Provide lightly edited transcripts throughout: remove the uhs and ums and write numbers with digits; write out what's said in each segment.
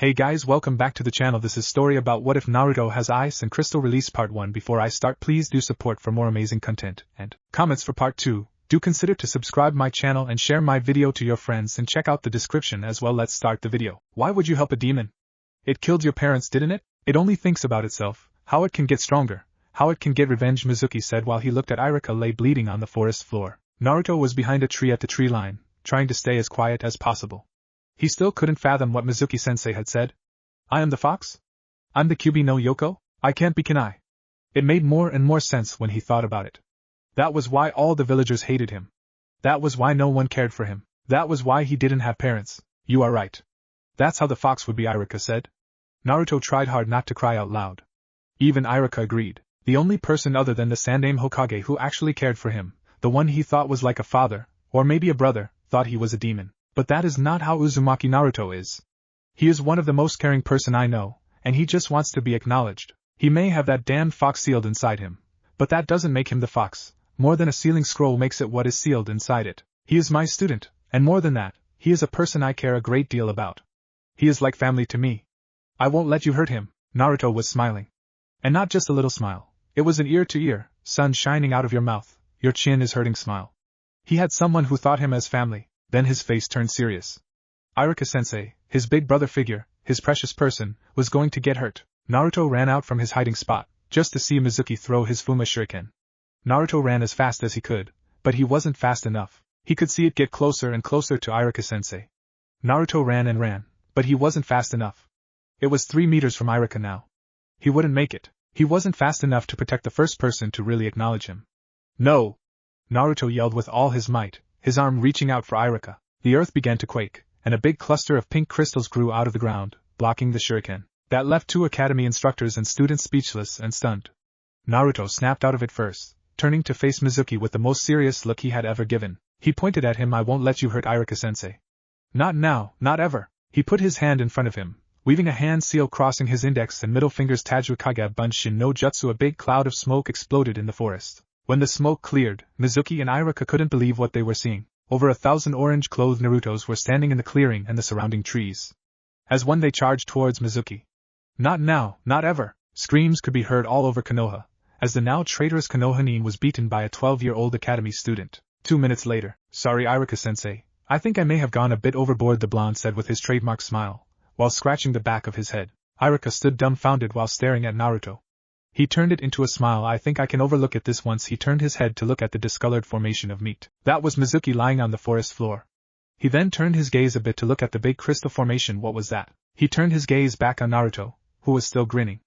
Hey guys, welcome back to the channel. This is story about what if Naruto has ice and crystal release part 1. Before I start, please do support for more amazing content and comments for part 2. Do consider to subscribe my channel and share my video to your friends and check out the description as well. Let's start the video. Why would you help a demon? It killed your parents, didn't it? It only thinks about itself, how it can get stronger, how it can get revenge, Mizuki said while he looked at Irika lay bleeding on the forest floor. Naruto was behind a tree at the tree line, trying to stay as quiet as possible. He still couldn't fathom what Mizuki-sensei had said. I am the fox? I'm the Kyuubi no Yoko? I can't be, can I? It made more and more sense when he thought about it. That was why all the villagers hated him. That was why no one cared for him. That was why he didn't have parents. You are right. That's how the fox would be, Irika said. Naruto tried hard not to cry out loud. Even Irika agreed. The only person other than the Sandaime Hokage who actually cared for him, the one he thought was like a father, or maybe a brother, thought he was a demon. But that is not how Uzumaki Naruto is. He is one of the most caring person I know, and he just wants to be acknowledged. He may have that damned fox sealed inside him, but that doesn't make him the fox. More than a sealing scroll makes it what is sealed inside it. He is my student, and more than that, he is a person I care a great deal about. He is like family to me. I won't let you hurt him. Naruto was smiling. And not just a little smile. It was an ear-to-ear, sun shining out of your mouth, your chin is hurting smile. He had someone who thought him as family. Then his face turned serious. Irika-sensei, his big brother figure, his precious person, was going to get hurt. Naruto ran out from his hiding spot, just to see Mizuki throw his Fuma shuriken. Naruto ran as fast as he could, but he wasn't fast enough. He could see it get closer and closer to Irika-sensei. Naruto ran and ran, but he wasn't fast enough. It was 3 meters from Irika now. He wouldn't make it. He wasn't fast enough to protect the first person to really acknowledge him. No! Naruto yelled with all his might, his arm reaching out for Irika. The earth began to quake, and a big cluster of pink crystals grew out of the ground, blocking the shuriken. That left 2 academy instructors and students speechless and stunned. Naruto snapped out of it first, turning to face Mizuki with the most serious look he had ever given. He pointed at him. I won't let you hurt Irika-sensei. Not now, not ever. He put his hand in front of him, weaving a hand seal crossing his index and middle fingers. Tajukage Bunshin no Jutsu. A big cloud of smoke exploded in the forest. When the smoke cleared, Mizuki and Irika couldn't believe what they were seeing. Over 1,000 orange-clothed Narutos were standing in the clearing and the surrounding trees. As one they charged towards Mizuki. Not now, not ever! Screams could be heard all over Konoha, as the now traitorous Konoha was beaten by a 12-year-old academy student. 2 minutes later, sorry Irika-sensei, I think I may have gone a bit overboard, the blonde said with his trademark smile, while scratching the back of his head. Irika stood dumbfounded while staring at Naruto. He turned it into a smile. I think I can overlook it this once. He turned his head to look at the discolored formation of meat. That was Mizuki lying on the forest floor. He then turned his gaze a bit to look at the big crystal formation. What was that? He turned his gaze back on Naruto, who was still grinning.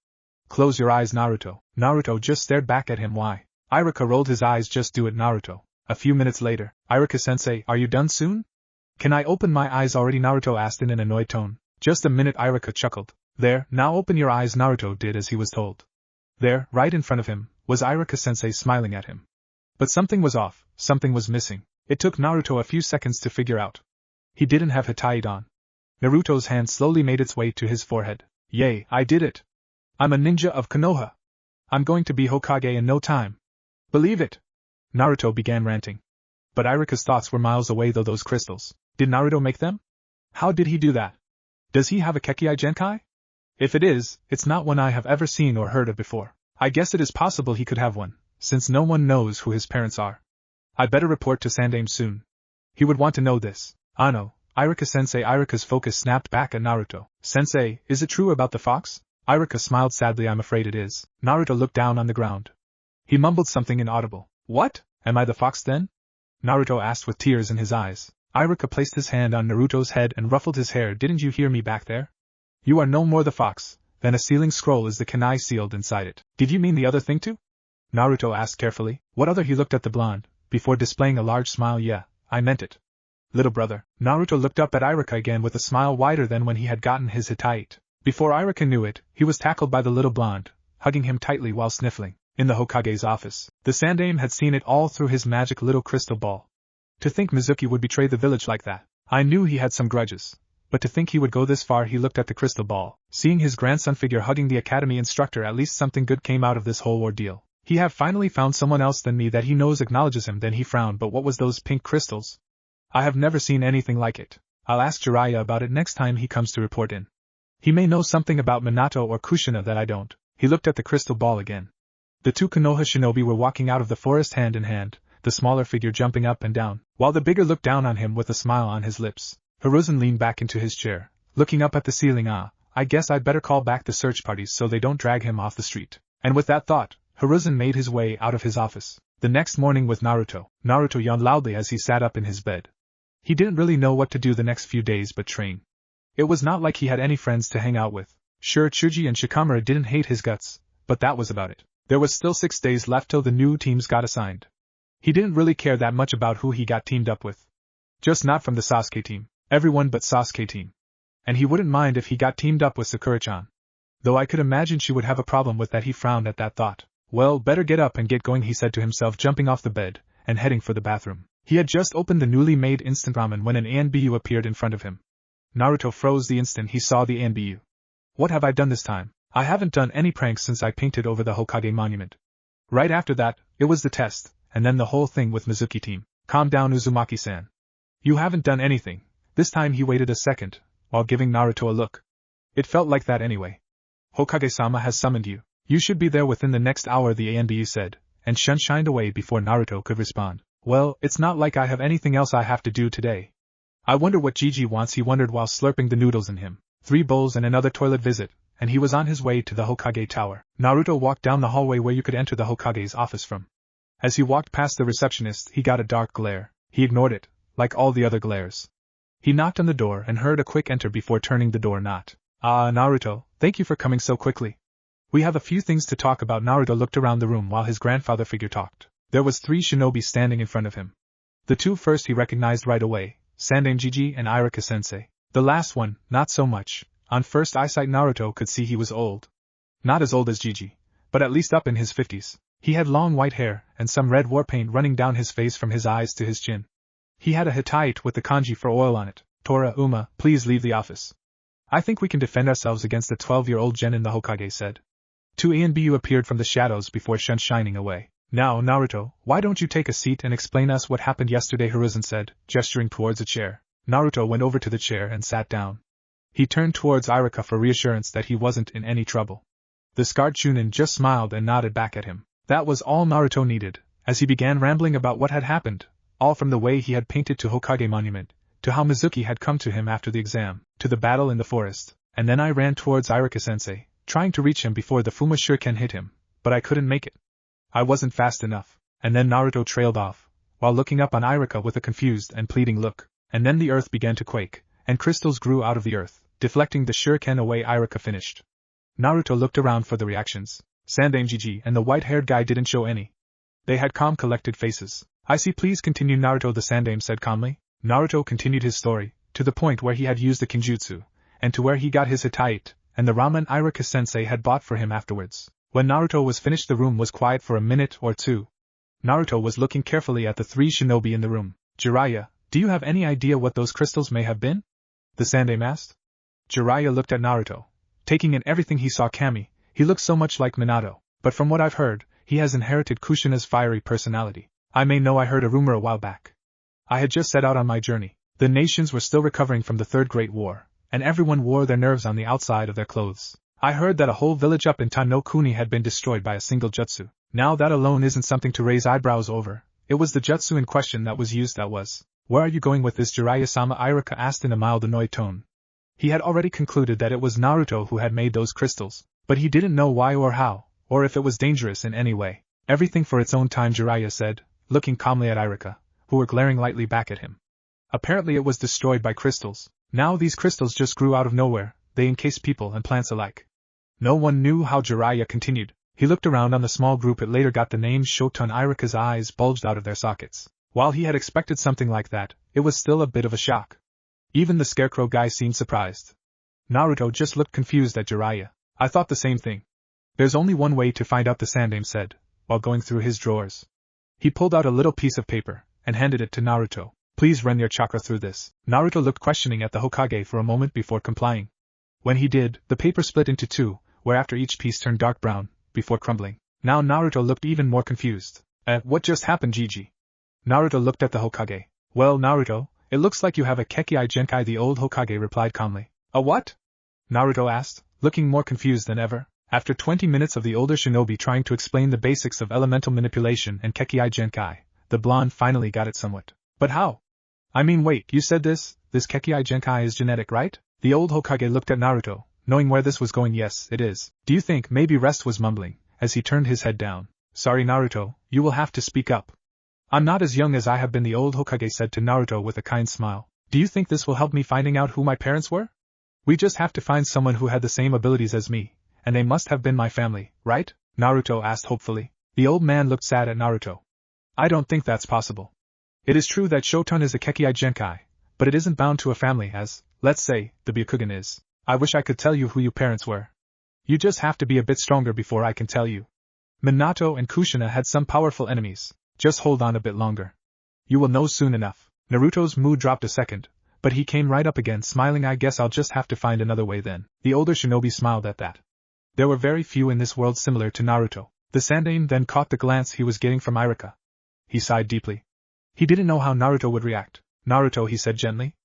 Close your eyes, Naruto. Naruto just stared back at him. Why? Irika rolled his eyes. Just do it, Naruto. A few minutes later, Irika-sensei, are you done soon? Can I open my eyes already? Naruto asked in an annoyed tone. Just a minute, Irika chuckled. There, now open your eyes. Naruto did as he was told. There, right in front of him, was Irika-sensei smiling at him. But something was off, something was missing. It took Naruto a few seconds to figure out. He didn't have hataite on. Naruto's hand slowly made its way to his forehead. Yay, I did it! I'm a ninja of Konoha! I'm going to be Hokage in no time! Believe it! Naruto began ranting. But Irika's thoughts were miles away. Though those crystals, did Naruto make them? How did he do that? Does he have a Kekkai Genkai? If it is, it's not one I have ever seen or heard of before. I guess it is possible he could have one, since no one knows who his parents are. I better report to Sandaime soon. He would want to know this. Ano, Irika-sensei. Irika's focus snapped back at Naruto. Sensei, is it true about the fox? Irika smiled sadly. I'm afraid it is. Naruto looked down on the ground. He mumbled something inaudible. What? Am I the fox then? Naruto asked with tears in his eyes. Irika placed his hand on Naruto's head and ruffled his hair. Didn't you hear me back there? You are no more the fox, then a sealing scroll is the kunai sealed inside it. Did you mean the other thing too? Naruto asked carefully. What other? He looked at the blonde, before displaying a large smile. Yeah, I meant it. Little brother. Naruto looked up at Irika again with a smile wider than when he had gotten his hataite. Before Irika knew it, he was tackled by the little blonde, hugging him tightly while sniffling. In the Hokage's office, the Sandaime had seen it all through his magic little crystal ball. To think Mizuki would betray the village like that. I knew he had some grudges. But to think he would go this far. He looked at the crystal ball. Seeing his grandson figure hugging the academy instructor, at least something good came out of this whole ordeal. He have finally found someone else than me that he knows acknowledges him. Then he frowned. But what was those pink crystals? I have never seen anything like it. I'll ask Jiraiya about it next time he comes to report in. He may know something about Minato or Kushina that I don't. He looked at the crystal ball again. The two Konoha shinobi were walking out of the forest hand in hand, the smaller figure jumping up and down, while the bigger looked down on him with a smile on his lips. Hiruzen leaned back into his chair, looking up at the ceiling. I guess I'd better call back the search parties so they don't drag him off the street. And with that thought, Hiruzen made his way out of his office. The next morning with Naruto yawned loudly as he sat up in his bed. He didn't really know what to do the next few days but train. It was not like he had any friends to hang out with. Sure, Chuji and Shikamaru didn't hate his guts, but that was about it. There was still 6 days left till the new teams got assigned. He didn't really care that much about who he got teamed up with. Just not from the Sasuke team. Everyone but Sasuke team. And he wouldn't mind if he got teamed up with Sakura-chan. Though I could imagine she would have a problem with that. He frowned at that thought. Well, better get up and get going, he said to himself, jumping off the bed and heading for the bathroom. He had just opened the newly made instant ramen when an ANBU appeared in front of him. Naruto froze the instant he saw the ANBU. What have I done this time? I haven't done any pranks since I painted over the Hokage monument. Right after that, it was the test, and then the whole thing with Mizuki team. Calm down, Uzumaki-san. You haven't done anything. This time he waited a second, while giving Naruto a look. It felt like that anyway. Hokage-sama has summoned you. You should be there within the next hour, the ANBU said, and shined away before Naruto could respond. Well, it's not like I have anything else I have to do today. I wonder what Gigi wants, he wondered while slurping the noodles in him. 3 bowls and another toilet visit, and he was on his way to the Hokage tower. Naruto walked down the hallway where you could enter the Hokage's office from. As he walked past the receptionist, he got a dark glare. He ignored it, like all the other glares. He knocked on the door and heard a quick enter before turning the door knot. Naruto, thank you for coming so quickly. We have a few things to talk about. Naruto looked around the room while his grandfather figure talked. There was 3 shinobi standing in front of him. The 2 first he recognized right away, Sandaime Jiji and Irika-sensei. The last one, not so much. On first eyesight Naruto could see he was old. Not as old as Jiji, but at least up in his 50s. He had long white hair and some red war paint running down his face from his eyes to his chin. He had a Hittite with the kanji for oil on it. Tora, Uma, please leave the office. I think we can defend ourselves against the 12-year-old genin, the Hokage said. 2 ANBU appeared from the shadows before shining away. Now, Naruto, why don't you take a seat and explain us what happened yesterday, Hiruzen said, gesturing towards a chair. Naruto went over to the chair and sat down. He turned towards Irika for reassurance that he wasn't in any trouble. The scarred Chunin just smiled and nodded back at him. That was all Naruto needed, as he began rambling about what had happened, all from the way he had painted to Hokage monument, to how Mizuki had come to him after the exam, to the battle in the forest, and then I ran towards Irika-sensei, trying to reach him before the Fuma Shuriken hit him, but I couldn't make it. I wasn't fast enough. And then Naruto trailed off, while looking up on Irika with a confused and pleading look, and then the earth began to quake, and crystals grew out of the earth, deflecting the shuriken away. Irika finished. Naruto looked around for the reactions. Sandaime Jiji and the white-haired guy didn't show any. They had calm, collected faces. I see, please continue, Naruto, the Sandaime said calmly. Naruto continued his story, to the point where he had used the kinjutsu, and to where he got his Hittite, and the ramen Irika-sensei had bought for him afterwards. When Naruto was finished, the room was quiet for a minute or two. Naruto was looking carefully at the 3 shinobi in the room. Jiraiya, do you have any idea what those crystals may have been? The Sandaime asked. Jiraiya looked at Naruto, taking in everything he saw. Kami, he looks so much like Minato, but from what I've heard, he has inherited Kushina's fiery personality. I may know I heard a rumor a while back. I had just set out on my journey. The nations were still recovering from the Third Great War, and everyone wore their nerves on the outside of their clothes. I heard that a whole village up in Tanokuni had been destroyed by a single jutsu. Now that alone isn't something to raise eyebrows over. It was the jutsu in question that was used. That was. Where are you going with this, Jiraiya-sama? Irika asked in a mild, annoyed tone. He had already concluded that it was Naruto who had made those crystals, but he didn't know why or how, or if it was dangerous in any way. Everything for its own time, Jiraiya said, looking calmly at Irika, who were glaring lightly back at him. Apparently it was destroyed by crystals. Now these crystals just grew out of nowhere. They encased people and plants alike. No one knew how. Jiraiya continued. He looked around on the small group. It later got the name Shoton. Irika's eyes bulged out of their sockets. While he had expected something like that, it was still a bit of a shock. Even the scarecrow guy seemed surprised. Naruto just looked confused at Jiraiya. I thought the same thing. There's only one way to find out, the Sandaime said, while going through his drawers. He pulled out a little piece of paper and handed it to Naruto. Please run your chakra through this. Naruto looked questioning at the Hokage for a moment before complying. When he did, the paper split into 2, whereafter each piece turned dark brown, before crumbling. Now Naruto looked even more confused. What just happened, Jiji? Naruto looked at the Hokage. Well, Naruto, it looks like you have a Kekkai Genkai, the old Hokage replied calmly. A what? Naruto asked, looking more confused than ever. After 20 minutes of the older shinobi trying to explain the basics of elemental manipulation and Kekkai Genkai, the blonde finally got it somewhat. But how? I mean, wait, you said this Kekkai Genkai is genetic, right? The old Hokage looked at Naruto, knowing where this was going. Yes, it is. Do you think? Maybe Rest was mumbling, as he turned his head down. Sorry Naruto, you will have to speak up. I'm not as young as I have been, the old Hokage said to Naruto with a kind smile. Do you think this will help me finding out who my parents were? We just have to find someone who had the same abilities as me, and they must have been my family, right? Naruto asked hopefully. The old man looked sad at Naruto. I don't think that's possible. It is true that Shoton is a Kekkai Genkai, but it isn't bound to a family as, let's say, the Byakugan is. I wish I could tell you who your parents were. You just have to be a bit stronger before I can tell you. Minato and Kushina had some powerful enemies. Just hold on a bit longer. You will know soon enough. Naruto's mood dropped a second, but he came right up again smiling. I guess I'll just have to find another way then. The older shinobi smiled at that. There were very few in this world similar to Naruto. The Sandaime then caught the glance he was getting from Irika. He sighed deeply. He didn't know how Naruto would react. Naruto, he said gently.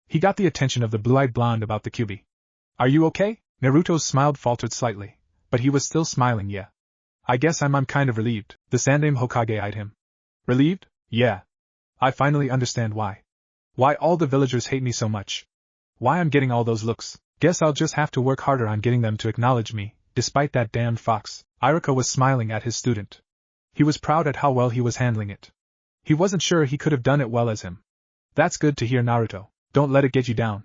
He got the attention of the blue-eyed blonde about the kyubi. Are you okay? Naruto's smile faltered slightly, but he was still smiling. Yeah. I guess I'm kind of relieved. The Sandaime Hokage eyed him. Relieved? Yeah. I finally understand why. Why all the villagers hate me so much. Why I'm getting all those looks. Guess I'll just have to work harder on getting them to acknowledge me, despite that damned fox. Irika was smiling at his student. He was proud at how well he was handling it. He wasn't sure he could have done it well as him. That's good to hear, Naruto. Don't let it get you down.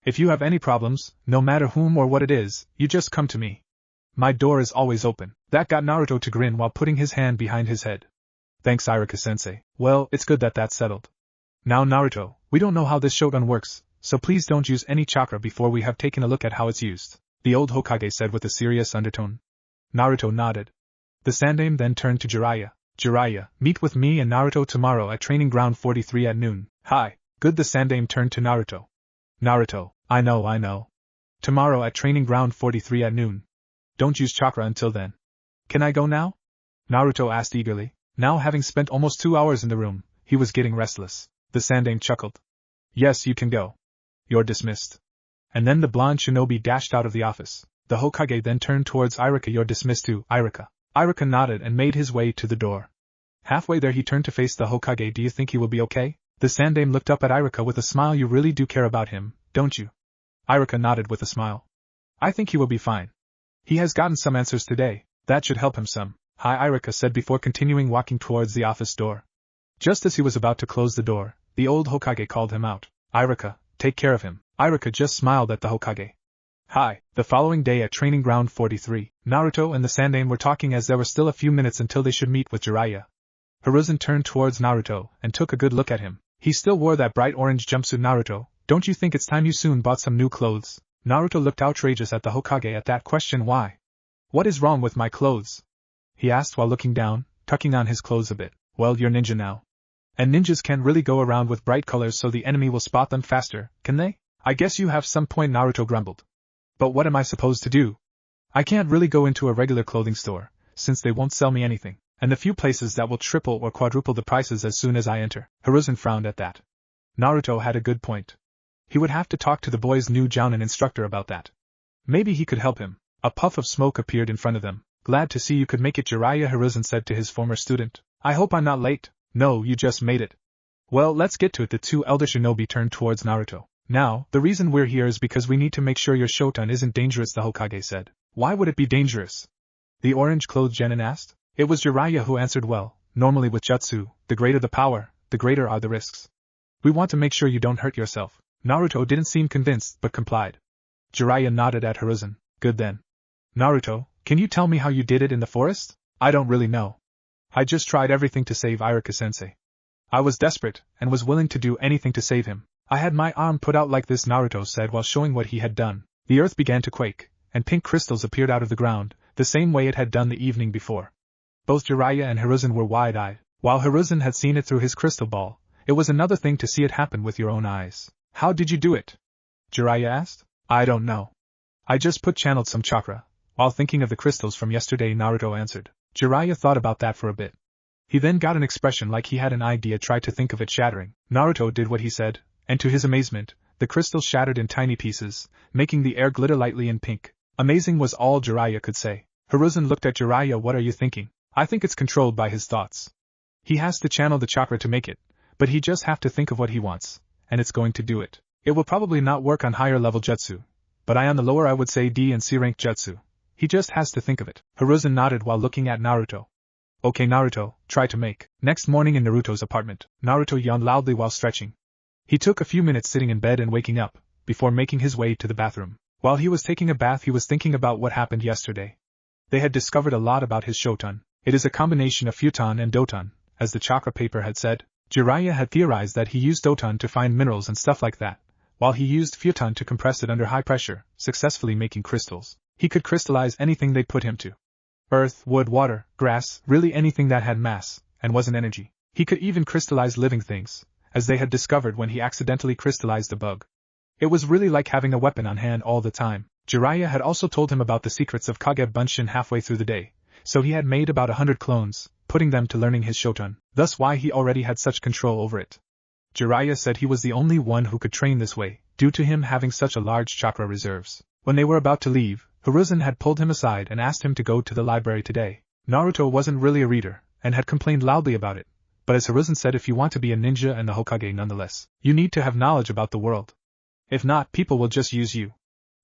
If you have any problems, no matter whom or what it is, you just come to me. My door is always open. That got Naruto to grin while putting his hand behind his head. Thanks, Irika-sensei. Well, it's good that that's settled. Now Naruto, we don't know how this Shoton works, so please don't use any chakra before we have taken a look at how it's used, the old Hokage said with a serious undertone. Naruto nodded. The Sandaime then turned to Jiraiya. Jiraiya, meet with me and Naruto tomorrow at Training Ground 43 at noon. Hi. Good. The Sandaime turned to Naruto. Naruto, I know. Tomorrow at Training Ground 43 at noon. Don't use chakra until then. Can I go now? Naruto asked eagerly. Now having spent almost 2 hours in the room, he was getting restless. The Sandaime chuckled. Yes, you can go. You're dismissed. And then the blonde shinobi dashed out of the office. The Hokage then turned towards Irika. You're dismissed too, Irika. Irika nodded and made his way to the door. Halfway there he turned to face the Hokage. Do you think he will be okay? The Sandaime looked up at Irika with a smile. You really do care about him, don't you? Irika nodded with a smile. I think he will be fine. He has gotten some answers today. That should help him some. Hi, Irika said before continuing walking towards the office door. Just as he was about to close the door, the old Hokage called him out. Irika, take care of him. Irika just smiled at the Hokage. Hi. The following day at Training Ground 43, Naruto and the Sandaime were talking as there were still a few minutes until they should meet with Jiraiya. Hiruzen turned towards Naruto and took a good look at him. He still wore that bright orange jumpsuit. Naruto, don't you think it's time you soon bought some new clothes? Naruto looked outrageous at the Hokage at that question. Why? What is wrong with my clothes? He asked while looking down, tucking on his clothes a bit. Well, you're ninja now. And ninjas can't really go around with bright colors so the enemy will spot them faster, can they? I guess you have some point, Naruto grumbled. But what am I supposed to do? I can't really go into a regular clothing store, since they won't sell me anything, and the few places that will triple or quadruple the prices as soon as I enter. Hiruzen frowned at that. Naruto had a good point. He would have to talk to the boy's new Jounin instructor about that. Maybe he could help him. A puff of smoke appeared in front of them. Glad to see you could make it, Jiraiya, Hiruzen said to his former student. I hope I'm not late. No, you just made it. Well, let's get to it. The two elder shinobi turned towards Naruto. Now, the reason we're here is because we need to make sure your Shoton isn't dangerous, the Hokage said. Why would it be dangerous? The orange-clothed genin asked. It was Jiraiya who answered. Well, normally with jutsu, the greater the power, the greater are the risks. We want to make sure you don't hurt yourself. Naruto didn't seem convinced but complied. Jiraiya nodded at Hiruzen. Good then. Naruto, can you tell me how you did it in the forest? I don't really know. I just tried everything to save Irika-sensei. I was desperate, and was willing to do anything to save him. I had my arm put out like this, Naruto said while showing what he had done. The earth began to quake, and pink crystals appeared out of the ground, the same way it had done the evening before. Both Jiraiya and Hiruzen were wide-eyed. While Hiruzen had seen it through his crystal ball, it was another thing to see it happen with your own eyes. How did you do it? Jiraiya asked. I don't know. I just channeled some chakra, while thinking of the crystals from yesterday, Naruto answered. Jiraiya thought about that for a bit. He then got an expression like he had an idea, tried to think of it shattering. Naruto did what he said, and to his amazement, The crystals shattered in tiny pieces, making the air glitter lightly in pink. Amazing was all Jiraiya could say. Hiruzen looked at Jiraiya. What are you thinking? I think it's controlled by his thoughts. He has to channel the chakra to make it, but he just have to think of what he wants, and it's going to do it. It will probably not work on higher level jutsu, but on the lower I would say D and C rank jutsu. He just has to think of it. Hiruzen nodded while looking at Naruto. Okay Naruto, try to make. Next morning in Naruto's apartment, Naruto yawned loudly while stretching. He took a few minutes sitting in bed and waking up, before making his way to the bathroom. While he was taking a bath he was thinking about what happened yesterday. They had discovered a lot about his Shoton. It is a combination of Futon and Doton, as the chakra paper had said. Jiraiya had theorized that he used Doton to find minerals and stuff like that, while he used Futon to compress it under high pressure, successfully making crystals. He could crystallize anything they put him to. Earth, wood, water, grass, really anything that had mass, and was an energy. He could even crystallize living things, as they had discovered when he accidentally crystallized a bug. It was really like having a weapon on hand all the time. Jiraiya had also told him about the secrets of Kage Bunshin halfway through the day, so he had made about 100 clones, putting them to learning his Shoton, thus why he already had such control over it. Jiraiya said he was the only one who could train this way, due to him having such a large chakra reserves. When they were about to leave, Hiruzen had pulled him aside and asked him to go to the library today. Naruto wasn't really a reader, and had complained loudly about it, but as Hiruzen said, if you want to be a ninja and the Hokage nonetheless, you need to have knowledge about the world. If not, people will just use you.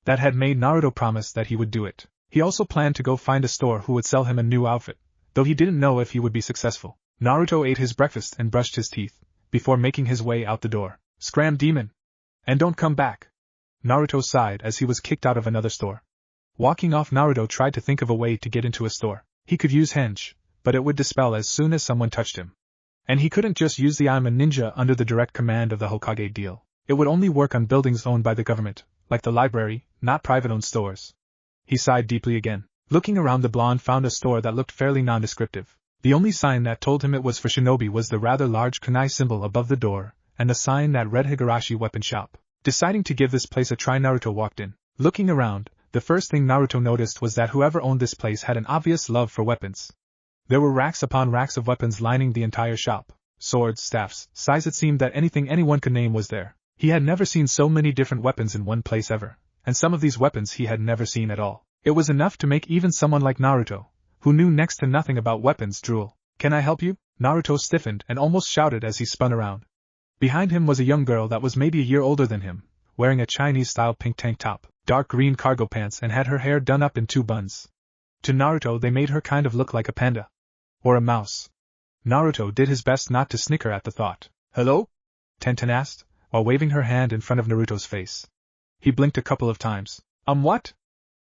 That had made Naruto promise that he would do it. He also planned to go find a store who would sell him a new outfit, though he didn't know if he would be successful. Naruto ate his breakfast and brushed his teeth, before making his way out the door. Scram demon! And don't come back! Naruto sighed as he was kicked out of another store. Walking off, Naruto tried to think of a way to get into a store. He could use henge, but it would dispel as soon as someone touched him. And he couldn't just use the I'm a ninja under the direct command of the Hokage deal. It would only work on buildings owned by the government, like the library, not private-owned stores. He sighed deeply again. Looking around, the blonde found a store that looked fairly nondescriptive. The only sign that told him it was for shinobi was the rather large kunai symbol above the door, and the sign that read Higurashi Weapon Shop. Deciding to give this place a try, Naruto walked in. Looking around, the first thing Naruto noticed was that whoever owned this place had an obvious love for weapons. There were racks upon racks of weapons lining the entire shop. Swords, staffs, size, it seemed that anything anyone could name was there. He had never seen so many different weapons in one place ever, and some of these weapons he had never seen at all. It was enough to make even someone like Naruto, who knew next to nothing about weapons, drool. Can I help you? Naruto stiffened and almost shouted as he spun around. Behind him was a young girl that was maybe a year older than him, wearing a Chinese-style pink tank top, dark green cargo pants, and had her hair done up in 2 buns. To Naruto they made her kind of look like a panda. Or a mouse. Naruto did his best not to snicker at the thought. Hello? Tenten asked, while waving her hand in front of Naruto's face. He blinked a couple of times. What?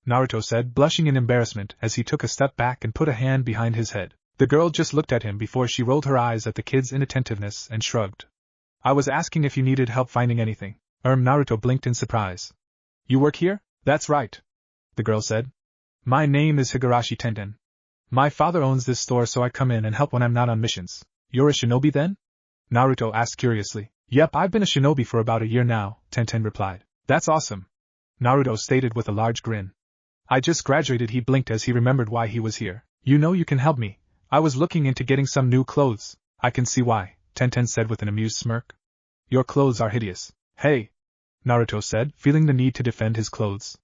Naruto said, blushing in embarrassment as he took a step back and put a hand behind his head. The girl just looked at him before she rolled her eyes at the kid's inattentiveness and shrugged. I was asking if you needed help finding anything. Naruto blinked in surprise. You work here? That's right. The girl said. My name is Higurashi Tenten. My father owns this store, so I come in and help when I'm not on missions. You're a shinobi then? Naruto asked curiously. Yep, I've been a shinobi for about a year now, Tenten replied. That's awesome. Naruto stated with a large grin. I just graduated. He blinked as he remembered why he was here. You know, you can help me. I was looking into getting some new clothes. I can see why, Tenten said with an amused smirk. Your clothes are hideous. Hey! Naruto said, feeling the need to defend his clothes.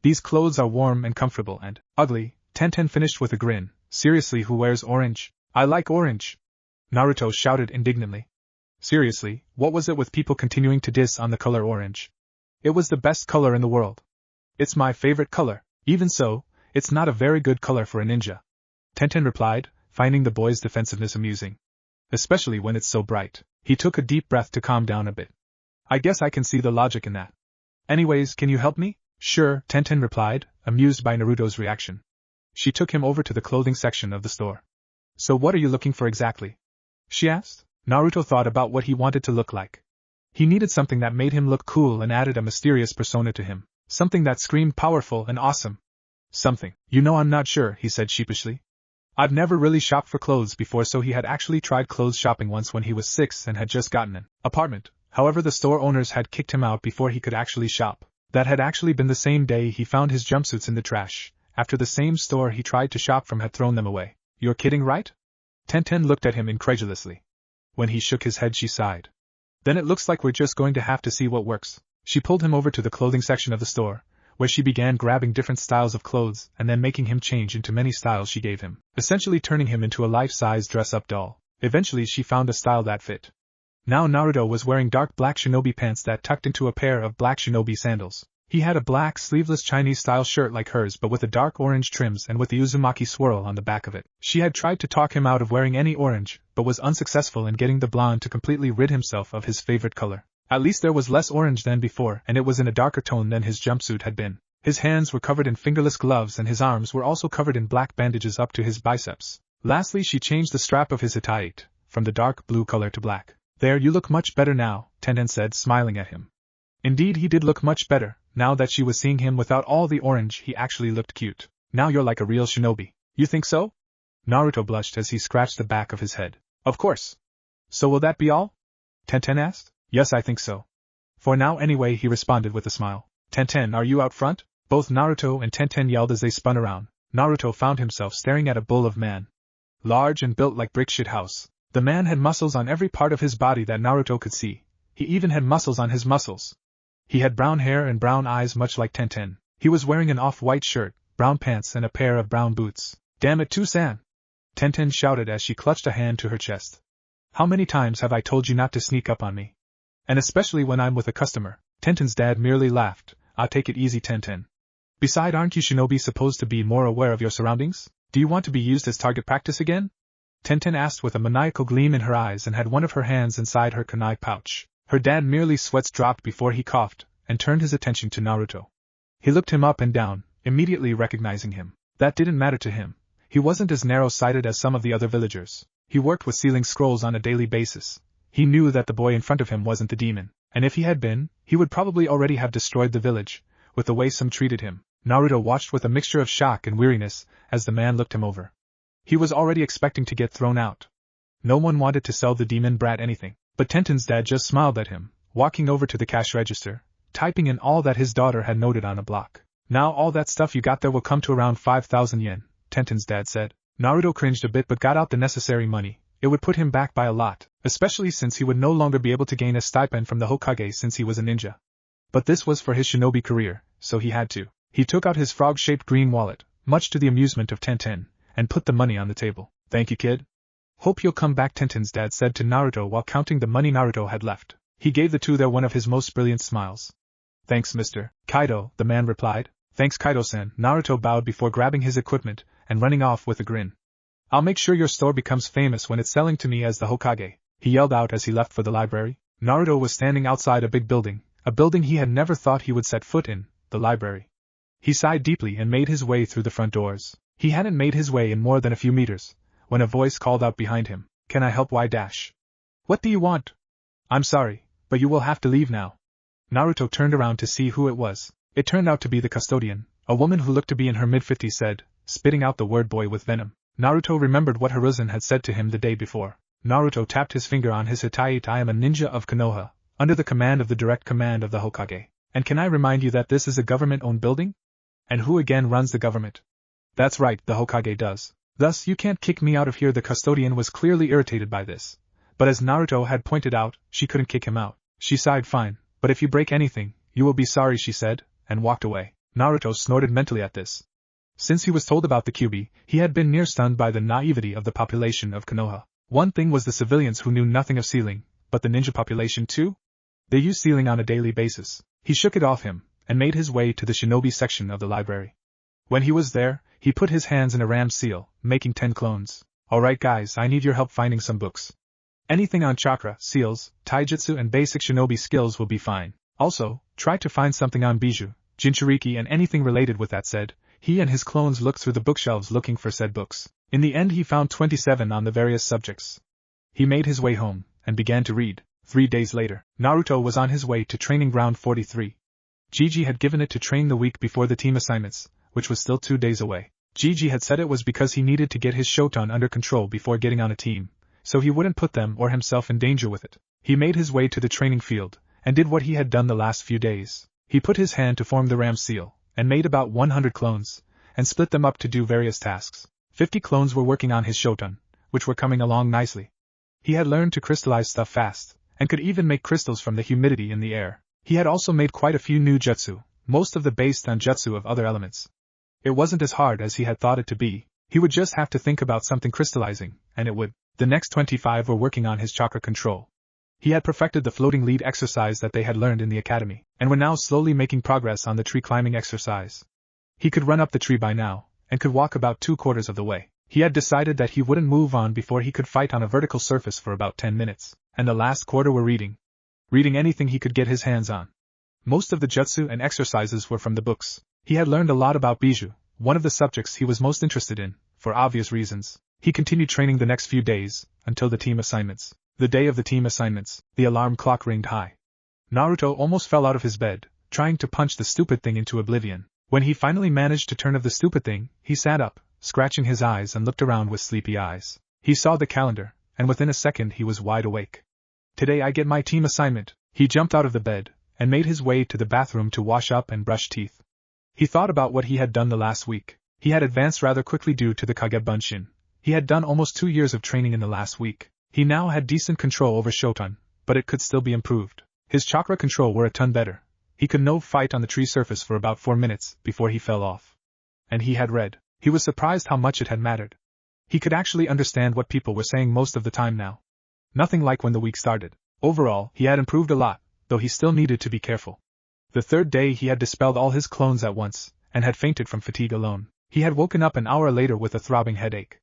These clothes are warm and comfortable and ugly, Tenten finished with a grin. Seriously, who wears orange? I like orange! Naruto shouted indignantly. Seriously, what was it with people continuing to diss on the color orange? It was the best color in the world. It's my favorite color. Even so, it's not a very good color for a ninja. Tenten replied, finding the boy's defensiveness amusing. Especially when it's so bright. He took a deep breath to calm down a bit. I guess I can see the logic in that. Anyways, can you help me? Sure, Tenten replied, amused by Naruto's reaction. She took him over to the clothing section of the store. So what are you looking for exactly? She asked. Naruto thought about what he wanted to look like. He needed something that made him look cool and added a mysterious persona to him. Something that screamed powerful and awesome. Something. You know, I'm not sure, he said sheepishly. I've never really shopped for clothes before, so he had actually tried clothes shopping once when he was 6 and had just gotten an apartment. However, the store owners had kicked him out before he could actually shop. That had actually been the same day he found his jumpsuits in the trash, after the same store he tried to shop from had thrown them away. You're kidding, right? Tenten looked at him incredulously. When he shook his head, she sighed. Then it looks like we're just going to have to see what works. She pulled him over to the clothing section of the store, where she began grabbing different styles of clothes and then making him change into many styles she gave him, essentially turning him into a life-size dress-up doll. Eventually she found a style that fit. Now Naruto was wearing dark black shinobi pants that tucked into a pair of black shinobi sandals. He had a black sleeveless Chinese-style shirt like hers but with a dark orange trims and with the Uzumaki swirl on the back of it. She had tried to talk him out of wearing any orange, but was unsuccessful in getting the blonde to completely rid himself of his favorite color. At least there was less orange than before, and it was in a darker tone than his jumpsuit had been. His hands were covered in fingerless gloves and his arms were also covered in black bandages up to his biceps. Lastly she changed the strap of his hitaite, from the dark blue color to black. "There, you look much better now," Tenten said, smiling at him. Indeed he did look much better. Now that she was seeing him without all the orange, he actually looked cute. "Now you're like a real shinobi." "You think so?" Naruto blushed as he scratched the back of his head. "Of course." "So will that be all?" Tenten asked. "Yes, I think so. For now anyway," he responded with a smile. "Tenten, are you out front?" Both Naruto and Tenten yelled as they spun around. Naruto found himself staring at a bull of man. Large and built like brick shit house. The man had muscles on every part of his body that Naruto could see. He even had muscles on his muscles. He had brown hair and brown eyes much like Tenten. He was wearing an off-white shirt, brown pants and a pair of brown boots. "Damn it, Toussaint!" Tenten shouted as she clutched a hand to her chest. "How many times have I told you not to sneak up on me? And especially when I'm with a customer." Tenten's dad merely laughed. "Ah, take it easy, Tenten. Besides, aren't you shinobi supposed to be more aware of your surroundings? Do you want to be used as target practice again?" Tenten asked with a maniacal gleam in her eyes and had one of her hands inside her kunai pouch. Her dad merely sweats dropped before he coughed, and turned his attention to Naruto. He looked him up and down, immediately recognizing him. That didn't matter to him. He wasn't as narrow-sighted as some of the other villagers. He worked with sealing scrolls on a daily basis. He knew that the boy in front of him wasn't the demon, and if he had been, he would probably already have destroyed the village, with the way some treated him. Naruto watched with a mixture of shock and weariness as the man looked him over. He was already expecting to get thrown out. No one wanted to sell the demon brat anything, but Tenten's dad just smiled at him, walking over to the cash register, typing in all that his daughter had noted on a block. "Now all that stuff you got there will come to around 5,000 yen, Tenten's dad said. Naruto cringed a bit but got out the necessary money. It would put him back by a lot, especially since he would no longer be able to gain a stipend from the Hokage since he was a ninja. But this was for his shinobi career, so he had to. He took out his frog-shaped green wallet, much to the amusement of Tenten, and put the money on the table. "Thank you, kid. Hope you'll come back," Tenten's dad said to Naruto while counting the money Naruto had left. He gave the two there one of his most brilliant smiles. "Thanks, Mr. Kaido," the man replied. "Thanks, Kaido-san." Naruto bowed before grabbing his equipment and running off with a grin. "I'll make sure your store becomes famous when it's selling to me as the Hokage," he yelled out as he left for the library. Naruto was standing outside a big building, a building he had never thought he would set foot in, the library. He sighed deeply and made his way through the front doors. He hadn't made his way in more than a few meters, when a voice called out behind him, "Can I help? Why dash? What do you want?" "I'm sorry, but you will have to leave now." Naruto turned around to see who it was. It turned out to be the custodian, a woman who looked to be in her mid-50s said, spitting out the word boy with venom. Naruto remembered what Hiruzen had said to him the day before. Naruto tapped his finger on his hitaite. "I am a ninja of Konoha, under the command of the direct command of the Hokage. And can I remind you that this is a government-owned building? And who again runs the government?" "That's right, the Hokage does. Thus you can't kick me out of here." The custodian was clearly irritated by this. But as Naruto had pointed out, she couldn't kick him out. She sighed. "Fine, but if you break anything, you will be sorry," she said, and walked away. Naruto snorted mentally at this. Since he was told about the Kyuubi, he had been near stunned by the naivety of the population of Konoha. One thing was the civilians who knew nothing of sealing, but the ninja population too? They used sealing on a daily basis. He shook it off him, and made his way to the shinobi section of the library. When he was there, he put his hands in a ram seal, making 10 clones. "Alright guys, I need your help finding some books. Anything on chakra, seals, taijutsu and basic shinobi skills will be fine. Also, try to find something on bijou, jinchuriki and anything related with that." Said he and his clones looked through the bookshelves looking for said books. In the end he found 27 on the various subjects. He made his way home, and began to read. 3 days later, Naruto was on his way to training ground 43. Gigi had given it to train the week before the team assignments, which was still 2 days away. Gigi had said it was because he needed to get his Shoton under control before getting on a team, so he wouldn't put them or himself in danger with it. He made his way to the training field, and did what he had done the last few days. He put his hand to form the ram seal, and made about 100 clones, and split them up to do various tasks. 50 clones were working on his Shoton, which were coming along nicely. He had learned to crystallize stuff fast, and could even make crystals from the humidity in the air. He had also made quite a few new jutsu, most of the based on jutsu of other elements. It wasn't as hard as he had thought it to be. He would just have to think about something crystallizing, and it would. The next 25 were working on his chakra control. He had perfected the floating lead exercise that they had learned in the academy, and were now slowly making progress on the tree climbing exercise. He could run up the tree by now, and could walk about 2/4 of the way. He had decided that he wouldn't move on before he could fight on a vertical surface for about 10 minutes, and the last quarter were reading. Reading anything he could get his hands on. Most of the jutsu and exercises were from the books. He had learned a lot about Bijou, one of the subjects he was most interested in, for obvious reasons. He continued training the next few days, until the team assignments. The day of the team assignments, the alarm clock ringed high. Naruto almost fell out of his bed, trying to punch the stupid thing into oblivion. When he finally managed to turn off the stupid thing, he sat up, scratching his eyes and looked around with sleepy eyes. He saw the calendar, and within a second he was wide awake. Today I get my team assignment. He jumped out of the bed, and made his way to the bathroom to wash up and brush teeth. He thought about what he had done the last week. He had advanced rather quickly due to the Kage Bunshin. He had done almost 2 years of training in the last week. He now had decent control over Shoton, but it could still be improved. His chakra control were a ton better. He could no fight on the tree surface for about 4 minutes before he fell off. And he had read. He was surprised how much it had mattered. He could actually understand what people were saying most of the time now. Nothing like when the week started. Overall, he had improved a lot, though he still needed to be careful. The third day he had dispelled all his clones at once, and had fainted from fatigue alone. He had woken up an hour later with a throbbing headache.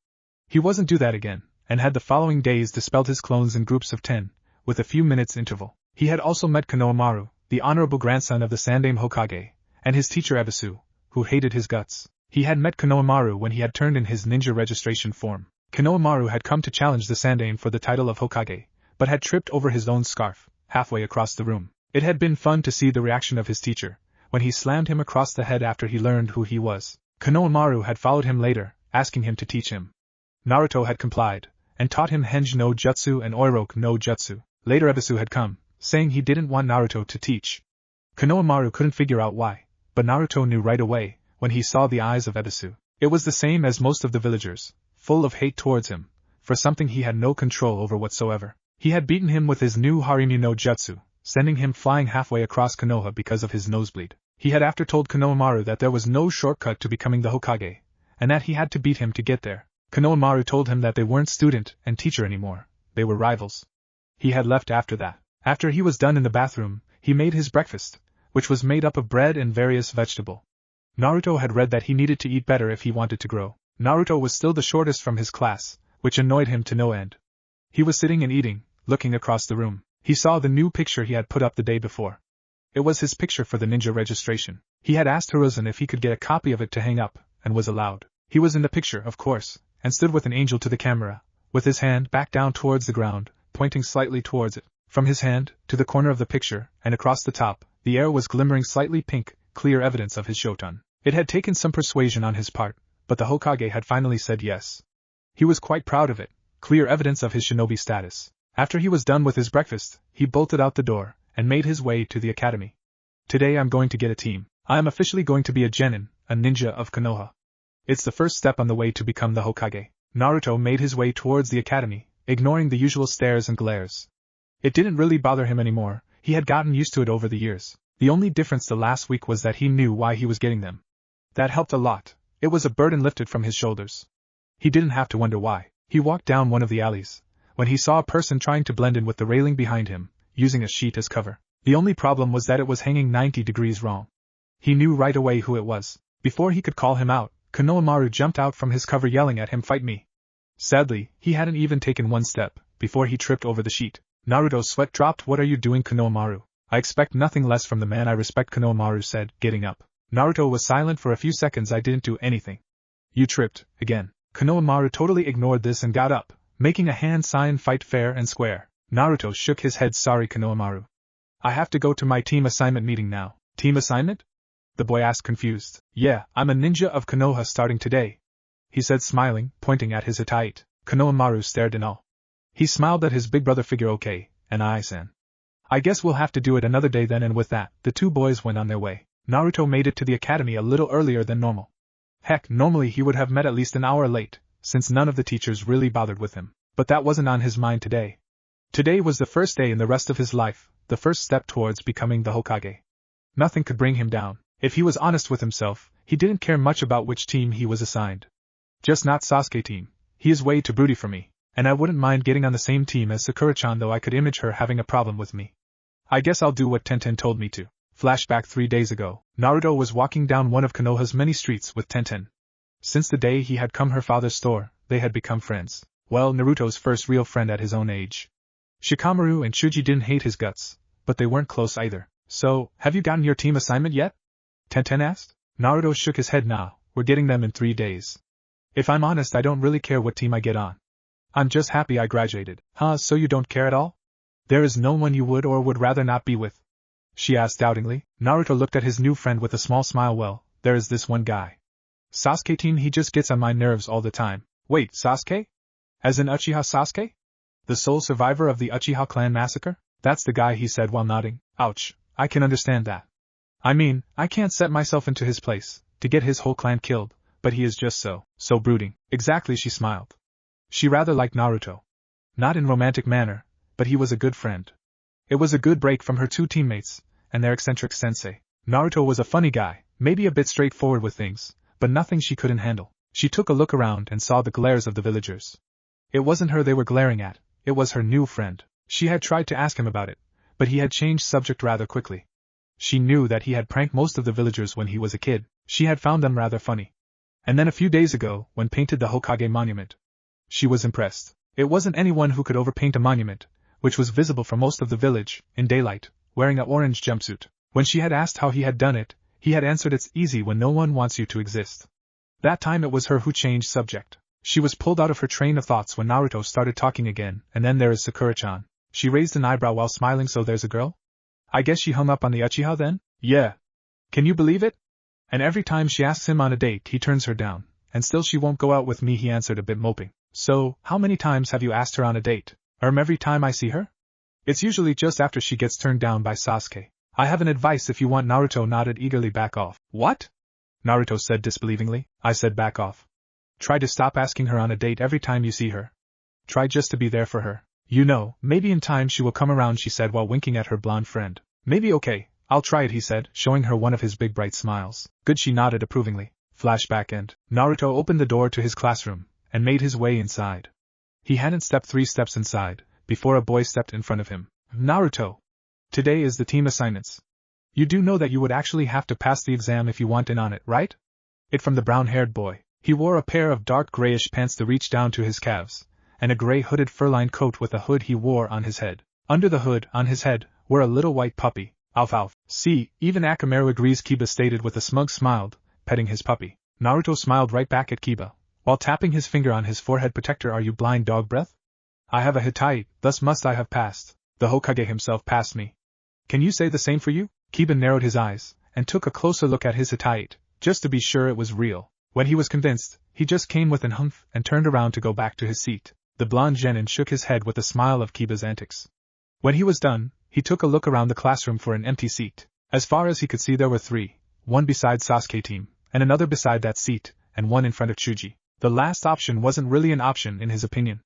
He wasn't do that again, and had the following days dispelled his clones in groups of 10, with a few minutes interval. He had also met Konohamaru, the honorable grandson of the Sandaime Hokage, and his teacher Ebisu, who hated his guts. He had met Konohamaru when he had turned in his ninja registration form. Konohamaru had come to challenge the Sandaime for the title of Hokage, but had tripped over his own scarf, halfway across the room. It had been fun to see the reaction of his teacher, when he slammed him across the head after he learned who he was. Konohamaru had followed him later, asking him to teach him. Naruto had complied, and taught him Henj no Jutsu and Oiroku no Jutsu. Later Ebisu had come, saying he didn't want Naruto to teach. Konohamaru couldn't figure out why, but Naruto knew right away, when he saw the eyes of Ebisu. It was the same as most of the villagers, full of hate towards him, for something he had no control over whatsoever. He had beaten him with his new Harimu no Jutsu, sending him flying halfway across Konoha because of his nosebleed. He had after told Konohamaru that there was no shortcut to becoming the Hokage, and that he had to beat him to get there. Konohamaru told him that they weren't student and teacher anymore, they were rivals. He had left after that. After he was done in the bathroom, he made his breakfast, which was made up of bread and various vegetable. Naruto had read that he needed to eat better if he wanted to grow. Naruto was still the shortest from his class, which annoyed him to no end. He was sitting and eating, looking across the room. He saw the new picture he had put up the day before. It was his picture for the ninja registration. He had asked Hiruzen if he could get a copy of it to hang up, and was allowed. He was in the picture, of course, and stood with an angel to the camera, with his hand back down towards the ground, pointing slightly towards it. From his hand, to the corner of the picture, and across the top, the air was glimmering slightly pink, clear evidence of his Shoton. It had taken some persuasion on his part, but the Hokage had finally said yes. He was quite proud of it, clear evidence of his shinobi status. After he was done with his breakfast, he bolted out the door, and made his way to the academy. Today I'm going to get a team. I am officially going to be a genin, a ninja of Konoha. It's the first step on the way to become the Hokage. Naruto made his way towards the academy, ignoring the usual stares and glares. It didn't really bother him anymore, he had gotten used to it over the years. The only difference the last week was that he knew why he was getting them. That helped a lot. It was a burden lifted from his shoulders. He didn't have to wonder why. He walked down one of the alleys, when he saw a person trying to blend in with the railing behind him, using a sheet as cover. The only problem was that it was hanging 90 degrees wrong. He knew right away who it was. Before he could call him out, Konohamaru jumped out from his cover yelling at him, "Fight me!" Sadly, he hadn't even taken one step, before he tripped over the sheet. Naruto's sweat dropped. "What are you doing, Konohamaru? I expect nothing less from the man I respect," Konohamaru said, getting up. Naruto was silent for a few seconds. "I didn't do anything." "You tripped, again." Konohamaru totally ignored this and got up, making a hand sign, "Fight fair and square." Naruto shook his head. "Sorry, Konohamaru. I have to go to my team assignment meeting now." "Team assignment?" the boy asked, confused. "Yeah, I'm a ninja of Konoha starting today," he said, smiling, pointing at his Hittite. Konohamaru stared in awe. He smiled at his big brother figure. "Okay, and I-san. I guess we'll have to do it another day then." And with that, the two boys went on their way. Naruto made it to the academy a little earlier than normal. Heck, normally he would have met at least an hour late, since none of the teachers really bothered with him. But that wasn't on his mind today. Today was the first day in the rest of his life, the first step towards becoming the Hokage. Nothing could bring him down. If he was honest with himself, he didn't care much about which team he was assigned. Just not Sasuke team. He is way too broody for me, and I wouldn't mind getting on the same team as Sakura-chan, though I could image her having a problem with me. I guess I'll do what Tenten told me to. Flashback 3 days ago, Naruto was walking down one of Konoha's many streets with Tenten. Since the day he had come her father's store, they had become friends. Well, Naruto's first real friend at his own age. Shikamaru and Chuji didn't hate his guts, but they weren't close either. So, have you gotten your team assignment yet? Tenten asked. Naruto shook his head. Nah, we're getting them in 3 days. If I'm honest, I don't really care what team I get on. I'm just happy I graduated. Huh, so you don't care at all? There is no one you would or would rather not be with? She asked doubtingly. Naruto looked at his new friend with a small smile. Well, there is this one guy. Sasuke team, he just gets on my nerves all the time. Wait, Sasuke? As in Uchiha Sasuke? The sole survivor of the Uchiha clan massacre? That's the guy, he said while nodding. Ouch, I can understand that. I mean, I can't set myself into his place, to get his whole clan killed, but he is just so brooding. Exactly, she smiled. She rather liked Naruto. Not in romantic manner, but he was a good friend. It was a good break from her two teammates, and their eccentric sensei. Naruto was a funny guy, maybe a bit straightforward with things, but nothing she couldn't handle. She took a look around and saw the glares of the villagers. It wasn't her they were glaring at, it was her new friend. She had tried to ask him about it, but he had changed subject rather quickly. She knew that he had pranked most of the villagers when he was a kid. She had found them rather funny. And then a few days ago, when painted the Hokage monument, she was impressed. It wasn't anyone who could overpaint a monument, which was visible for most of the village, in daylight, wearing an orange jumpsuit. When she had asked how he had done it, he had answered, it's easy when no one wants you to exist. That time it was her who changed subject. She was pulled out of her train of thoughts when Naruto started talking again. And then there is Sakura-chan. She raised an eyebrow while smiling. So there's a girl? I guess she hung up on the Uchiha then? Yeah. Can you believe it? And every time she asks him on a date he turns her down. And still she won't go out with me, he answered, a bit moping. So, how many times have you asked her on a date? Every time I see her? It's usually just after she gets turned down by Sasuke. I have an advice if you want. Naruto nodded eagerly. Back off. What? Naruto said disbelievingly. I said back off. Try to stop asking her on a date every time you see her. Try just to be there for her. You know, maybe in time she will come around, she said while winking at her blonde friend. Maybe. Okay, I'll try it, he said, showing her one of his big bright smiles. Good, she nodded approvingly. Flashback end. Naruto opened the door to his classroom, and made his way inside. He hadn't stepped 3 steps inside, before a boy stepped in front of him. Naruto! Today is the team assignments. You do know that you would actually have to pass the exam if you want in on it, right? It from the brown-haired boy. He wore a pair of dark grayish pants that reached down to his calves, and a gray hooded fur-lined coat with a hood he wore on his head. Under the hood, on his head, were a little white puppy. Alf alf. See, even Akamaru agrees, Kiba stated with a smug smile, petting his puppy. Naruto smiled right back at Kiba, while tapping his finger on his forehead. Protector, are you blind, dog breath? I have a Hittite, thus must I have passed. The Hokage himself passed me. Can you say the same for you? Kiba narrowed his eyes, and took a closer look at his Hittite, just to be sure it was real. When he was convinced, he just came with an humph and turned around to go back to his seat. The blonde genin shook his head with a smile of Kiba's antics. When he was done, he took a look around the classroom for an empty seat. As far as he could see there were 3, one beside Sasuke team, and another beside that seat, and one in front of Chuji. The last option wasn't really an option in his opinion.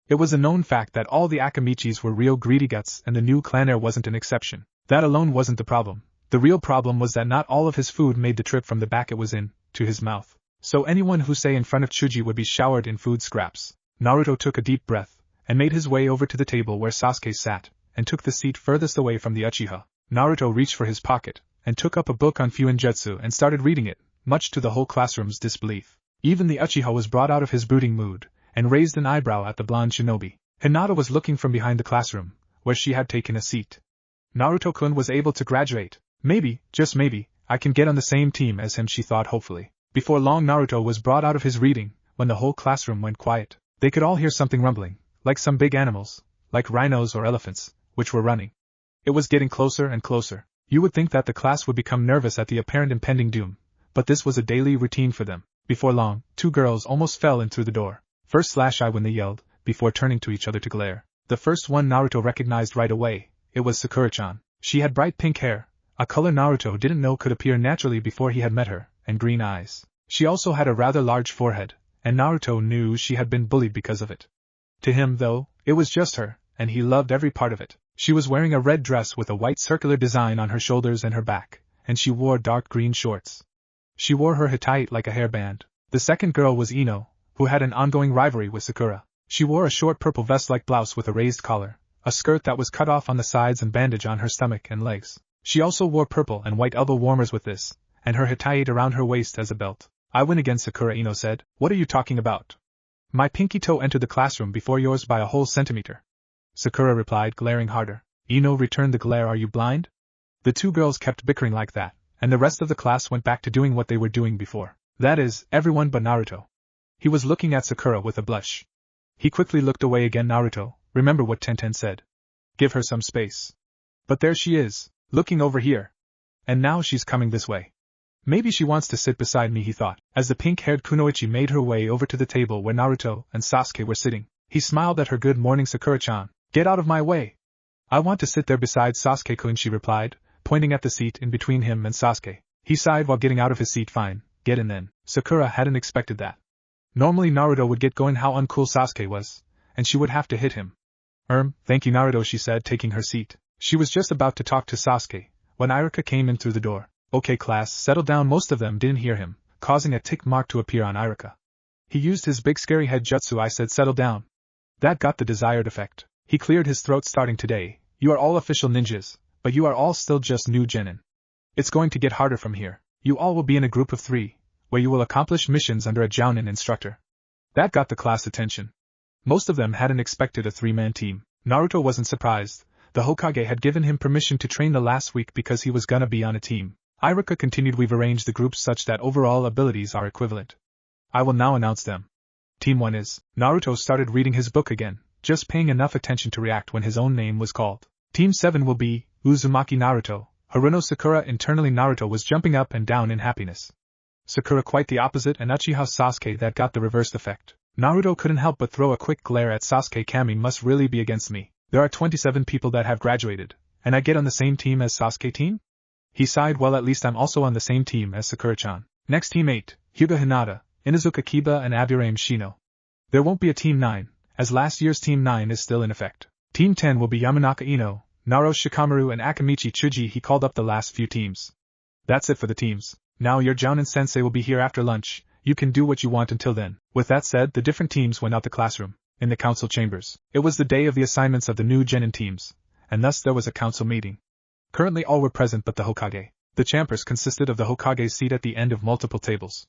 It was a known fact that all the Akamichis were real greedy guts, and the new clan heir wasn't an exception. That alone wasn't the problem. The real problem was that not all of his food made the trip from the back it was in, to his mouth. So anyone who say in front of Chuji would be showered in food scraps. Naruto took a deep breath, and made his way over to the table where Sasuke sat, and took the seat furthest away from the Uchiha. Naruto reached for his pocket, and took up a book on Fuinjutsu and started reading it, much to the whole classroom's disbelief. Even the Uchiha was brought out of his brooding mood, and raised an eyebrow at the blonde shinobi. Hinata was looking from behind the classroom, where she had taken a seat. Naruto-kun was able to graduate. Maybe, just maybe, I can get on the same team as him, she thought hopefully. Before long Naruto was brought out of his reading, when the whole classroom went quiet. They could all hear something rumbling, like some big animals, like rhinos or elephants, which were running. It was getting closer and closer. You would think that the class would become nervous at the apparent impending doom, but this was a daily routine for them. Before long, 2 girls almost fell in through the door. First /I when they yelled, before turning to each other to glare. The first one Naruto recognized right away. It was Sakura-chan. She had bright pink hair, a color Naruto didn't know could appear naturally before he had met her, and green eyes. She also had a rather large forehead, and Naruto knew she had been bullied because of it. To him, though, it was just her, and he loved every part of it. She was wearing a red dress with a white circular design on her shoulders and her back, and she wore dark green shorts. She wore her hitaite like a hairband. The second girl was Ino, who had an ongoing rivalry with Sakura. She wore a short purple vest-like blouse with a raised collar, a skirt that was cut off on the sides and bandage on her stomach and legs. She also wore purple and white elbow warmers with this, and her hitaite around her waist as a belt. I win again, Sakura, Ino said. What are you talking about? My pinky toe entered the classroom before yours by a whole centimeter. Sakura replied, glaring harder. Ino returned the glare. Are you blind? The two girls kept bickering like that, and the rest of the class went back to doing what they were doing before. That is, everyone but Naruto. He was looking at Sakura with a blush. He quickly looked away again. Naruto, remember what Tenten said. Give her some space. But there she is, looking over here. And now she's coming this way. Maybe she wants to sit beside me, he thought, as the pink-haired Kunoichi made her way over to the table where Naruto and Sasuke were sitting. He smiled at her. Good morning, Sakura-chan. Get out of my way. I want to sit there beside Sasuke-kun, she replied, pointing at the seat in between him and Sasuke. He sighed while getting out of his seat. Fine, get in then. Sakura hadn't expected that. Normally Naruto would get going how uncool Sasuke was, and she would have to hit him. Thank you, Naruto, she said, taking her seat. She was just about to talk to Sasuke when Iruka came in through the door. Okay class, settle down. Most of them didn't hear him, causing a tick mark to appear on Iruka. He used his big scary head jutsu. I said settle down. That got the desired effect. He cleared his throat. Starting today, you are all official ninjas, but you are all still just new genin. It's going to get harder from here. You all will be in a group of 3, where you will accomplish missions under a jounin instructor. That got the class attention. Most of them hadn't expected a 3-man team. Naruto wasn't surprised. The Hokage had given him permission to train the last week because he was gonna be on a team. Iruka continued. We've arranged the groups such that overall abilities are equivalent. I will now announce them. Team 1 is... Naruto started reading his book again, just paying enough attention to react when his own name was called. Team 7 will be Uzumaki Naruto, Haruno Sakura. Internally Naruto was jumping up and down in happiness. Sakura quite the opposite, and Uchiha Sasuke that got the reversed effect. Naruto couldn't help but throw a quick glare at Sasuke. Kami must really be against me. There are 27 people that have graduated, and I get on the same team as Sasuke team? He sighed. Well, at least I'm also on the same team as Sakura-chan. Next team 8, Hyuga Hinata, Inuzuka Kiba and Aburame Shino. There won't be a team 9, as last year's team 9 is still in effect. Team 10 will be Yamanaka Ino, Naro Shikamaru and Akamichi Chuji. He called up the last few teams. That's it for the teams. Now your Jounin sensei will be here after lunch. You can do what you want until then. With that said, the different teams went out the classroom. In the council chambers, it was the day of the assignments of the new genin teams, and thus there was a council meeting. Currently all were present but the Hokage. The chambers consisted of the Hokage's seat at the end of multiple tables.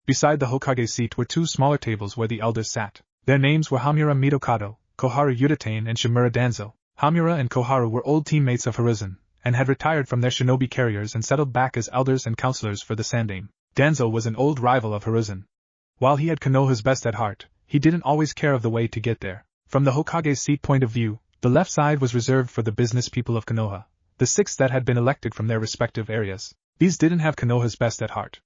Beside the Hokage's seat were 2 smaller tables where the elders sat. Their names were Hamura Mitokado, Koharu Yuditane and Shimura Danzo. Hamura and Koharu were old teammates of Hiruzen, and had retired from their shinobi carriers and settled back as elders and counselors for the Sandaime. Danzo was an old rival of Hiruzen. While he had Konoha's best at heart, he didn't always care of the way to get there. From the Hokage's seat point of view, the left side was reserved for the business people of Konoha, the 6 that had been elected from their respective areas. These didn't have Konoha's best at heart.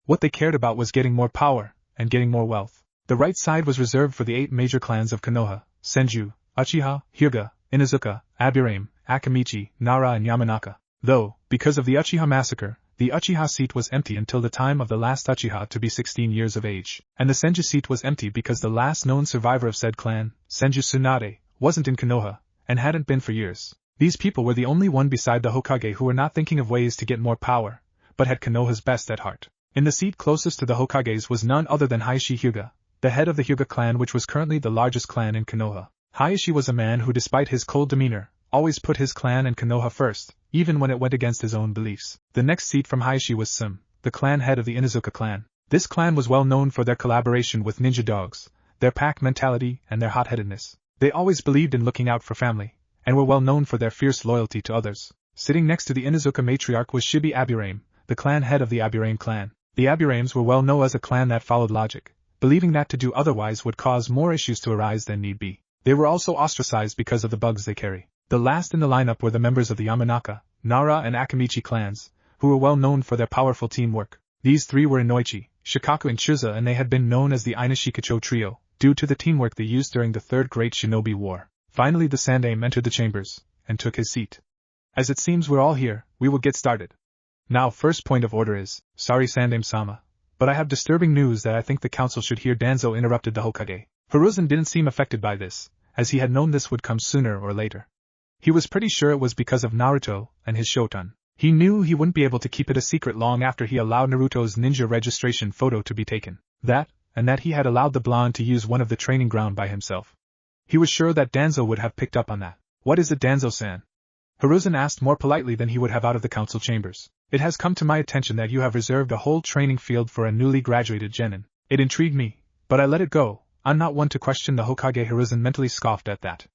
What they cared about was getting more power, and getting more wealth. The right side was reserved for the 8 major clans of Konoha: Senju, Uchiha, Hyuga, Inuzuka, Aburame, Akamichi, Nara and Yamanaka. Though, because of the Uchiha massacre, the Uchiha seat was empty until the time of the last Uchiha to be 16 years of age, and the Senju seat was empty because the last known survivor of said clan, Senju Tsunade, wasn't in Konoha, and hadn't been for years. These people were the only one beside the Hokage who were not thinking of ways to get more power, but had Konoha's best at heart. In the seat closest to the Hokage's was none other than Heishi Hyuga, the head of the Hyuga clan, which was currently the largest clan in Konoha. Heishi was a man who, despite his cold demeanor, always put his clan and Konoha first, even when it went against his own beliefs. The next seat from Heishi was Sim, the clan head of the Inuzuka clan. This clan was well known for their collaboration with ninja dogs, their pack mentality, and their hot-headedness. They always believed in looking out for family, and were well known for their fierce loyalty to others. Sitting next to the Inuzuka matriarch was Shibi Aburame, the clan head of the Aburame clan. The Aburames were well known as a clan that followed logic, believing that to do otherwise would cause more issues to arise than need be. They were also ostracized because of the bugs they carry. The last in the lineup were the members of the Yamanaka, Nara and Akamichi clans, who were well known for their powerful teamwork. These 3 were Inoichi, Shikaku and Chuza, and they had been known as the Inashikacho trio, due to the teamwork they used during the Third Great Shinobi War. Finally the Sandaime entered the chambers, and took his seat. As it seems we're all here, we will get started. Now first point of order is, sorry Sandaime-sama, but I have disturbing news that I think the council should hear. Danzo interrupted the Hokage. Hiruzen didn't seem affected by this, as he had known this would come sooner or later. He was pretty sure it was because of Naruto and his Shoton. He knew he wouldn't be able to keep it a secret long after he allowed Naruto's ninja registration photo to be taken. That, and that he had allowed the blonde to use one of the training ground by himself. He was sure that Danzo would have picked up on that. What is it, Danzo-san? Hiruzen asked more politely than he would have out of the council chambers. It has come to my attention that you have reserved a whole training field for a newly graduated genin. It intrigued me, but I let it go. I'm not one to question the Hokage. Hiruzen mentally scoffed at that.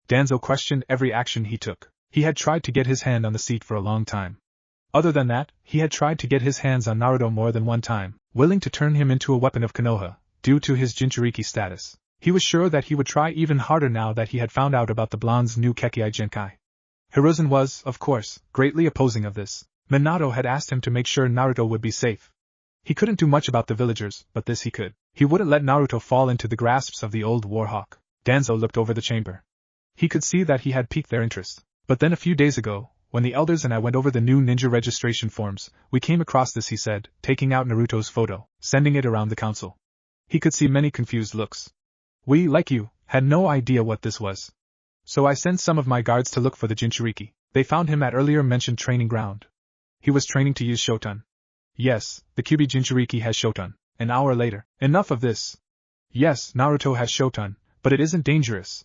Danzo questioned every action he took. He had tried to get his hand on the seat for a long time. Other than that, he had tried to get his hands on Naruto more than one time, willing to turn him into a weapon of Konoha, due to his Jinchuriki status. He was sure that he would try even harder now that he had found out about the blonde's new Kekkai Genkai. Hiruzen was, of course, greatly opposing of this. Minato had asked him to make sure Naruto would be safe. He couldn't do much about the villagers, but this he could. He wouldn't let Naruto fall into the grasps of the old warhawk. Danzo looked over the chamber. He could see that he had piqued their interest. But then a few days ago, when the elders and I went over the new ninja registration forms, we came across this, he said, taking out Naruto's photo, sending it around the council. He could see many confused looks. We, like you, had no idea what this was. So I sent some of my guards to look for the Jinchuriki. They found him at earlier mentioned training ground. He was training to use Shoton. Yes, the Kyuubi Jinchuriki has Shoton. An hour later. Enough of this. Yes, Naruto has Shoton, but it isn't dangerous.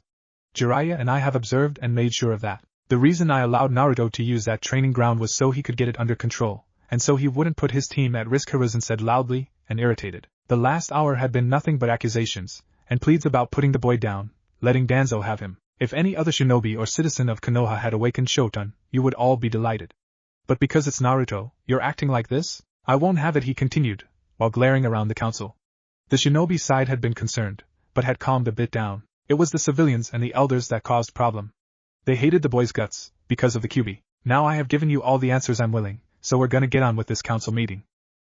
Jiraiya and I have observed and made sure of that. The reason I allowed Naruto to use that training ground was so he could get it under control, and so he wouldn't put his team at risk, Hiruzen said loudly and irritated. The last hour had been nothing but accusations and pleads about putting the boy down, letting Danzo have him. If any other shinobi or citizen of Konoha had awakened Shoton, you would all be delighted. But because it's Naruto, you're acting like this? I won't have it, he continued, while glaring around the council. The shinobi side had been concerned, but had calmed a bit down. It was the civilians and the elders that caused problem. They hated the boy's guts, because of the Kyuubi. Now I have given you all the answers I'm willing, so we're gonna get on with this council meeting.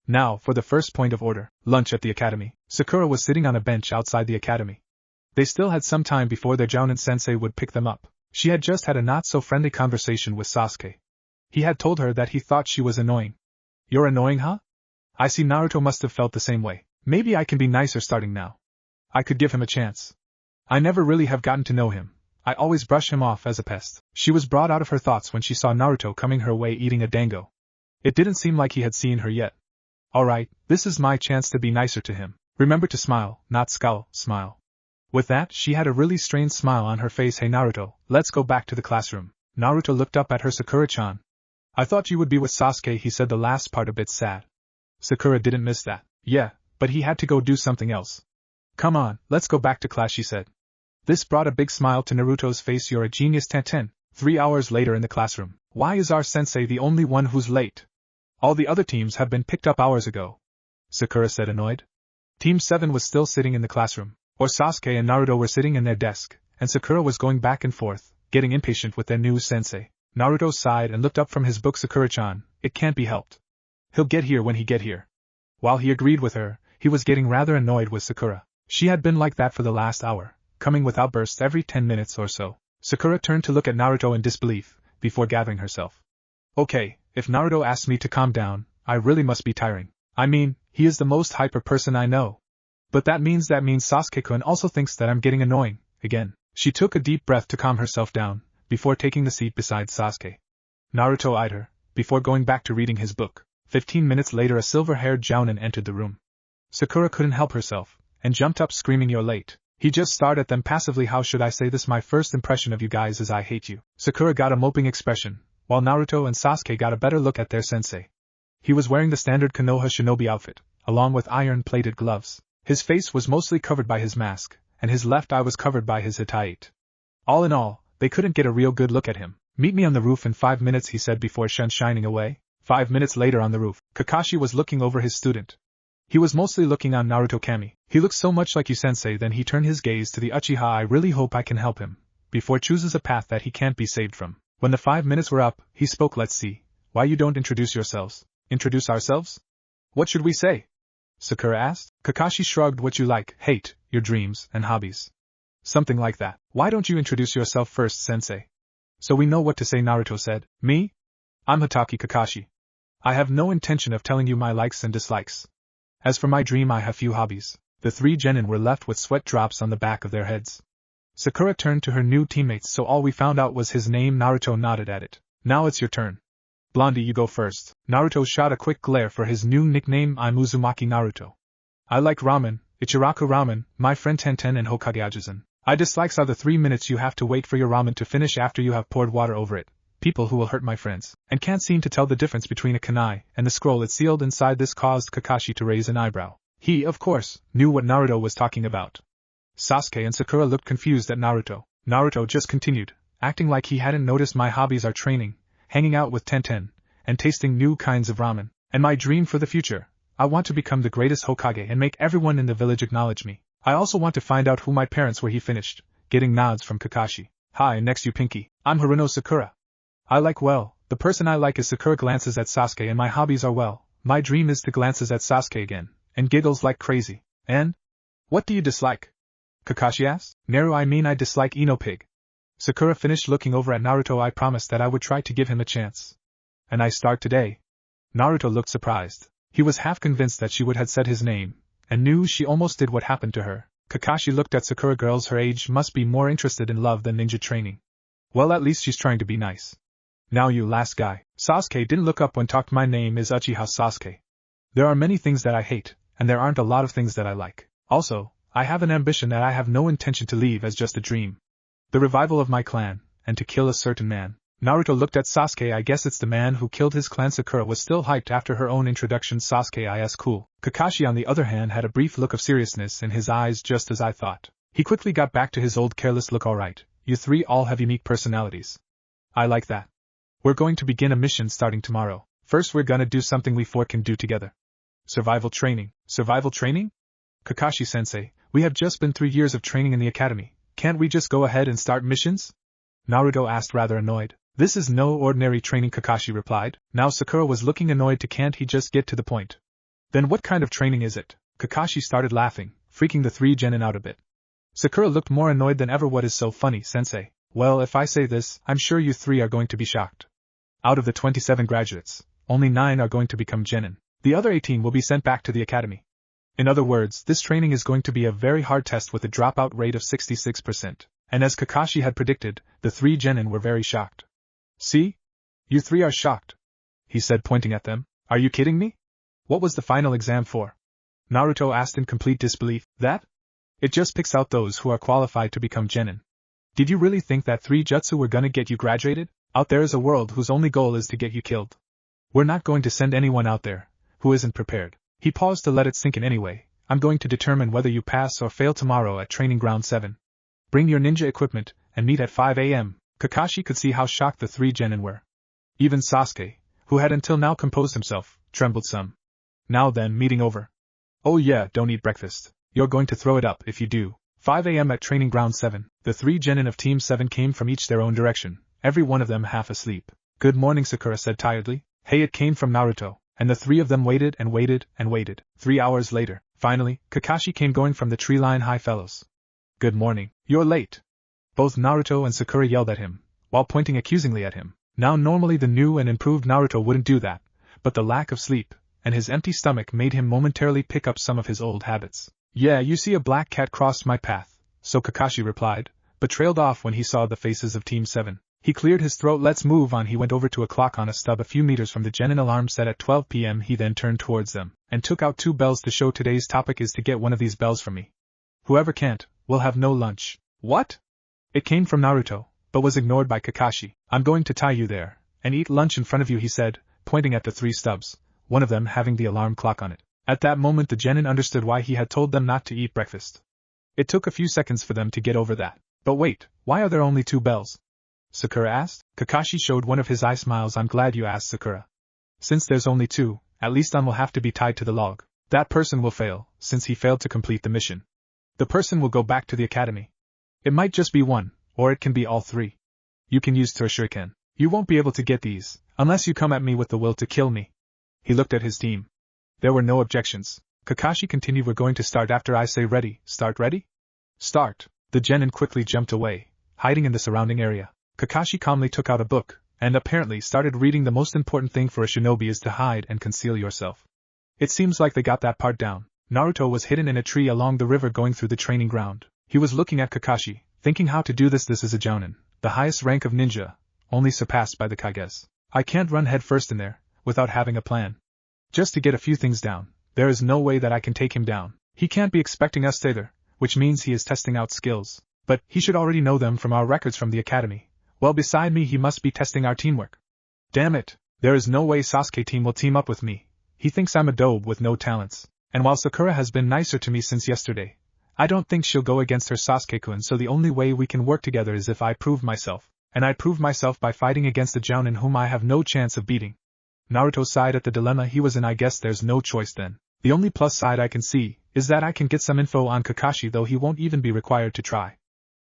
Now, for the first point of order, lunch at the academy. Sakura was sitting on a bench outside the academy. They still had some time before their Jounin sensei would pick them up. She had just had a not-so-friendly conversation with Sasuke. He had told her that he thought she was annoying. You're annoying, huh? I see Naruto must have felt the same way. Maybe I can be nicer starting now. I could give him a chance. I never really have gotten to know him. I always brush him off as a pest. She was brought out of her thoughts when she saw Naruto coming her way eating a dango. It didn't seem like he had seen her yet. Alright, this is my chance to be nicer to him. Remember to smile, not scowl, smile. With that, she had a really strange smile on her face. Hey Naruto, let's go back to the classroom. Naruto looked up at her. Sakura-chan. I thought you would be with Sasuke, he said, the last part a bit sad. Sakura didn't miss that. Yeah, but he had to go do something else. Come on, let's go back to class, she said. This brought a big smile to Naruto's face. You're a genius, Tenten. 3 hours later in the classroom. Why is our sensei the only one who's late? All the other teams have been picked up hours ago. Sakura said, annoyed. Team 7 was still sitting in the classroom. Or Sasuke and Naruto were sitting in their desk, and Sakura was going back and forth, getting impatient with their new sensei. Naruto sighed and looked up from his book. Sakura-chan, it can't be helped. He'll get here when he get here. While he agreed with her, he was getting rather annoyed with Sakura. She had been like that for the last hour, coming with outbursts every 10 minutes or so. Sakura turned to look at Naruto in disbelief, before gathering herself. Okay, if Naruto asks me to calm down, I really must be tiring. I mean, he is the most hyper person I know. But that means Sasuke-kun also thinks that I'm getting annoying, again. She took a deep breath to calm herself down, before taking the seat beside Sasuke. Naruto eyed her, before going back to reading his book. 15 minutes later a silver-haired Jounin entered the room. Sakura couldn't help herself, and jumped up screaming, you're late. He just stared at them passively. How should I say this? My first impression of you guys is I hate you. Sakura got a moping expression, while Naruto and Sasuke got a better look at their sensei. He was wearing the standard Konoha shinobi outfit, along with iron-plated gloves. His face was mostly covered by his mask, and his left eye was covered by his hitaite. All in all, they couldn't get a real good look at him. Meet me on the roof in 5 minutes, he said before shining away. 5 minutes later on the roof, Kakashi was looking over his student. He was mostly looking on Naruto Kami. He looks so much like you, sensei. Then he turned his gaze to the Uchiha. I really hope I can help him, before chooses a path that he can't be saved from. When the 5 minutes were up, he spoke. Let's see. Why you don't introduce yourselves? Introduce ourselves? What should we say? Sakura asked. Kakashi shrugged. What you like, hate, your dreams, and hobbies. Something like that. Why don't you introduce yourself first, sensei? So we know what to say, Naruto said. Me? I'm Hatake Kakashi. I have no intention of telling you my likes and dislikes. As for my dream, I have few hobbies. The 3 genin were left with sweat drops on the back of their heads. Sakura turned to her new teammates, so all we found out was his name. Naruto nodded at it. Now it's your turn. Blondie, you go first. Naruto shot a quick glare for his new nickname. I'm Uzumaki Naruto. I like ramen, Ichiraku ramen, my friend Tenten and Hokage Ajisen. I dislikes are the 3 minutes you have to wait for your ramen to finish after you have poured water over it. People who will hurt my friends, and can't seem to tell the difference between a kunai and the scroll it sealed inside. This caused Kakashi to raise an eyebrow. He, of course, knew what Naruto was talking about. Sasuke and Sakura looked confused at Naruto. Naruto just continued, acting like he hadn't noticed. My hobbies are training, hanging out with Tenten, and tasting new kinds of ramen. And my dream for the future, I want to become the greatest Hokage and make everyone in the village acknowledge me. I also want to find out who my parents were. He finished, getting nods from Kakashi. Hi, next you Pinky. I'm Haruno Sakura. I like the person I like is Sakura. Glances at Sasuke. And my hobbies are my dream is to glances at Sasuke again, and giggles like crazy. And? What do you dislike? Kakashi asked. Naru, I dislike Ino Pig. Sakura finished looking over at Naruto. I promised that I would try to give him a chance. And I start today. Naruto looked surprised. He was half convinced that she would have said his name, and knew she almost did. What happened to her? Kakashi looked at Sakura. Girls her age must be more interested in love than ninja training. Well, at least she's trying to be nice. Now you last guy. Sasuke didn't look up when talked. My name is Uchiha Sasuke. There are many things that I hate, and there aren't a lot of things that I like. Also, I have an ambition that I have no intention to leave as just a dream. The revival of my clan, and to kill a certain man. Naruto looked at Sasuke. I guess it's the man who killed his clan. Sakura was still hyped after her own introduction. Sasuke is cool. Kakashi on the other hand had a brief look of seriousness in his eyes, just as I thought. He quickly got back to his old careless look. Alright, you three all have unique personalities. I like that. We're going to begin a mission starting tomorrow. First we're gonna do something we four can do together. Survival training. Survival training? Kakashi-sensei, we have just been 3 years of training in the academy. Can't we just go ahead and start missions? Naruto asked, rather annoyed. This is no ordinary training, Kakashi replied. Now Sakura was looking annoyed. Can't he just get to the point? Then what kind of training is it? Kakashi started laughing, freaking the 3 genin out a bit. Sakura looked more annoyed than ever. What is so funny, sensei? Well, if I say this, I'm sure you 3 are going to be shocked. Out of the 27 graduates, only 9 are going to become genin. The other 18 will be sent back to the academy. In other words, this training is going to be a very hard test with a dropout rate of 66%. And as Kakashi had predicted, the 3 genin were very shocked. See? You 3 are shocked, he said, pointing at them. Are you kidding me? What was the final exam for? Naruto asked in complete disbelief. That? It just picks out those who are qualified to become genin. Did you really think that 3 jutsu were gonna get you graduated? Out there is a world whose only goal is to get you killed. We're not going to send anyone out there who isn't prepared. He paused to let it sink in. Anyway, I'm going to determine whether you pass or fail tomorrow at Training Ground 7. Bring your ninja equipment, and meet at 5 a.m. Kakashi could see how shocked the 3 genin were. Even Sasuke, who had until now composed himself, trembled some. Now then, meeting over. Oh yeah, don't eat breakfast. You're going to throw it up if you do. 5 a.m. at Training Ground 7. The 3 genin of Team 7 came from each their own direction, every one of them half asleep. Good morning, Sakura said tiredly. Hey, it came from Naruto. And the 3 of them waited and waited and waited. 3 hours later, finally, Kakashi came going from the tree line. Hi fellows. Good morning. You're late. Both Naruto and Sakura yelled at him, while pointing accusingly at him. Now normally the new and improved Naruto wouldn't do that, but the lack of sleep, and his empty stomach made him momentarily pick up some of his old habits. Yeah, you see, a black cat crossed my path, so Kakashi replied, but trailed off when he saw the faces of Team 7. He cleared his throat. Let's move on. He went over to a clock on a stub a few meters from the genin alarm set at 12 p.m. He then turned towards them, and took out 2 bells to show. Today's topic is to get one of these bells from me. Whoever can't, will have no lunch. What? It came from Naruto, but was ignored by Kakashi. I'm going to tie you there, and eat lunch in front of you, he said, pointing at the 3 stubs, one of them having the alarm clock on it. At that moment the genin understood why he had told them not to eat breakfast. It took a few seconds for them to get over that. But wait, why are there only 2 bells? Sakura asked. Kakashi showed one of his eye smiles. I'm glad you asked, Sakura. Since there's only 2, at least one will have to be tied to the log. That person will fail, since he failed to complete the mission. The person will go back to the academy. It might just be 1, or it can be all 3. You can use Shuriken. You won't be able to get these, unless you come at me with the will to kill me. He looked at his team. There were no objections. Kakashi continued. We're going to start after I say ready. Start. Ready? Start. The genin quickly jumped away, hiding in the surrounding area. Kakashi calmly took out a book, and apparently started reading. The most important thing for a shinobi is to hide and conceal yourself. It seems like they got that part down. Naruto was hidden in a tree along the river going through the training ground. He was looking at Kakashi, thinking how to do this is a jounin, the highest rank of ninja, only surpassed by the Kages. I can't run headfirst in there, without having a plan. Just to get a few things down, there is no way that I can take him down. He can't be expecting us either, which means he is testing out skills. But he should already know them from our records from the academy. Well, beside me he must be testing our teamwork. Damn it, there is no way Sasuke team will team up with me. He thinks I'm a dope with no talents. And while Sakura has been nicer to me since yesterday, I don't think she'll go against her Sasuke-kun, so the only way we can work together is if I prove myself. And I prove myself by fighting against a jounin whom I have no chance of beating. Naruto sighed at the dilemma he was in. I guess there's no choice then. The only plus side I can see is that I can get some info on Kakashi, though he won't even be required to try.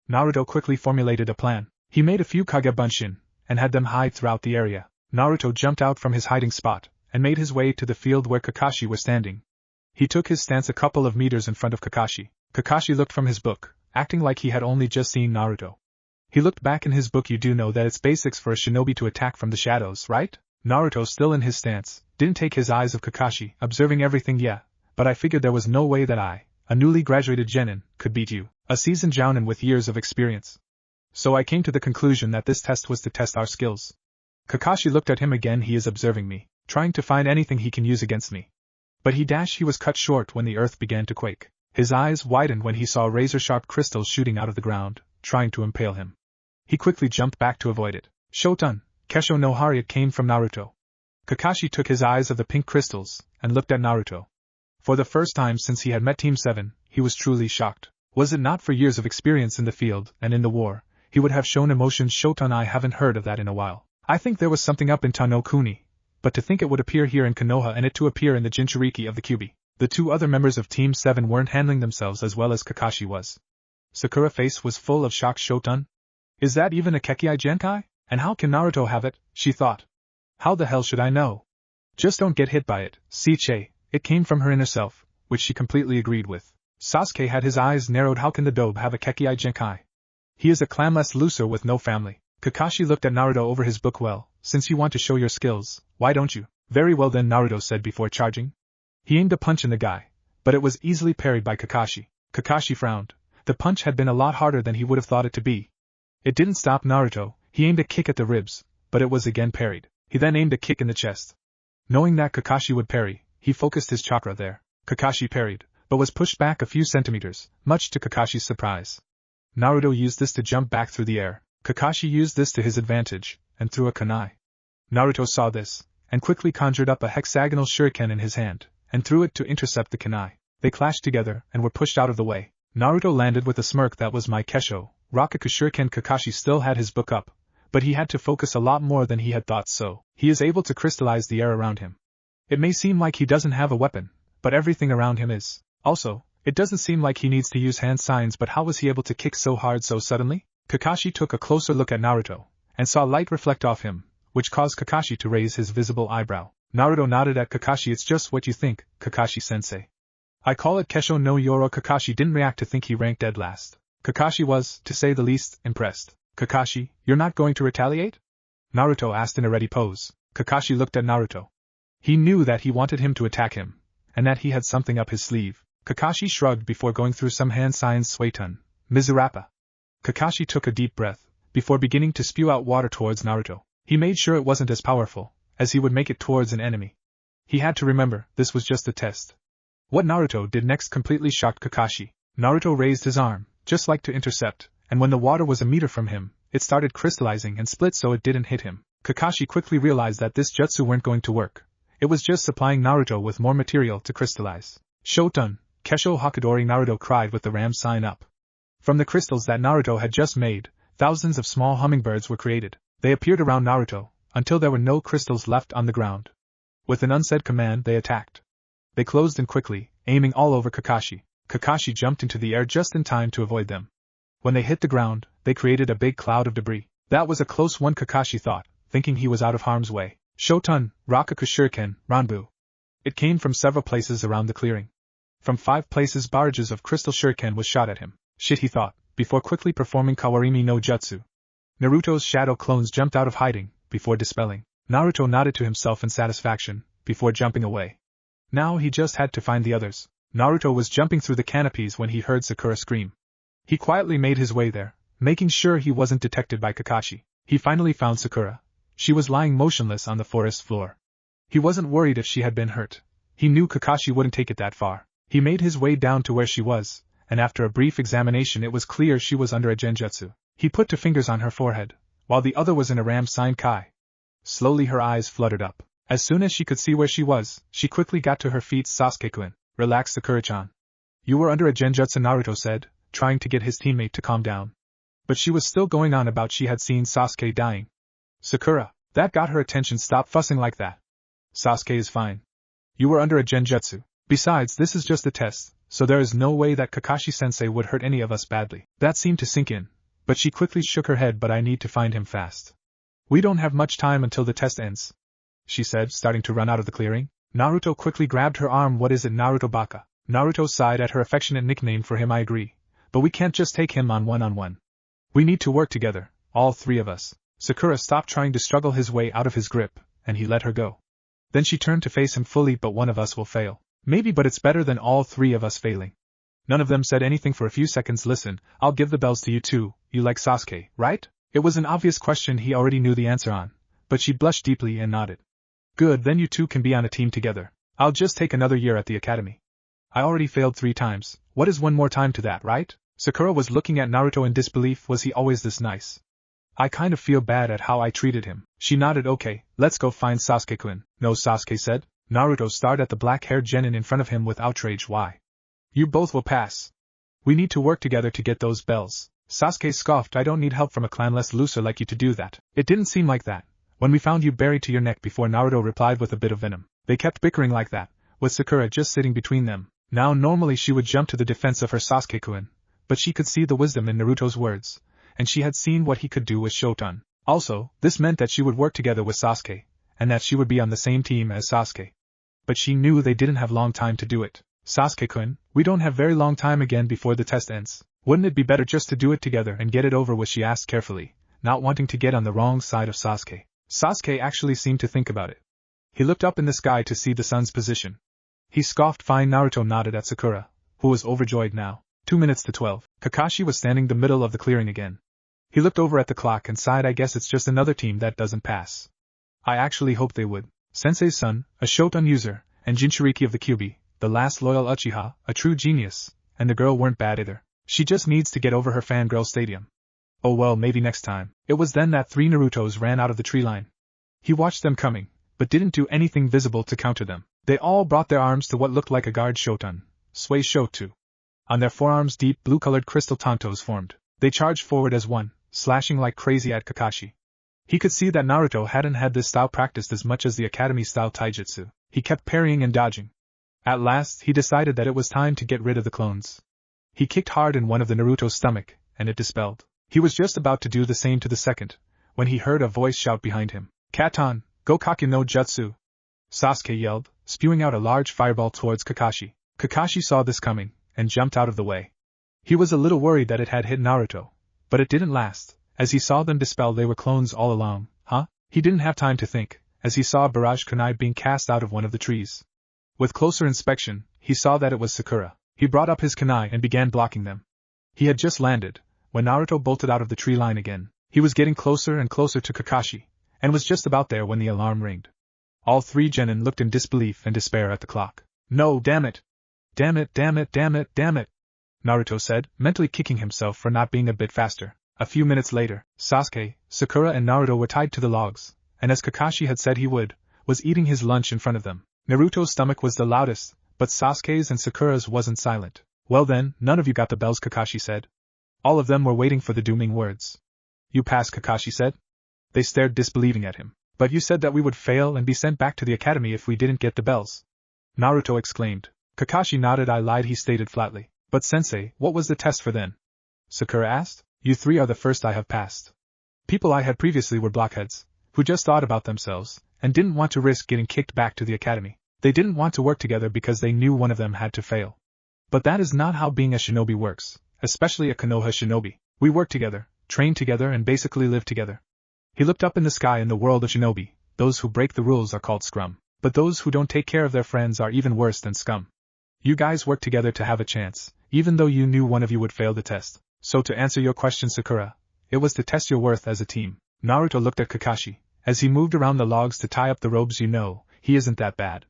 Naruto quickly formulated a plan. He made a few Kage Bunshin, and had them hide throughout the area. Naruto jumped out from his hiding spot, and made his way to the field where Kakashi was standing. He took his stance a couple of meters in front of Kakashi. Kakashi looked from his book, acting like he had only just seen Naruto. He looked back in his book. You do know that it's basics for a shinobi to attack from the shadows, right? Naruto, still in his stance, didn't take his eyes off Kakashi, observing everything. Yeah, but I figured there was no way that I, a newly graduated genin, could beat you, a seasoned jounin with years of experience. So I came to the conclusion that this test was to test our skills. Kakashi looked at him again. He is observing me, trying to find anything he can use against me. But he was cut short when the earth began to quake. His eyes widened when he saw razor-sharp crystals shooting out of the ground, trying to impale him. He quickly jumped back to avoid it. Shoton, Kesho no Hari, it came from Naruto. Kakashi took his eyes of the pink crystals, and looked at Naruto. For the first time since he had met Team 7, he was truly shocked. Was it not for years of experience in the field, and in the war, he would have shown emotions? Shoton, I haven't heard of that in a while. I think there was something up in Tano Kuni, but to think it would appear here in Konoha and it to appear in the Jinchuriki of the Kyuubi. The two other members of Team 7 weren't handling themselves as well as Kakashi was. Sakura's face was full of shock. Shoton? Is that even a Kekkai Genkai? And how can Naruto have it? She thought. How the hell should I know? Just don't get hit by it, Siche. It came from her inner self, which she completely agreed with. Sasuke had his eyes narrowed. How can the dobe have a Kekkai Genkai? He is a clanless loser with no family. Kakashi looked at Naruto over his book. Well, since you want to show your skills, why don't you? Very well then, Naruto said before charging. He aimed a punch in the guy, but it was easily parried by Kakashi. Kakashi frowned. The punch had been a lot harder than he would have thought it to be. It didn't stop Naruto. He aimed a kick at the ribs, but it was again parried. He then aimed a kick in the chest. Knowing that Kakashi would parry, he focused his chakra there. Kakashi parried, but was pushed back a few centimeters, much to Kakashi's surprise. Naruto used this to jump back through the air. Kakashi used this to his advantage, and threw a kunai. Naruto saw this, and quickly conjured up a hexagonal shuriken in his hand, and threw it to intercept the kunai. They clashed together, and were pushed out of the way. Naruto landed with a smirk. That was my Kesho, Rakuku Shuriken. Kakashi still had his book up, but he had to focus a lot more than he had thought, so he is able to crystallize the air around him. It may seem like he doesn't have a weapon, but everything around him is. Also, it doesn't seem like he needs to use hand signs, but how was he able to kick so hard so suddenly? Kakashi took a closer look at Naruto, and saw light reflect off him, which caused Kakashi to raise his visible eyebrow. Naruto nodded at Kakashi. It's just what you think, Kakashi-sensei. I call it Kesho no Yoro. Kakashi didn't react to think he ranked dead last. Kakashi was, to say the least, impressed. Kakashi, you're not going to retaliate? Naruto asked in a ready pose. Kakashi looked at Naruto. He knew that he wanted him to attack him, and that he had something up his sleeve. Kakashi shrugged before going through some hand signs. Shoton, Mizurappa. Kakashi took a deep breath, before beginning to spew out water towards Naruto. He made sure it wasn't as powerful, as he would make it towards an enemy. He had to remember, this was just a test. What Naruto did next completely shocked Kakashi. Naruto raised his arm, just like to intercept, and when the water was a meter from him, it started crystallizing and split so it didn't hit him. Kakashi quickly realized that this jutsu weren't going to work. It was just supplying Naruto with more material to crystallize. Shoton, Kesho Hakudori. Naruto cried with the ram sign up. From the crystals that Naruto had just made, thousands of small hummingbirds were created. They appeared around Naruto, until there were no crystals left on the ground. With an unsaid command they attacked. They closed in quickly, aiming all over Kakashi. Kakashi jumped into the air just in time to avoid them. When they hit the ground, they created a big cloud of debris. That was a close one, Kakashi thought, thinking he was out of harm's way. Shoton, Rakuku Shuriken, Ranbu. It came from several places around the clearing. From 5 places barrages of crystal shuriken was shot at him. Shit, he thought, before quickly performing Kawarimi no Jutsu. Naruto's shadow clones jumped out of hiding, before dispelling. Naruto nodded to himself in satisfaction, before jumping away. Now he just had to find the others. Naruto was jumping through the canopies when he heard Sakura scream. He quietly made his way there, making sure he wasn't detected by Kakashi. He finally found Sakura. She was lying motionless on the forest floor. He wasn't worried if she had been hurt. He knew Kakashi wouldn't take it that far. He made his way down to where she was, and after a brief examination it was clear she was under a genjutsu. He put 2 fingers on her forehead, while the other was in a ram sign kai. Slowly her eyes fluttered up. As soon as she could see where she was, she quickly got to her feet. Sasuke-kun, relax Sakura-chan. You were under a genjutsu, Naruto said, trying to get his teammate to calm down. But she was still going on about she had seen Sasuke dying. Sakura, that got her attention. Stop fussing like that. Sasuke is fine. You were under a genjutsu. Besides, this is just a test, so there is no way that Kakashi-sensei would hurt any of us badly. That seemed to sink in, but she quickly shook her head. But I need to find him fast. We don't have much time until the test ends, she said, starting to run out of the clearing. Naruto quickly grabbed her arm. What is it, Naruto Baka? Naruto sighed at her affectionate nickname for him. I agree, but we can't just take him on one-on-one. We need to work together, all 3 of us. Sakura stopped trying to struggle his way out of his grip, and he let her go. Then she turned to face him fully. But one of us will fail. Maybe, but it's better than all 3 of us failing. None of them said anything for a few seconds. Listen, I'll give the bells to you too. You like Sasuke, right? It was an obvious question he already knew the answer on, but she blushed deeply and nodded. Good, then you two can be on a team together. I'll just take another year at the academy. I already failed 3 times. What is one more time to that, right? Sakura was looking at Naruto in disbelief. Was he always this nice? I kind of feel bad at how I treated him. She nodded. Okay, let's go find Sasuke-kun. No, Sasuke said. Naruto stared at the black-haired genin in front of him with outrage. Why? You both will pass. We need to work together to get those bells. Sasuke scoffed. I don't need help from a clanless loser like you to do that. It didn't seem like that when we found you buried to your neck before, Naruto replied with a bit of venom. They kept bickering like that, with Sakura just sitting between them. Now normally she would jump to the defense of her Sasuke-kun, but she could see the wisdom in Naruto's words, and she had seen what he could do with Shoton. Also, this meant that she would work together with Sasuke, and that she would be on the same team as Sasuke. But she knew they didn't have long time to do it. Sasuke-kun, we don't have very long time again before the test ends. Wouldn't it be better just to do it together and get it over with, she asked carefully, not wanting to get on the wrong side of Sasuke. Sasuke actually seemed to think about it. He looked up in the sky to see the sun's position. He scoffed. Fine. Naruto nodded at Sakura, who was overjoyed now. 2 minutes to 12. Kakashi was standing in the middle of the clearing again. He looked over at the clock and sighed. I guess it's just another team that doesn't pass. I actually hoped they would. Sensei's son, a Shoton user, and Jinchuriki of the Kyuubi, the last loyal Uchiha, a true genius, and the girl weren't bad either. She just needs to get over her fangirl stadium. Oh well, maybe next time. It was then that 3 Narutos ran out of the tree line. He watched them coming, but didn't do anything visible to counter them. They all brought their arms to what looked like a guard Shoton, Sway Shotu. On their forearms deep blue-colored crystal tantos formed. They charged forward as one, slashing like crazy at Kakashi. He could see that Naruto hadn't had this style practiced as much as the academy-style taijutsu. He kept parrying and dodging. At last, he decided that it was time to get rid of the clones. He kicked hard in one of the Naruto's stomach, and it dispelled. He was just about to do the same to the second, when he heard a voice shout behind him. Katon, Gokake no Jutsu! Sasuke yelled, spewing out a large fireball towards Kakashi. Kakashi saw this coming, and jumped out of the way. He was a little worried that it had hit Naruto, but it didn't last. As he saw them dispel, they were clones all along. Huh? He didn't have time to think, as he saw a barrage kunai being cast out of one of the trees. With closer inspection, he saw that it was Sakura. He brought up his kunai and began blocking them. He had just landed, when Naruto bolted out of the tree line again. He was getting closer and closer to Kakashi, and was just about there when the alarm ringed. All 3 genin looked in disbelief and despair at the clock. No, damn it! Damn it, damn it, damn it, damn it! Naruto said, mentally kicking himself for not being a bit faster. A few minutes later, Sasuke, Sakura and Naruto were tied to the logs, and as Kakashi had said he would, was eating his lunch in front of them. Naruto's stomach was the loudest, but Sasuke's and Sakura's wasn't silent. Well then, none of you got the bells, Kakashi said. All of them were waiting for the dooming words. You passed, Kakashi said. They stared disbelieving at him. But you said that we would fail and be sent back to the academy if we didn't get the bells. Naruto exclaimed. Kakashi nodded. I lied, he stated flatly. But sensei, what was the test for then? Sakura asked. You 3 are the first I have passed. People I had previously were blockheads, who just thought about themselves, and didn't want to risk getting kicked back to the academy. They didn't want to work together because they knew one of them had to fail. But that is not how being a shinobi works, especially a Konoha shinobi. We work together, train together and basically live together. He looked up in the sky. In the world of shinobi, those who break the rules are called scrum, but those who don't take care of their friends are even worse than scum. You guys work together to have a chance, even though you knew one of you would fail the test. So to answer your question, Sakura, it was to test your worth as a team. Naruto looked at Kakashi. As he moved around the logs to tie up the robes, he isn't that bad.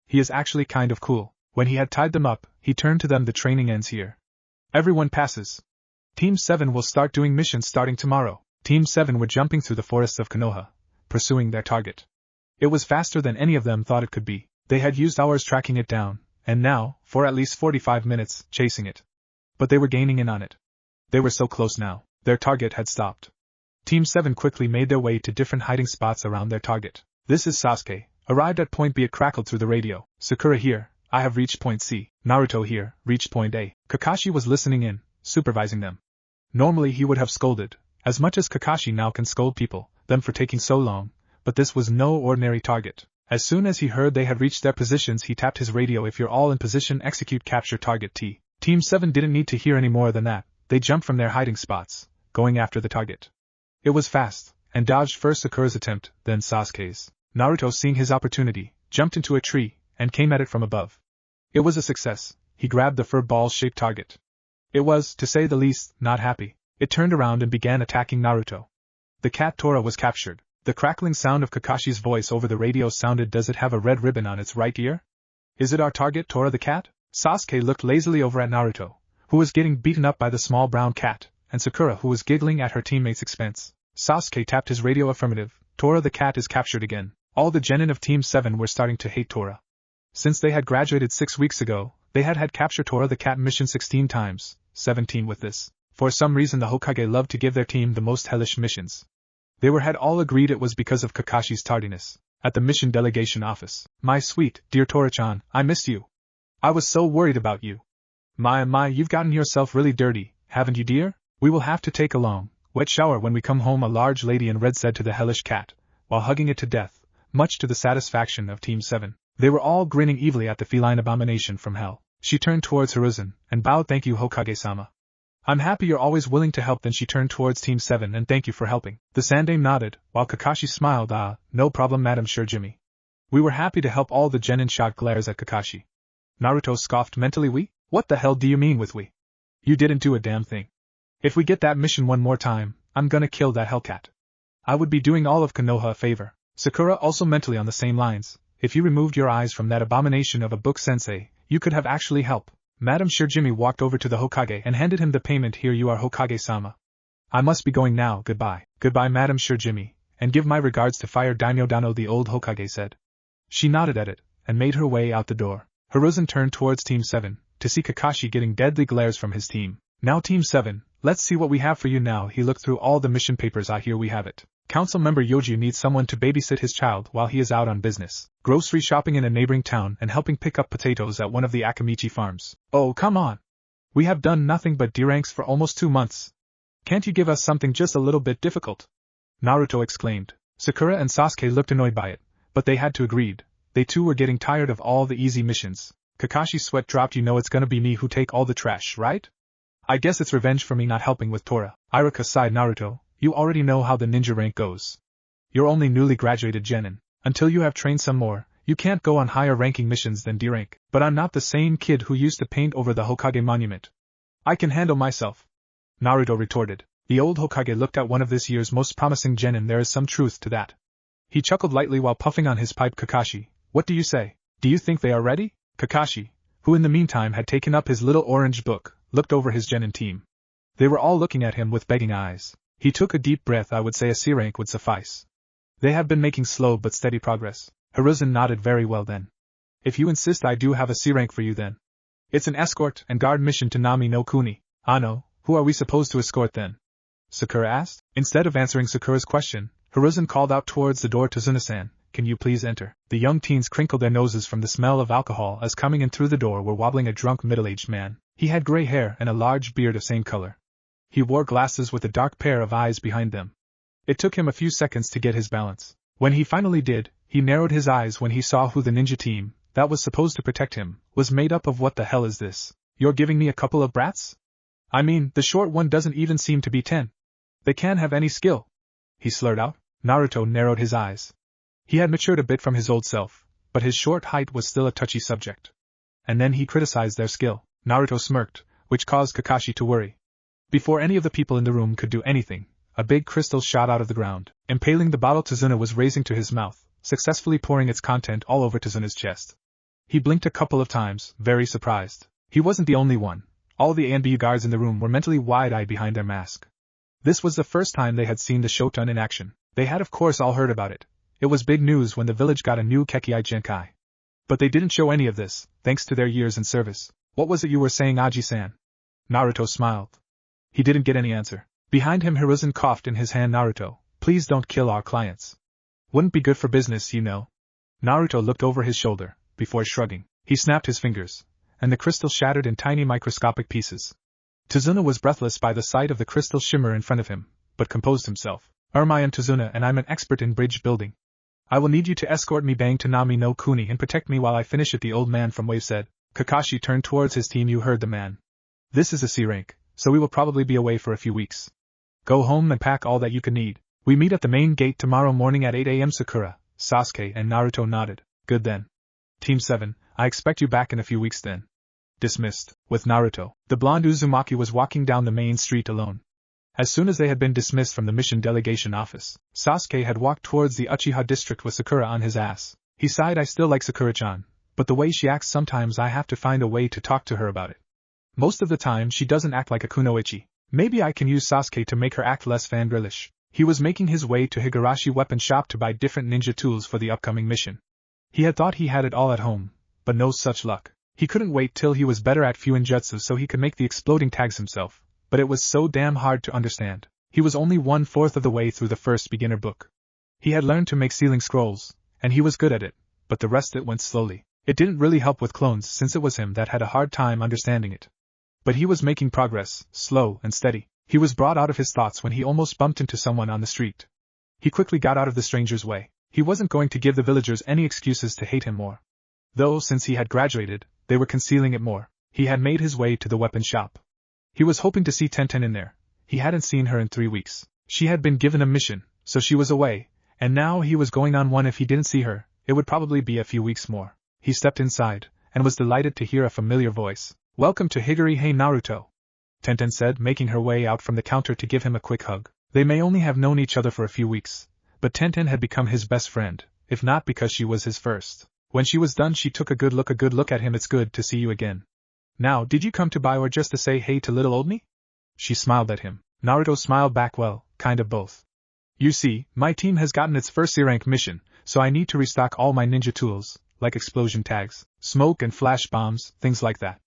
He is actually kind of cool. When he had tied them up, he turned to them. The training ends here. Everyone passes. Team 7 will start doing missions starting tomorrow. Team 7 were jumping through the forests of Konoha, pursuing their target. It was faster than any of them thought it could be. They had used hours tracking it down, and now, for at least 45 minutes, chasing it. But they were gaining in on it. They were so close now, their target had stopped. Team 7 quickly made their way to different hiding spots around their target. This is Sasuke, arrived at point B. It crackled through the radio. Sakura here, I have reached point C. Naruto here, reached point A. Kakashi was listening in, supervising them. Normally he would have scolded, as much as Kakashi now can scold people, them for taking so long, but this was no ordinary target. As soon as he heard they had reached their positions, he tapped his radio. If you're all in position, execute capture target T. Team 7 didn't need to hear any more than that. They jumped from their hiding spots, going after the target. It was fast, and dodged first Sakura's attempt, then Sasuke's. Naruto, seeing his opportunity, jumped into a tree, and came at it from above. It was a success. He grabbed the fur ball-shaped target. It was, to say the least, not happy. It turned around and began attacking Naruto. The cat Tora was captured. The crackling sound of Kakashi's voice over the radio sounded. Does it have a red ribbon on its right ear? Is it our target, Tora the cat? Sasuke looked lazily over at Naruto, who was getting beaten up by the small brown cat, and Sakura, who was giggling at her teammates' expense. Sasuke tapped his radio. Affirmative. Tora the cat is captured again. All the genin of Team 7 were starting to hate Tora. Since they had graduated 6 weeks ago, they had captured Tora the cat mission 16 times, 17 with this. For some reason the Hokage loved to give their team the most hellish missions. They had all agreed it was because of Kakashi's tardiness. At the mission delegation office. My sweet, dear Tora-chan, I missed you. I was so worried about you. My, you've gotten yourself really dirty, haven't you, dear? We will have to take a long, wet shower when we come home, a large lady in red said to the hellish cat, while hugging it to death, much to the satisfaction of Team 7. They were all grinning evilly at the feline abomination from hell. She turned towards Hiruzen, and bowed. Thank you, Hokage-sama. I'm happy you're always willing to help. Then she turned towards Team 7 and thank you for helping. The Sandame nodded, while Kakashi smiled. No problem, Madam Sure Jimmy. We were happy to help. All the genin shot glares at Kakashi. Naruto scoffed mentally. We? What the hell do you mean with we? You didn't do a damn thing. If we get that mission one more time, I'm gonna kill that hellcat. I would be doing all of Konoha a favor. Sakura also mentally on the same lines. If you removed your eyes from that abomination of a book, sensei, you could have actually helped. Madam Sure Jimmy walked over to the Hokage and handed him the payment. Here you are, Hokage-sama. I must be going now. Goodbye. Goodbye, Madam Sure Jimmy, and give my regards to Fire Daimyo Dano, the old Hokage said. She nodded at it, and made her way out the door. Hiruzen turned towards Team 7, to see Kakashi getting deadly glares from his team. Now Team 7, let's see what we have for you now. He looked through all the mission papers. Here we have it. Council member Yoju needs someone to babysit his child while he is out on business, grocery shopping in a neighboring town, and helping pick up potatoes at one of the Akamichi farms. Oh, come on! We have done nothing but D-ranks for almost 2 months. Can't you give us something just a little bit difficult? Naruto exclaimed. Sakura and Sasuke looked annoyed by it, but they had to agree. They too were getting tired of all the easy missions. Kakashi's sweat dropped. It's gonna be me who take all the trash, right? I guess it's revenge for me not helping with Tora. Iruka sighed. Naruto, you already know how the ninja rank goes. You're only newly graduated genin. Until you have trained some more, you can't go on higher ranking missions than D rank. But I'm not the same kid who used to paint over the Hokage monument. I can handle myself. Naruto retorted. The old Hokage looked at one of this year's most promising genin. There is some truth to that. He chuckled lightly while puffing on his pipe. Kakashi, what do you say? Do you think they are ready? Kakashi, who in the meantime had taken up his little orange book, looked over his genin team. They were all looking at him with begging eyes. He took a deep breath. I would say a C rank would suffice. They have been making slow but steady progress. Hiruzen nodded. Very well then. If you insist, I do have a C rank for you then. It's an escort and guard mission to Nami no Kuni. No, who are we supposed to escort then? Sakura asked. Instead of answering Sakura's question, Hiruzen called out towards the door. Tazuna-san, can you please enter? The young teens crinkled their noses from the smell of alcohol as coming in through the door were wobbling a drunk middle-aged man. He had gray hair and a large beard of same color. He wore glasses with a dark pair of eyes behind them. It took him a few seconds to get his balance. When he finally did, he narrowed his eyes when he saw who the ninja team, that was supposed to protect him, was made up of. What the hell is this? You're giving me a couple of brats? I mean, the short one doesn't even seem to be 10. They can't have any skill. He slurred out. Naruto narrowed his eyes. He had matured a bit from his old self, but his short height was still a touchy subject. And then he criticized their skill. Naruto smirked, which caused Kakashi to worry. Before any of the people in the room could do anything, a big crystal shot out of the ground, impaling the bottle Tazuna was raising to his mouth, successfully pouring its content all over Tazuna's chest. He blinked a couple of times, very surprised. He wasn't the only one. All the ANBU guards in the room were mentally wide-eyed behind their mask. This was the first time they had seen the Shoton in action. They had of course all heard about it. It was big news when the village got a new Kekkai Genkai. But they didn't show any of this, thanks to their years in service. What was it you were saying, Aji-san? Naruto smiled. He didn't get any answer. Behind him Hiruzen coughed in his hand. Naruto, please don't kill our clients. Wouldn't be good for business, you know. Naruto looked over his shoulder, before shrugging. He snapped his fingers, and the crystal shattered in tiny microscopic pieces. Tazuna was breathless by the sight of the crystal shimmer in front of him, but composed himself. I am Tazuna and I'm an expert in bridge building. I will need you to escort me bang to Nami no Kuni and protect me while I finish it, the old man from Wave said. Kakashi turned towards his team. You heard the man. This is a C rank, so we will probably be away for a few weeks. Go home and pack all that you can need. We meet at the main gate tomorrow morning at 8 a.m. Sakura, Sasuke and Naruto nodded. Good then. Team 7, I expect you back in a few weeks then. Dismissed. With Naruto, the blonde Uzumaki was walking down the main street alone. As soon as they had been dismissed from the mission delegation office, Sasuke had walked towards the Uchiha district with Sakura on his ass. He sighed. I still like Sakura-chan, but the way she acts sometimes I have to find a way to talk to her about it. Most of the time she doesn't act like a kunoichi. Maybe I can use Sasuke to make her act less fangirlish. He was making his way to Higurashi weapon shop to buy different ninja tools for the upcoming mission. He had thought he had it all at home, but no such luck. He couldn't wait till he was better at Fuinjutsu so he could make the exploding tags himself, but it was so damn hard to understand. He was only 1/4 of the way through the first beginner book. He had learned to make sealing scrolls, and he was good at it, but the rest it went slowly. It didn't really help with clones since it was him that had a hard time understanding it. But he was making progress, slow and steady. He was brought out of his thoughts when he almost bumped into someone on the street. He quickly got out of the stranger's way. He wasn't going to give the villagers any excuses to hate him more. Though since he had graduated, they were concealing it more. He had made his way to the weapon shop. He was hoping to see Tenten in there. He hadn't seen her in 3 weeks. She had been given a mission, so she was away, and now he was going on one. If he didn't see her, it would probably be a few weeks more. He stepped inside, and was delighted to hear a familiar voice. Welcome to Higuri. Hey Naruto, Tenten said, making her way out from the counter to give him a quick hug. They may only have known each other for a few weeks, but Tenten had become his best friend, if not because she was his first. When she was done she took a good look at him. It's good to see you again. Now, did you come to buy or just to say hey to little old me? She smiled at him. Naruto smiled back. Well, kind of both. You see, my team has gotten its first C-rank mission, so I need to restock all my ninja tools, like explosion tags, smoke and flash bombs, things like that.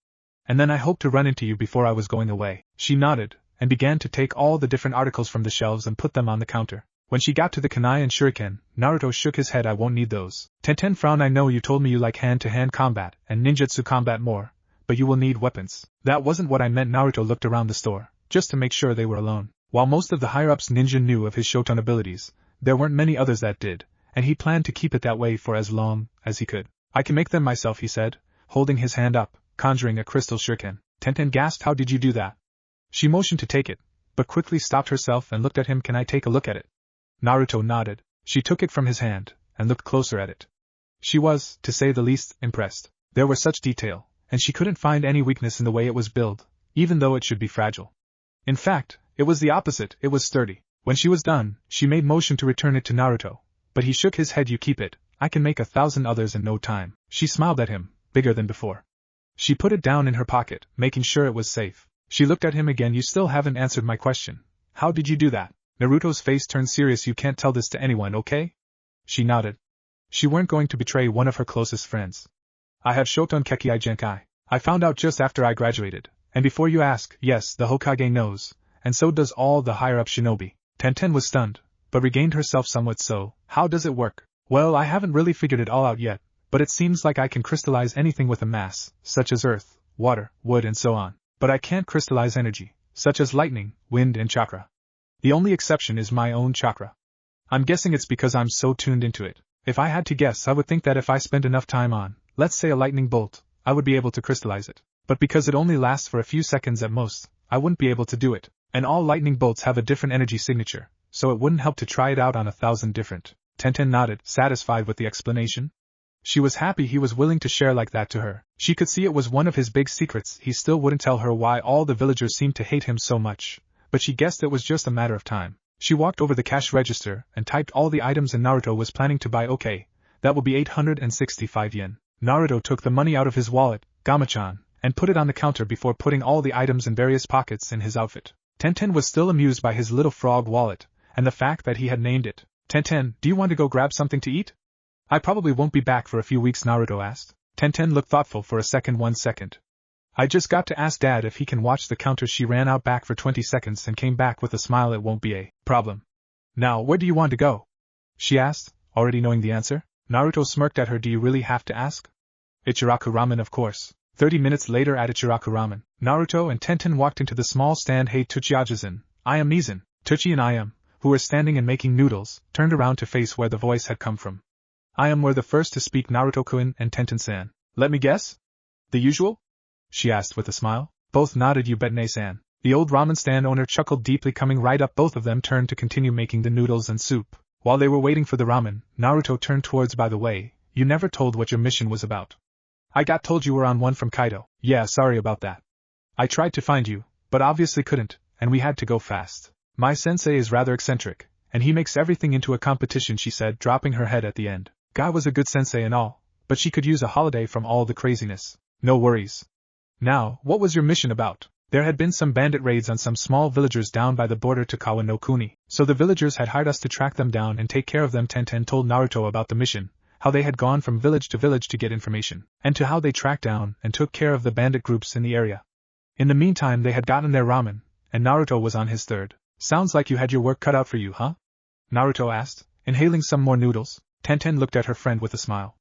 And then I hope to run into you before I was going away. She nodded, and began to take all the different articles from the shelves and put them on the counter. When she got to the kunai and shuriken, Naruto shook his head. I won't need those. Tenten frowned. I know you told me you like hand-to-hand combat and ninjutsu combat more, but you will need weapons. That wasn't what I meant. Naruto looked around the store, just to make sure they were alone. While most of the higher-ups ninja knew of his Shoton abilities, there weren't many others that did, and he planned to keep it that way for as long as he could. I can make them myself, he said, holding his hand up, conjuring a crystal shuriken. Tenten gasped. How did you do that? She motioned to take it, but quickly stopped herself and looked at him. Can I take a look at it? Naruto nodded. She took it from his hand, and looked closer at it. She was, to say the least, impressed. There was such detail, and she couldn't find any weakness in the way it was built, even though it should be fragile. In fact, it was the opposite, it was sturdy. When she was done, she made motion to return it to Naruto, but he shook his head. You keep it, I can make 1,000 others in no time. She smiled at him, bigger than before. She put it down in her pocket, making sure it was safe. She looked at him again. You still haven't answered my question. How did you do that? Naruto's face turned serious. You can't tell this to anyone, okay? She nodded. She weren't going to betray one of her closest friends. I have Shoton Kekkai Genkai. I found out just after I graduated, and before you ask, yes, the Hokage knows, and so does all the higher-up shinobi. Tenten was stunned, but regained herself somewhat. So, how does it work? Well, I haven't really figured it all out yet, but it seems like I can crystallize anything with a mass, such as earth, water, wood and so on. But I can't crystallize energy, such as lightning, wind and chakra. The only exception is my own chakra. I'm guessing it's because I'm so tuned into it. If I had to guess, I would think that if I spent enough time on, let's say a lightning bolt, I would be able to crystallize it. But because it only lasts for a few seconds at most, I wouldn't be able to do it. And all lightning bolts have a different energy signature, so it wouldn't help to try it out on 1,000 different. Tenten nodded, satisfied with the explanation. She was happy he was willing to share like that to her. She could see it was one of his big secrets. He still wouldn't tell her why all the villagers seemed to hate him so much, but she guessed it was just a matter of time. She walked over the cash register and typed all the items Naruto was planning to buy. Okay, that will be 865 yen. Naruto took the money out of his wallet, Gamachan, and put it on the counter before putting all the items in various pockets in his outfit. Tenten was still amused by his little frog wallet, and the fact that he had named it. Tenten, do you want to go grab something to eat? I probably won't be back for a few weeks, Naruto asked. Tenten looked thoughtful for a second. 1 second. I just got to ask Dad if he can watch the counter. She ran out back for 20 seconds and came back with a smile. It won't be a problem. Now, where do you want to go? She asked, already knowing the answer. Naruto smirked at her. Do you really have to ask? Ichiraku Ramen, of course. 30 minutes later at Ichiraku Ramen, Naruto and Tenten walked into the small stand. Hey Tuchiajizan, I am Mizan. Tuchi and I am, who were standing and making noodles, turned around to face where the voice had come from. I am were the first to speak. Naruto-kun and Tenten-san. Let me guess? The usual? She asked with a smile. Both nodded. You bet, Nei-san. The old ramen stand owner chuckled deeply. Coming right up, both of them turned to continue making the noodles and soup. While they were waiting for the ramen, Naruto turned towards. By the way, you never told what your mission was about. I got told you were on one from Kaido. Yeah, sorry about that. I tried to find you, but obviously couldn't, and we had to go fast. My sensei is rather eccentric, and he makes everything into a competition, she said, dropping her head at the end. Guy was a good sensei and all, but she could use a holiday from all the craziness. No worries. Now, what was your mission about? There had been some bandit raids on some small villagers down by the border to Kawa no Kuni, so the villagers had hired us to track them down and take care of them. Tenten told Naruto about the mission, how they had gone from village to village to get information, and to how they tracked down and took care of the bandit groups in the area. In the meantime they had gotten their ramen, and Naruto was on his third. Sounds like you had your work cut out for you, huh? Naruto asked, inhaling some more noodles. Tenten looked at her friend with a smile.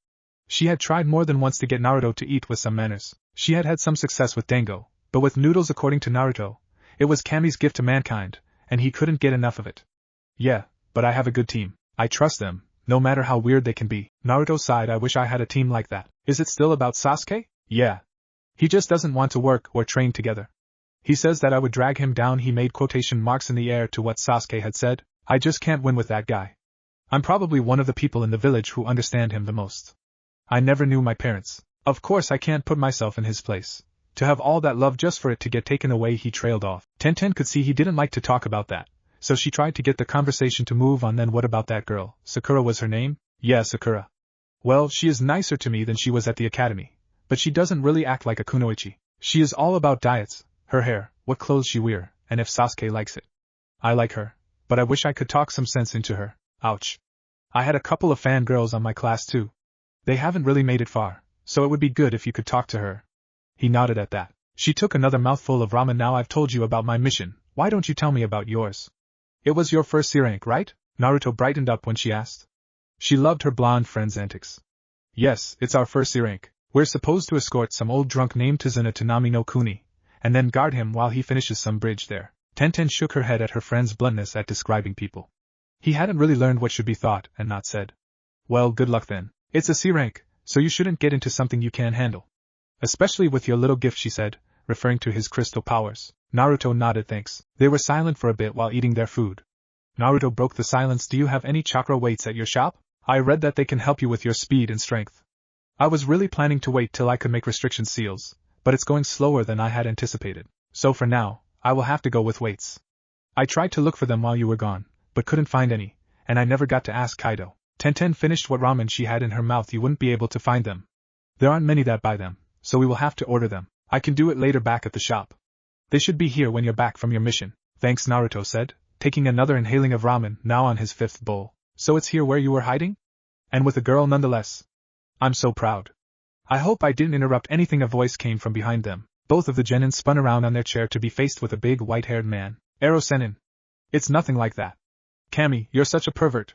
She had tried more than once to get Naruto to eat with some manners. She had had some success with Dango, but with noodles, according to Naruto, it was Kami's gift to mankind, and he couldn't get enough of it. Yeah, but I have a good team. I trust them, no matter how weird they can be. Naruto sighed. I wish I had a team like that. Is it still about Sasuke? Yeah. He just doesn't want to work or train together. He says that I would drag him down. He made quotation marks in the air to what Sasuke had said. I just can't win with that guy. I'm probably one of the people in the village who understand him the most. I never knew my parents. Of course I can't put myself in his place. To have all that love just for it to get taken away. He trailed off. Tenten could see he didn't like to talk about that, so she tried to get the conversation to move on. Then what about that girl? Sakura was her name? Yeah, Sakura. Well, she is nicer to me than she was at the academy, but she doesn't really act like a kunoichi. She is all about diets, her hair, what clothes she wear, and if Sasuke likes it. I like her, but I wish I could talk some sense into her. Ouch. I had a couple of fangirls on my class too. They haven't really made it far, so it would be good if you could talk to her. He nodded at that. She took another mouthful of ramen. Now I've told you about my mission, why don't you tell me about yours? It was your first C rank, right? Naruto brightened up when she asked. She loved her blonde friend's antics. Yes, it's our first C rank. We're supposed to escort some old drunk named Tazuna to Nami no Kuni, and then guard him while he finishes some bridge there. Tenten shook her head at her friend's bluntness at describing people. He hadn't really learned what should be thought and not said. Well, good luck then. It's a C rank, so you shouldn't get into something you can't handle. Especially with your little gift, she said, referring to his crystal powers. Naruto nodded thanks. They were silent for a bit while eating their food. Naruto broke the silence. Do you have any chakra weights at your shop? I read that they can help you with your speed and strength. I was really planning to wait till I could make restriction seals, but it's going slower than I had anticipated. So for now, I will have to go with weights. I tried to look for them while you were gone, but couldn't find any, and I never got to ask Kaido. Tenten finished what ramen she had in her mouth. You wouldn't be able to find them. There aren't many that buy them, so we will have to order them. I can do it later back at the shop. They should be here when you're back from your mission. Thanks, Naruto said, taking another inhaling of ramen, now on his fifth bowl. So it's here where you were hiding? And with a girl nonetheless. I'm so proud. I hope I didn't interrupt anything. A voice came from behind them. Both of the genin spun around on their chair to be faced with a big white-haired man. Ero Senin. It's nothing like that. Kami, you're such a pervert.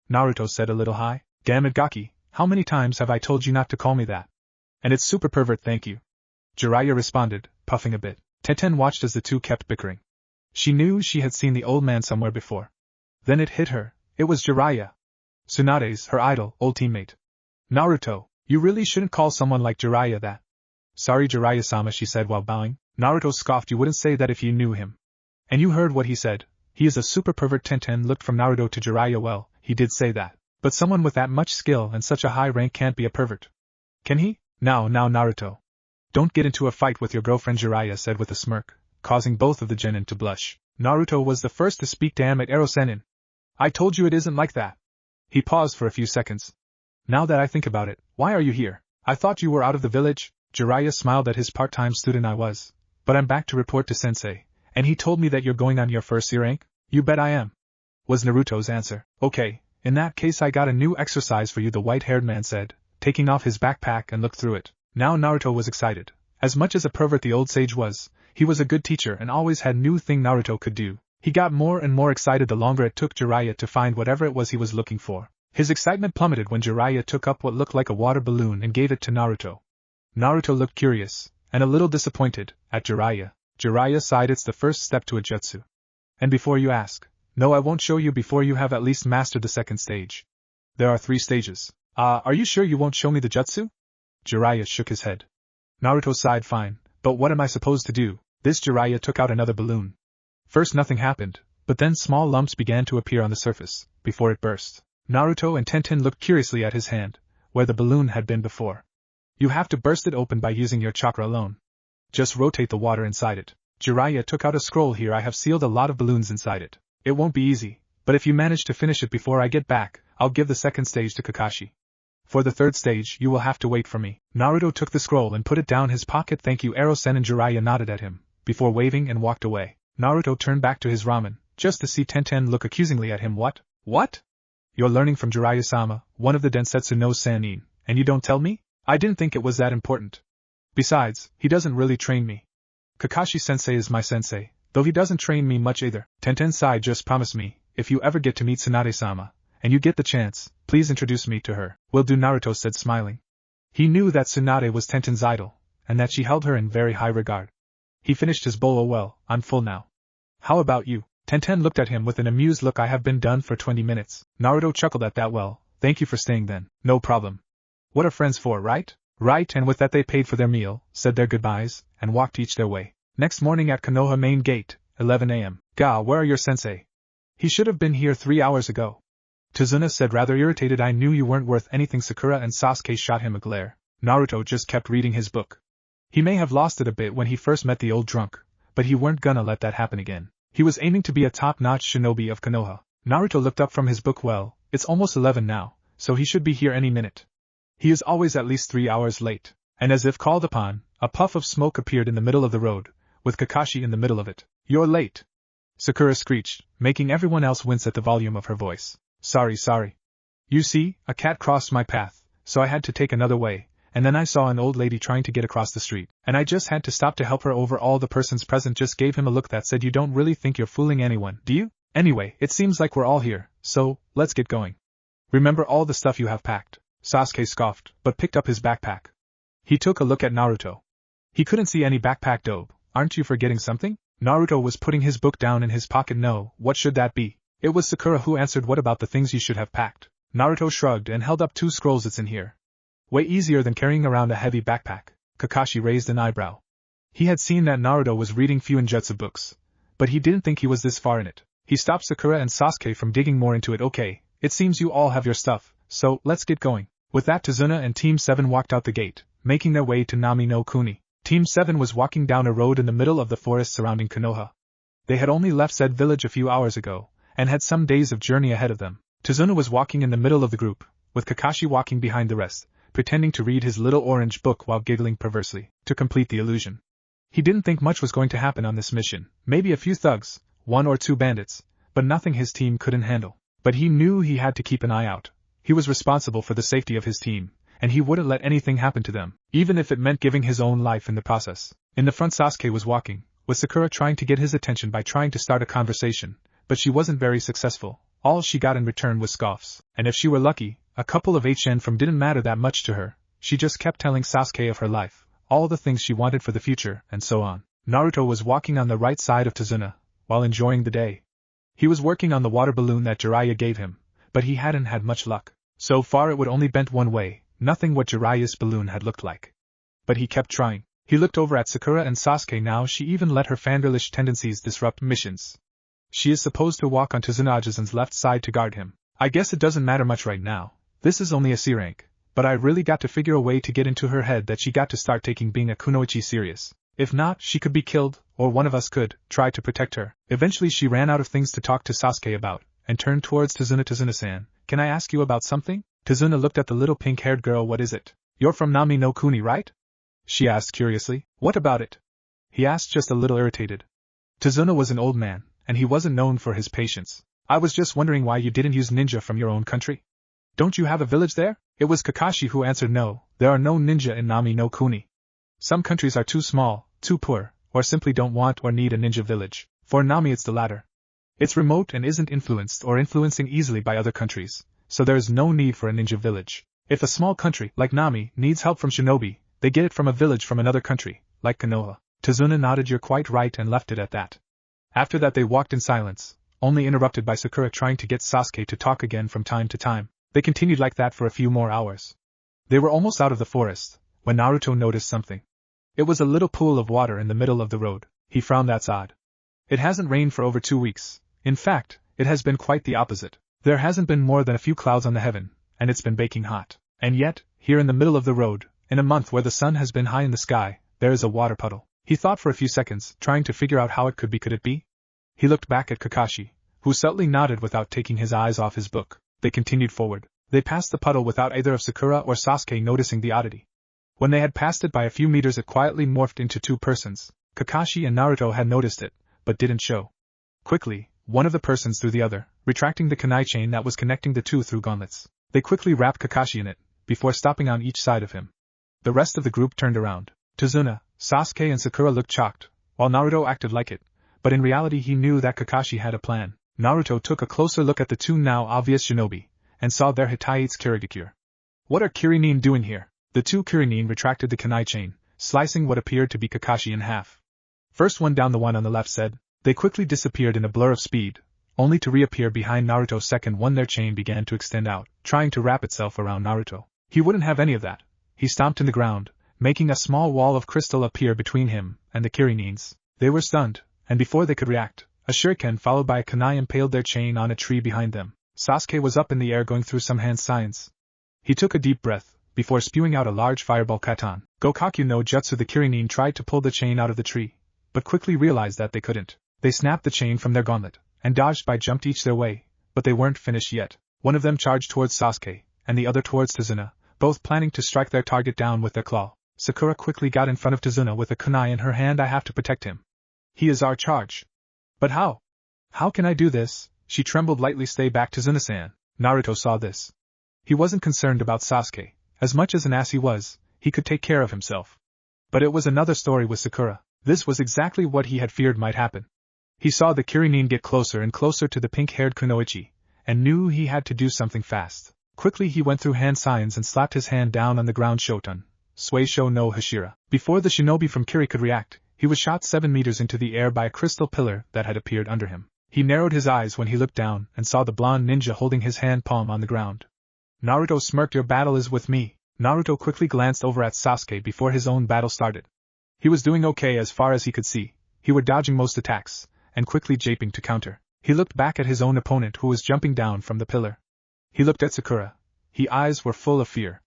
Naruto said a little high. Gamagaki, how many times have I told you not to call me that? And it's super pervert, thank you. Jiraiya responded, puffing a bit. Tenten watched as the two kept bickering. She knew she had seen the old man somewhere before. Then it hit her. It was Jiraiya. Tsunade's, her idol, old teammate. Naruto, you really shouldn't call someone like Jiraiya that. Sorry, Jiraiya-sama, she said while bowing. Naruto scoffed. You wouldn't say that if you knew him. And you heard what he said. He is a super pervert. Tenten looked from Naruto to Jiraiya. Well, he did say that. But someone with that much skill and such a high rank can't be a pervert. Can he? Now Naruto. Don't get into a fight with your girlfriend, Jiraiya said with a smirk, causing both of the genin to blush. Naruto was the first to speak. Damn it, Ero-senin. I told you it isn't like that. He paused for a few seconds. Now that I think about it, why are you here? I thought you were out of the village. Jiraiya smiled at his part-time student. I was. But I'm back to report to sensei, and he told me that you're going on your first year rank? You bet I am, was Naruto's answer. Okay, in that case I got a new exercise for you, the white-haired man said, taking off his backpack and looked through it. Now Naruto was excited. As much as a pervert the old sage was, he was a good teacher and always had new thing Naruto could do. He got more and more excited the longer it took Jiraiya to find whatever it was he was looking for. His excitement plummeted when Jiraiya took up what looked like a water balloon and gave it to Naruto. Naruto looked curious, and a little disappointed, at Jiraiya. Jiraiya sighed. It's the first step to a jutsu. And before you ask, no, I won't show you before you have at least mastered the second stage. There are 3 stages. Are you sure you won't show me the jutsu? Jiraiya shook his head. Naruto sighed. Fine, but what am I supposed to do? This Jiraiya took out another balloon. First nothing happened, but then small lumps began to appear on the surface, before it burst. Naruto and Tenten looked curiously at his hand, where the balloon had been before. You have to burst it open by using your chakra alone. Just rotate the water inside it. Jiraiya took out a scroll. Here I have sealed a lot of balloons inside it. It won't be easy, but if you manage to finish it before I get back, I'll give the second stage to Kakashi. For the third stage, you will have to wait for me. Naruto took the scroll and put it down his pocket. Thank you, Ero-sen, and Jiraiya nodded at him, before waving and walked away. Naruto turned back to his ramen, just to see Tenten look accusingly at him. What? You're learning from Jiraiya-sama, one of the Densetsu no Sannin, and you don't tell me? I didn't think it was that important. Besides, he doesn't really train me. Kakashi-sensei is my sensei, though he doesn't train me much either. Tenten sighed. Just promise me, if you ever get to meet Tsunade-sama, and you get the chance, please introduce me to her. Will do, Naruto said, smiling. He knew that Tsunade was Tenten's idol, and that she held her in very high regard. He finished his bowl. Oh well, I'm full now. How about you? Tenten looked at him with an amused look. I have been done for 20 minutes. Naruto chuckled at that. Well, thank you for staying then. No problem. What are friends for, right? Right, and with that they paid for their meal, said their goodbyes, and walked each their way. Next morning at Konoha main gate, 11 a.m. Ga, where are your sensei? He should have been here 3 hours ago. Tazuna said, rather irritated. I knew you weren't worth anything. Sakura and Sasuke shot him a glare. Naruto just kept reading his book. He may have lost it a bit when he first met the old drunk, but he weren't gonna let that happen again. He was aiming to be a top-notch shinobi of Konoha. Naruto looked up from his book. Well, it's almost 11 now, so he should be here any minute. He is always at least 3 hours late. And as if called upon, a puff of smoke appeared in the middle of the road, with Kakashi in the middle of it. You're late, Sakura screeched, making everyone else wince at the volume of her voice. Sorry. You see, a cat crossed my path, so I had to take another way, and then I saw an old lady trying to get across the street, and I just had to stop to help her over. All the persons present just gave him a look that said, you don't really think you're fooling anyone, do you? Anyway, it seems like we're all here, so, let's get going. Remember all the stuff you have packed. Sasuke scoffed, but picked up his backpack. He took a look at Naruto. He couldn't see any backpack. Dobe, aren't you forgetting something? Naruto was putting his book down in his pocket. No, what should that be? It was Sakura who answered. What about the things you should have packed? Naruto shrugged and held up 2 scrolls. It's in here. Way easier than carrying around a heavy backpack. Kakashi raised an eyebrow. He had seen that Naruto was reading Fuinjutsu books, but he didn't think he was this far in it. He stopped Sakura and Sasuke from digging more into it. Okay, it seems you all have your stuff, so let's get going. With that, Tazuna and Team 7 walked out the gate, making their way to Nami no Kuni. Team 7 was walking down a road in the middle of the forest surrounding Konoha. They had only left said village a few hours ago, and had some days of journey ahead of them. Tazuna was walking in the middle of the group, with Kakashi walking behind the rest, pretending to read his little orange book while giggling perversely, to complete the illusion. He didn't think much was going to happen on this mission, maybe a few thugs, 1 or 2 bandits, but nothing his team couldn't handle. But he knew he had to keep an eye out. He was responsible for the safety of his team, and he wouldn't let anything happen to them, even if it meant giving his own life in the process. In the front, Sasuke was walking, with Sakura trying to get his attention by trying to start a conversation, but she wasn't very successful. All she got in return was scoffs, and if she were lucky, a couple of HN from didn't matter that much to her. She just kept telling Sasuke of her life, all the things she wanted for the future, and so on. Naruto was walking on the right side of Tazuna, while enjoying the day. He was working on the water balloon that Jiraiya gave him, but he hadn't had much luck. So far it would only bent one way, nothing what Jiraiya's balloon had looked like. But he kept trying. He looked over at Sakura and Sasuke. Now she even let her fangirlish tendencies disrupt missions. She is supposed to walk on Tsunade's left side to guard him. I guess it doesn't matter much right now. This is only a C rank, but I really got to figure a way to get into her head that she got to start taking being a kunoichi serious. If not, she could be killed, or one of us could try to protect her. Eventually she ran out of things to talk to Sasuke about, and turned towards Tazuna. Tazuna-san, can I ask you about something? Tazuna looked at the little pink-haired girl. What is it? You're from Nami no Kuni, right? She asked curiously. What about it? He asked, just a little irritated. Tazuna was an old man, and he wasn't known for his patience. I was just wondering why you didn't use ninja from your own country. Don't you have a village there? It was Kakashi who answered. No, there are no ninja in Nami no Kuni. Some countries are too small, too poor, or simply don't want or need a ninja village. For Nami it's the latter. It's remote and isn't influenced or influencing easily by other countries, so there is no need for a ninja village. If a small country, like Nami, needs help from shinobi, they get it from a village from another country, like Konoha. Tazuna nodded. You're quite right, and left it at that. After that they walked in silence, only interrupted by Sakura trying to get Sasuke to talk again from time to time. They continued like that for a few more hours. They were almost out of the forest, when Naruto noticed something. It was a little pool of water in the middle of the road. He frowned. That's odd. It hasn't rained for over 2 weeks. In fact, it has been quite the opposite. There hasn't been more than a few clouds on the heaven, and it's been baking hot. And yet, here in the middle of the road, in a month where the sun has been high in the sky, there is a water puddle. He thought for a few seconds, trying to figure out how it could be. Could it be? He looked back at Kakashi, who subtly nodded without taking his eyes off his book. They continued forward. They passed the puddle without either of Sakura or Sasuke noticing the oddity. When they had passed it by a few meters, it quietly morphed into 2 persons. Kakashi and Naruto had noticed it, but didn't show. Quickly, one of the persons threw the other, retracting the kunai chain that was connecting the two through gauntlets. They quickly wrapped Kakashi in it, before stopping on each side of him. The rest of the group turned around. Tazuna, Sasuke and Sakura looked shocked, while Naruto acted like it, but in reality he knew that Kakashi had a plan. Naruto took a closer look at the 2 now obvious shinobi, and saw their Hitaitsu Kirigakure. What are Kirinin doing here? The 2 Kirinin retracted the kunai chain, slicing what appeared to be Kakashi in half. First one down, the one on the left said. They quickly disappeared in a blur of speed, only to reappear behind Naruto. Second one, their chain began to extend out, trying to wrap itself around Naruto. He wouldn't have any of that. He stomped in the ground, making a small wall of crystal appear between him and the Kirinins. They were stunned, and before they could react, a shuriken followed by a kunai impaled their chain on a tree behind them. Sasuke was up in the air going through some hand signs. He took a deep breath, before spewing out a large fireball katan. Gokaku no Jutsu. The Kirinin tried to pull the chain out of the tree, but quickly realized that they couldn't. They snapped the chain from their gauntlet, and dodged by jumped each their way, but they weren't finished yet. One of them charged towards Sasuke, and the other towards Tazuna, both planning to strike their target down with their claw. Sakura quickly got in front of Tazuna with a kunai in her hand. I have to protect him. He is our charge. But how? How can I do this? She trembled lightly. Stay back, Tazuna-san. Naruto saw this. He wasn't concerned about Sasuke. As much as an ass he was, he could take care of himself. But it was another story with Sakura. This was exactly what he had feared might happen. He saw the Kirinin get closer and closer to the pink-haired kunoichi, and knew he had to do something fast. Quickly he went through hand signs and slapped his hand down on the ground. Shoton, Suisho no Hashira. Before the shinobi from Kiri could react, he was shot 7 meters into the air by a crystal pillar that had appeared under him. He narrowed his eyes when he looked down and saw the blonde ninja holding his hand palm on the ground. Naruto smirked. Your battle is with me. Naruto quickly glanced over at Sasuke before his own battle started. He was doing okay as far as he could see. He were dodging most attacks, and quickly japing to counter. He looked back at his own opponent who was jumping down from the pillar. He looked at Sakura. His eyes were full of fear.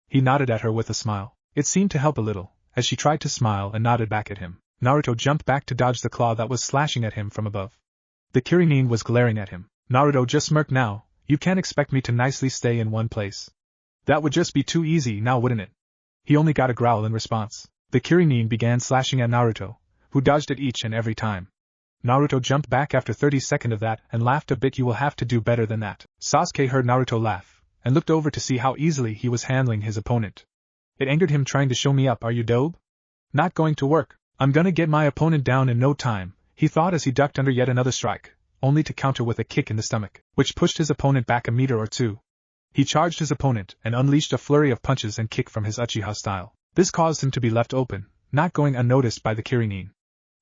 He nodded at her with a smile. It seemed to help a little, as she tried to smile and nodded back at him. Naruto jumped back to dodge the claw that was slashing at him from above. The Kirinin was glaring at him. Naruto just smirked. Now, you can't expect me to nicely stay in one place. That would just be too easy now, wouldn't it? He only got a growl in response. The Kirinin began slashing at Naruto, who dodged it each and every time. Naruto jumped back after 30 seconds of that and laughed a bit. You will have to do better than that. Sasuke heard Naruto laugh, and looked over to see how easily he was handling his opponent. It angered him. Trying to show me up, are you dope? Not going to work. I'm gonna get my opponent down in no time, he thought as he ducked under yet another strike, only to counter with a kick in the stomach, which pushed his opponent back a meter or two. He charged his opponent and unleashed a flurry of punches and kick from his Uchiha style. This caused him to be left open, not going unnoticed by the Kirinin.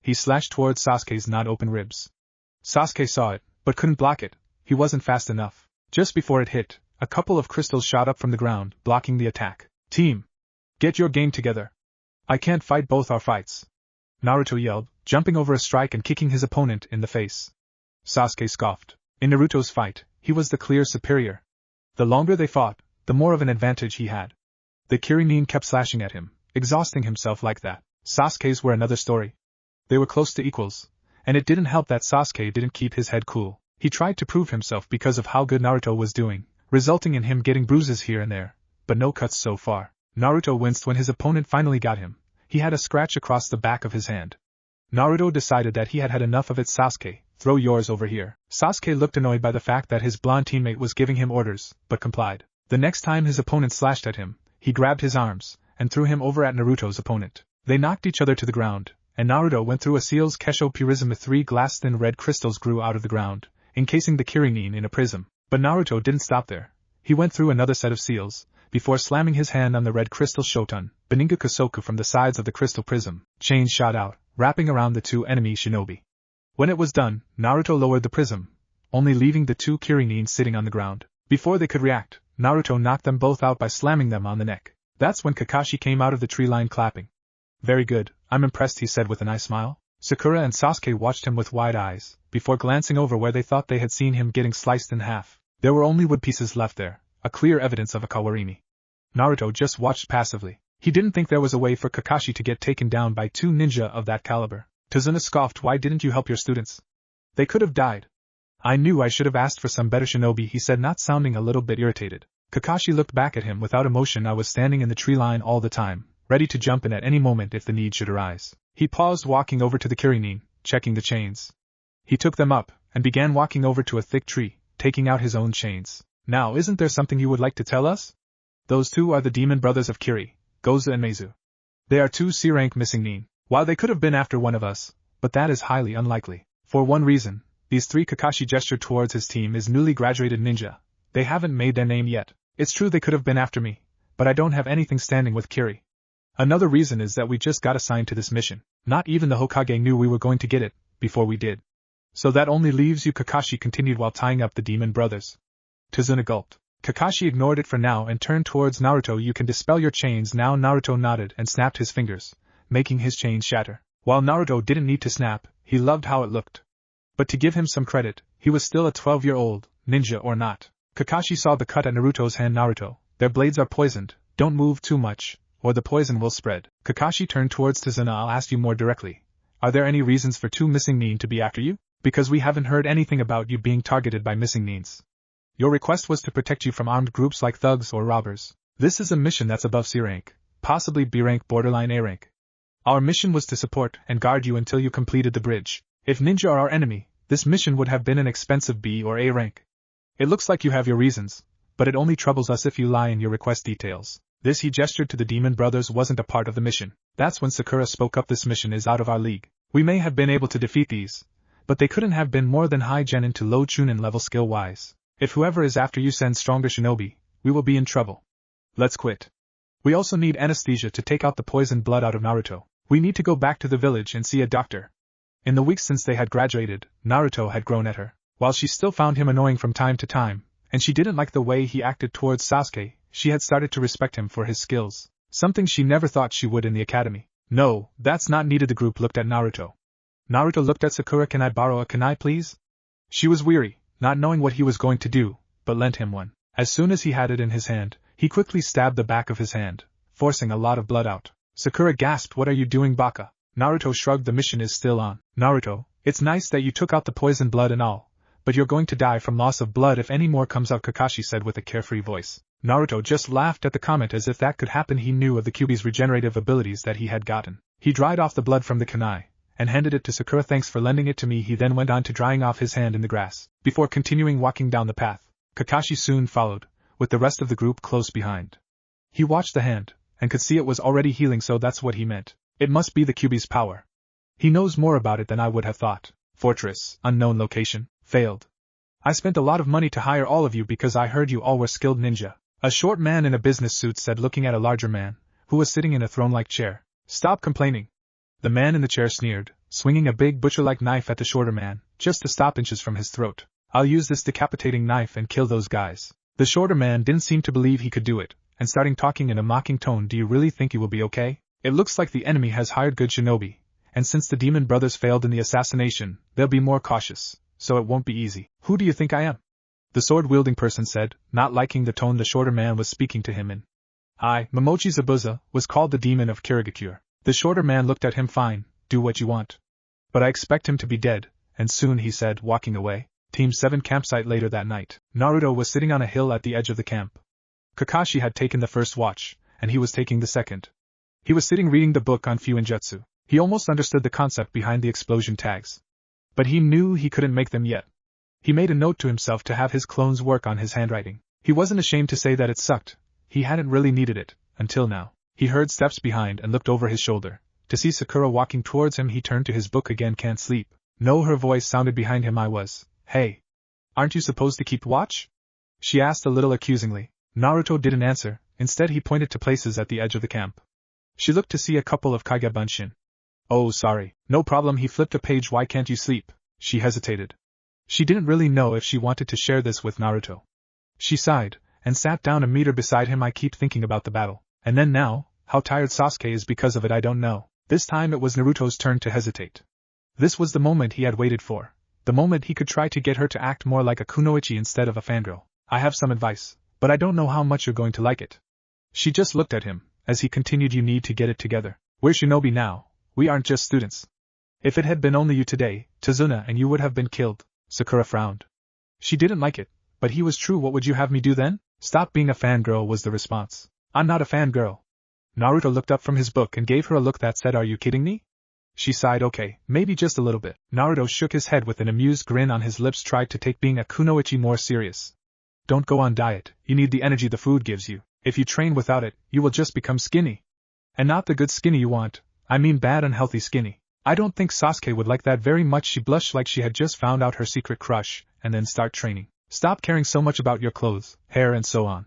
He slashed towards Sasuke's not open ribs. Sasuke saw it, but couldn't block it. He wasn't fast enough. Just before it hit, a couple of crystals shot up from the ground, blocking the attack. Team! Get your game together. I can't fight both our fights. Naruto yelled, jumping over a strike and kicking his opponent in the face. Sasuke scoffed. In Naruto's fight, he was the clear superior. The longer they fought, the more of an advantage he had. The Kirin kept slashing at him, exhausting himself like that. Sasuke's were another story. They were close to equals, and it didn't help that Sasuke didn't keep his head cool. He tried to prove himself because of how good Naruto was doing, resulting in him getting bruises here and there, but no cuts so far. Naruto winced when his opponent finally got him. He had a scratch across the back of his hand. Naruto decided that he had had enough of it. Sasuke, throw yours over here. Sasuke looked annoyed by the fact that his blonde teammate was giving him orders, but complied. The next time his opponent slashed at him, he grabbed his arms and threw him over at Naruto's opponent. They knocked each other to the ground, and Naruto went through a seal's Kesho Purism. 3 glass-thin red crystals grew out of the ground, encasing the Kirin in a prism. But Naruto didn't stop there. He went through another set of seals, before slamming his hand on the red crystal Shoton, Beninga Kusoku. From the sides of the crystal prism, chains shot out, wrapping around the two enemy shinobi. When it was done, Naruto lowered the prism, only leaving the two Kirin sitting on the ground. Before they could react, Naruto knocked them both out by slamming them on the neck. That's when Kakashi came out of the tree line clapping. Very good, I'm impressed, he said with a nice smile. Sakura and Sasuke watched him with wide eyes, before glancing over where they thought they had seen him getting sliced in half. There were only wood pieces left there, a clear evidence of a kawarini. Naruto just watched passively. He didn't think there was a way for Kakashi to get taken down by two ninja of that caliber. Tazuna scoffed. Why didn't you help your students? They could have died. I knew I should have asked for some better shinobi, he said, not sounding a little bit irritated. Kakashi looked back at him without emotion. I was standing in the tree line all the time, ready to jump in at any moment if the need should arise. He paused, walking over to the Kirin, checking the chains. He took them up, and began walking over to a thick tree, taking out his own chains. Now, isn't there something you would like to tell us? Those two are the demon brothers of Kiri, Goza and Meizu. They are 2 C-rank missing nin. While they could have been after one of us, but that is highly unlikely. For one reason, these 3 Kakashi gestured towards his team is newly graduated ninja. They haven't made their name yet. It's true they could have been after me, but I don't have anything standing with Kiri. Another reason is that we just got assigned to this mission. Not even the Hokage knew we were going to get it, before we did. So that only leaves you, Kakashi continued while tying up the demon brothers. Tazuna gulped. Kakashi ignored it for now and turned towards Naruto. You can dispel your chains now. Naruto nodded and snapped his fingers, making his chains shatter. While Naruto didn't need to snap, he loved how it looked. But to give him some credit, he was still a 12-year-old, ninja or not. Kakashi saw the cut at Naruto's hand. Naruto, their blades are poisoned, don't move too much, or the poison will spread. Kakashi turned towards Tazuna. I'll ask you more directly. Are there any reasons for 2 missing nin to be after you? Because we haven't heard anything about you being targeted by missing nins. Your request was to protect you from armed groups like thugs or robbers. This is a mission that's above C rank, possibly B rank, borderline A rank. Our mission was to support and guard you until you completed the bridge. If ninja are our enemy, this mission would have been an expensive B or A rank. It looks like you have your reasons, but it only troubles us if you lie in your request details. This, he gestured to the demon brothers, wasn't a part of the mission. That's when Sakura spoke up. This mission is out of our league. We may have been able to defeat these, but they couldn't have been more than high genin to low chunin level skill-wise. If whoever is after you sends stronger shinobi, we will be in trouble. Let's quit. We also need anesthesia to take out the poisoned blood out of Naruto. We need to go back to the village and see a doctor. In the weeks since they had graduated, Naruto had grown at her. While she still found him annoying from time to time, and she didn't like the way he acted towards Sasuke, she had started to respect him for his skills, something she never thought she would in the academy. No, that's not needed. The group looked at Naruto. Naruto looked at Sakura. Can I borrow a kunai, please? She was weary, not knowing what he was going to do, but lent him one. As soon as he had it in his hand, he quickly stabbed the back of his hand, forcing a lot of blood out. Sakura gasped. What are you doing, Baka? Naruto shrugged. The mission is still on. Naruto, it's nice that you took out the poison blood and all, but you're going to die from loss of blood if any more comes out, Kakashi said with a carefree voice. Naruto just laughed at the comment as if that could happen. He knew of the Kyuubi's regenerative abilities that he had gotten. He dried off the blood from the kunai and handed it to Sakura. Thanks for lending it to me. He then went on to drying off his hand in the grass, before continuing walking down the path. Kakashi soon followed, with the rest of the group close behind. He watched the hand, and could see it was already healing, so that's what he meant. It must be the Kyuubi's power. He knows more about it than I would have thought. Fortress, unknown location, failed. I spent a lot of money to hire all of you because I heard you all were skilled ninja. A short man in a business suit said, looking at a larger man, who was sitting in a throne-like chair. Stop complaining. The man in the chair sneered, swinging a big butcher-like knife at the shorter man, just to stop inches from his throat. I'll use this decapitating knife and kill those guys. The shorter man didn't seem to believe he could do it, and starting talking in a mocking tone. Do you really think you will be okay? It looks like the enemy has hired good shinobi, and since the demon brothers failed in the assassination, they'll be more cautious, so it won't be easy. Who do you think I am? the sword-wielding person said, not liking the tone the shorter man was speaking to him in. I, Momochi Zabuza, was called the demon of Kirigakure. The shorter man looked at him. Fine, do what you want. But I expect him to be dead, and soon, he said, walking away. Team 7 campsite later that night. Naruto was sitting on a hill at the edge of the camp. Kakashi had taken the first watch, and he was taking the second. He was sitting reading the book on Fuinjutsu. He almost understood the concept behind the explosion tags. But he knew he couldn't make them yet. He made a note to himself to have his clones work on his handwriting. He wasn't ashamed to say that it sucked. He hadn't really needed it, until now. He heard steps behind and looked over his shoulder. To see Sakura walking towards him, he turned to his book again. Can't sleep. No, her voice sounded behind him. Hey. Aren't you supposed to keep watch? She asked a little accusingly. Naruto didn't answer. Instead, he pointed to places at the edge of the camp. She looked to see a couple of Kagebunshin. Oh, sorry. No problem. He flipped a page. Why can't you sleep? She hesitated. She didn't really know if she wanted to share this with Naruto. She sighed, and sat down a meter beside him. I keep thinking about the battle. And then now, how tired Sasuke is because of it I don't know. This time it was Naruto's turn to hesitate. This was the moment he had waited for. The moment he could try to get her to act more like a kunoichi instead of a fangirl. I have some advice, but I don't know how much you're going to like it. She just looked at him, as he continued. You need to get it together. We're shinobi now. We aren't just students. If it had been only you today, Tazuna, and you would have been killed. Sakura frowned. She didn't like it, but he was true. What would you have me do then? Stop being a fangirl, was the response. I'm not a fangirl. Naruto looked up from his book and gave her a look that said, are you kidding me? She sighed. Okay, maybe just a little bit. Naruto shook his head with an amused grin on his lips, tried to take being a kunoichi more serious. Don't go on diet. You need the energy the food gives you. If you train without it, you will just become skinny. And not the good skinny you want. I mean bad unhealthy skinny. I don't think Sasuke would like that very much. She blushed like she had just found out her secret crush, and then start training. Stop caring so much about your clothes, hair and so on.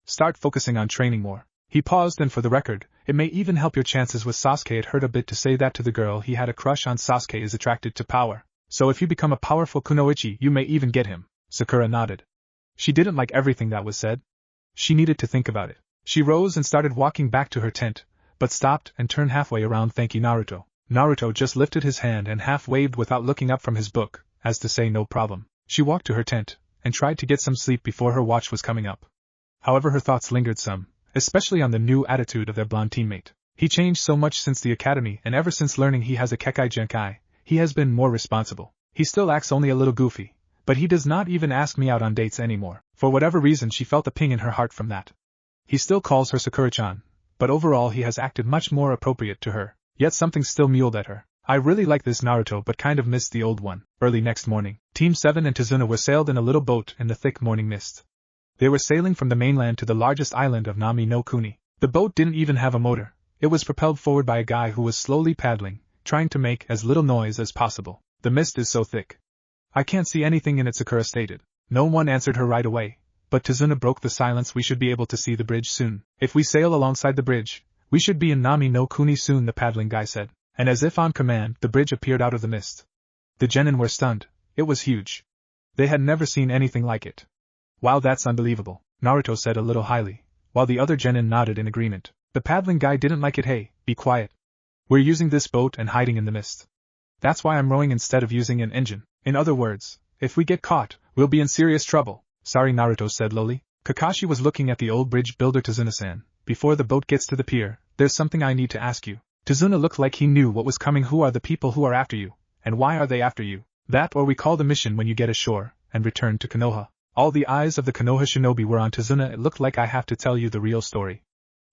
Start focusing on training more. He paused, and for the record, it may even help your chances with Sasuke. It hurt a bit to say that to the girl he had a crush on. Sasuke is attracted to power. So if you become a powerful kunoichi, you may even get him. Sakura nodded. She didn't like everything that was said. She needed to think about it. She rose and started walking back to her tent, but stopped and turned halfway around. Thank you, Naruto. Naruto just lifted his hand and half waved without looking up from his book, as to say no problem. She walked to her tent, and tried to get some sleep before her watch was coming up. However, her thoughts lingered some, especially on the new attitude of their blonde teammate. He changed so much since the academy, and ever since learning he has a Kekai Genkai, he has been more responsible. He still acts only a little goofy, but he does not even ask me out on dates anymore. For whatever reason, she felt a ping in her heart from that. He still calls her Sakura-chan, but overall he has acted much more appropriate to her, yet something still mewed at her. I really like this Naruto, but kind of missed the old one. Early next morning, Team 7 and Tazuna were sailed in a little boat in the thick morning mist. They were sailing from the mainland to the largest island of Nami no Kuni. The boat didn't even have a motor. It was propelled forward by a guy who was slowly paddling, trying to make as little noise as possible. The mist is so thick. I can't see anything in it, Sakura stated. No one answered her right away, but Tazuna broke the silence. We should be able to see the bridge soon. If we sail alongside the bridge, we should be in Nami no Kuni soon, the paddling guy said. And as if on command, the bridge appeared out of the mist. The genin were stunned. It was huge. They had never seen anything like it. Wow, that's unbelievable, Naruto said a little highly, while the other genin nodded in agreement. The paddling guy didn't like it. Hey, be quiet. We're using this boat and hiding in the mist. That's why I'm rowing instead of using an engine. In other words, if we get caught, we'll be in serious trouble. Sorry, Naruto said lowly. Kakashi was looking at the old bridge builder. Tazuna-san, before the boat gets to the pier, there's something I need to ask you. Tazuna looked like he knew what was coming. Who are the people who are after you, and why are they after you? That, or we call the mission when you get ashore, and return to Konoha. All the eyes of the Konoha shinobi were on Tazuna. It looked like I have to tell you the real story.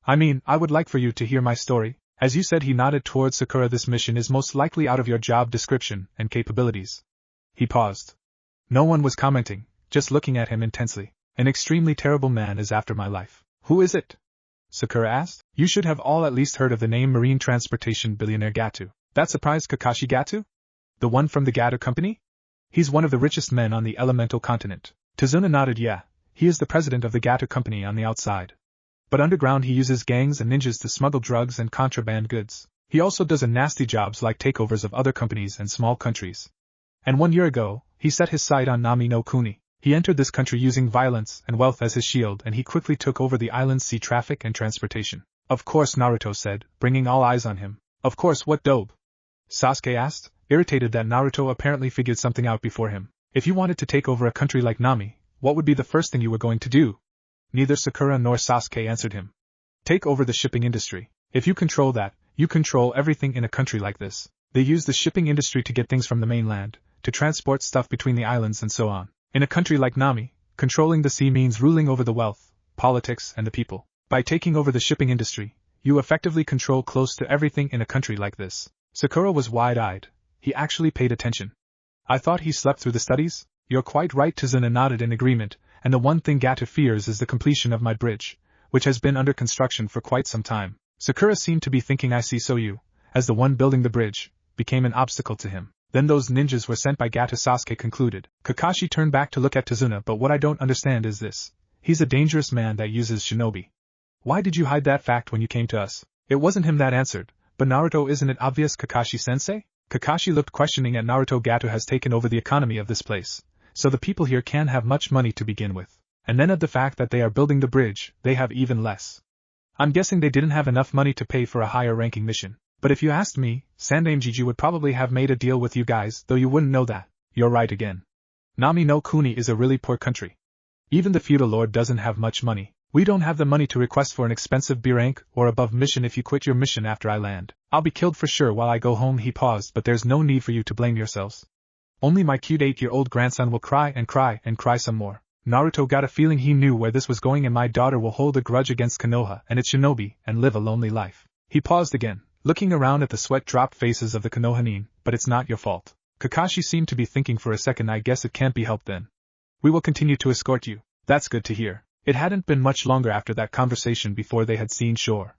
I mean, I would like for you to hear my story. As you said, he nodded towards Sakura. This mission is most likely out of your job description and capabilities. He paused. No one was commenting, just looking at him intensely. An extremely terrible man is after my life. Who is it? Sakura asked. You should have all at least heard of the name marine transportation billionaire Gato. That surprised Kakashi. Gato? The one from the Gato company? He's one of the richest men on the elemental continent. Tazuna nodded. Yeah, he is the president of the Gato company on the outside. But underground he uses gangs and ninjas to smuggle drugs and contraband goods. He also does a nasty jobs like takeovers of other companies and small countries. And 1 year ago, he set his sight on Nami no Kuni. He entered this country using violence and wealth as his shield, and he quickly took over the island's sea traffic and transportation. Of course, Naruto said, bringing all eyes on him. Of course, what dope? Sasuke asked, irritated that Naruto apparently figured something out before him. If you wanted to take over a country like Nami, What would be the first thing you were going to do? Neither Sakura nor Sasuke answered him. Take over the shipping industry. If you control that, you control everything in a country like this. They use the shipping industry to get things from the mainland, to transport stuff between the islands and so on. In a country like Nami, controlling the sea means ruling over the wealth, politics, and the people. By taking over the shipping industry, you effectively control close to everything in a country like this. Sakura was wide-eyed. He actually paid attention. I thought he slept through the studies? You're quite right. Tazuna nodded in agreement, and the one thing Gato fears is the completion of my bridge, which has been under construction for quite some time. Sakura seemed to be thinking I see so you, as the one building the bridge, became an obstacle to him. Then those ninjas were sent by Gato, Sasuke concluded. Kakashi turned back to look at Tazuna, but what I don't understand is this. He's a dangerous man that uses shinobi. Why did you hide that fact when you came to us? It wasn't him that answered, but Naruto, isn't it obvious, Kakashi-sensei? Kakashi looked questioning at Naruto. Gato has taken over the economy of this place, so the people here can't have much money to begin with. And then add the fact that they are building the bridge, they have even less. I'm guessing they didn't have enough money to pay for a higher ranking mission. But if you asked me, Sandaime Jiji would probably have made a deal with you guys, though you wouldn't know that. You're right again. Nami no Kuni is a really poor country. Even the feudal lord doesn't have much money. We don't have the money to request for an expensive B rank or above mission. If you quit your mission after I land, I'll be killed for sure while I go home. He paused, but there's no need for you to blame yourselves. Only my cute 8-year-old grandson will cry and cry and cry some more. Naruto got a feeling he knew where this was going, and my daughter will hold a grudge against Konoha and its shinobi and live a lonely life. He paused again, looking around at the sweat-dropped faces of the Konohanin. But it's not your fault. Kakashi seemed to be thinking for a second. I guess it can't be helped then. We will continue to escort you. That's good to hear. It hadn't been much longer after that conversation before they had seen shore.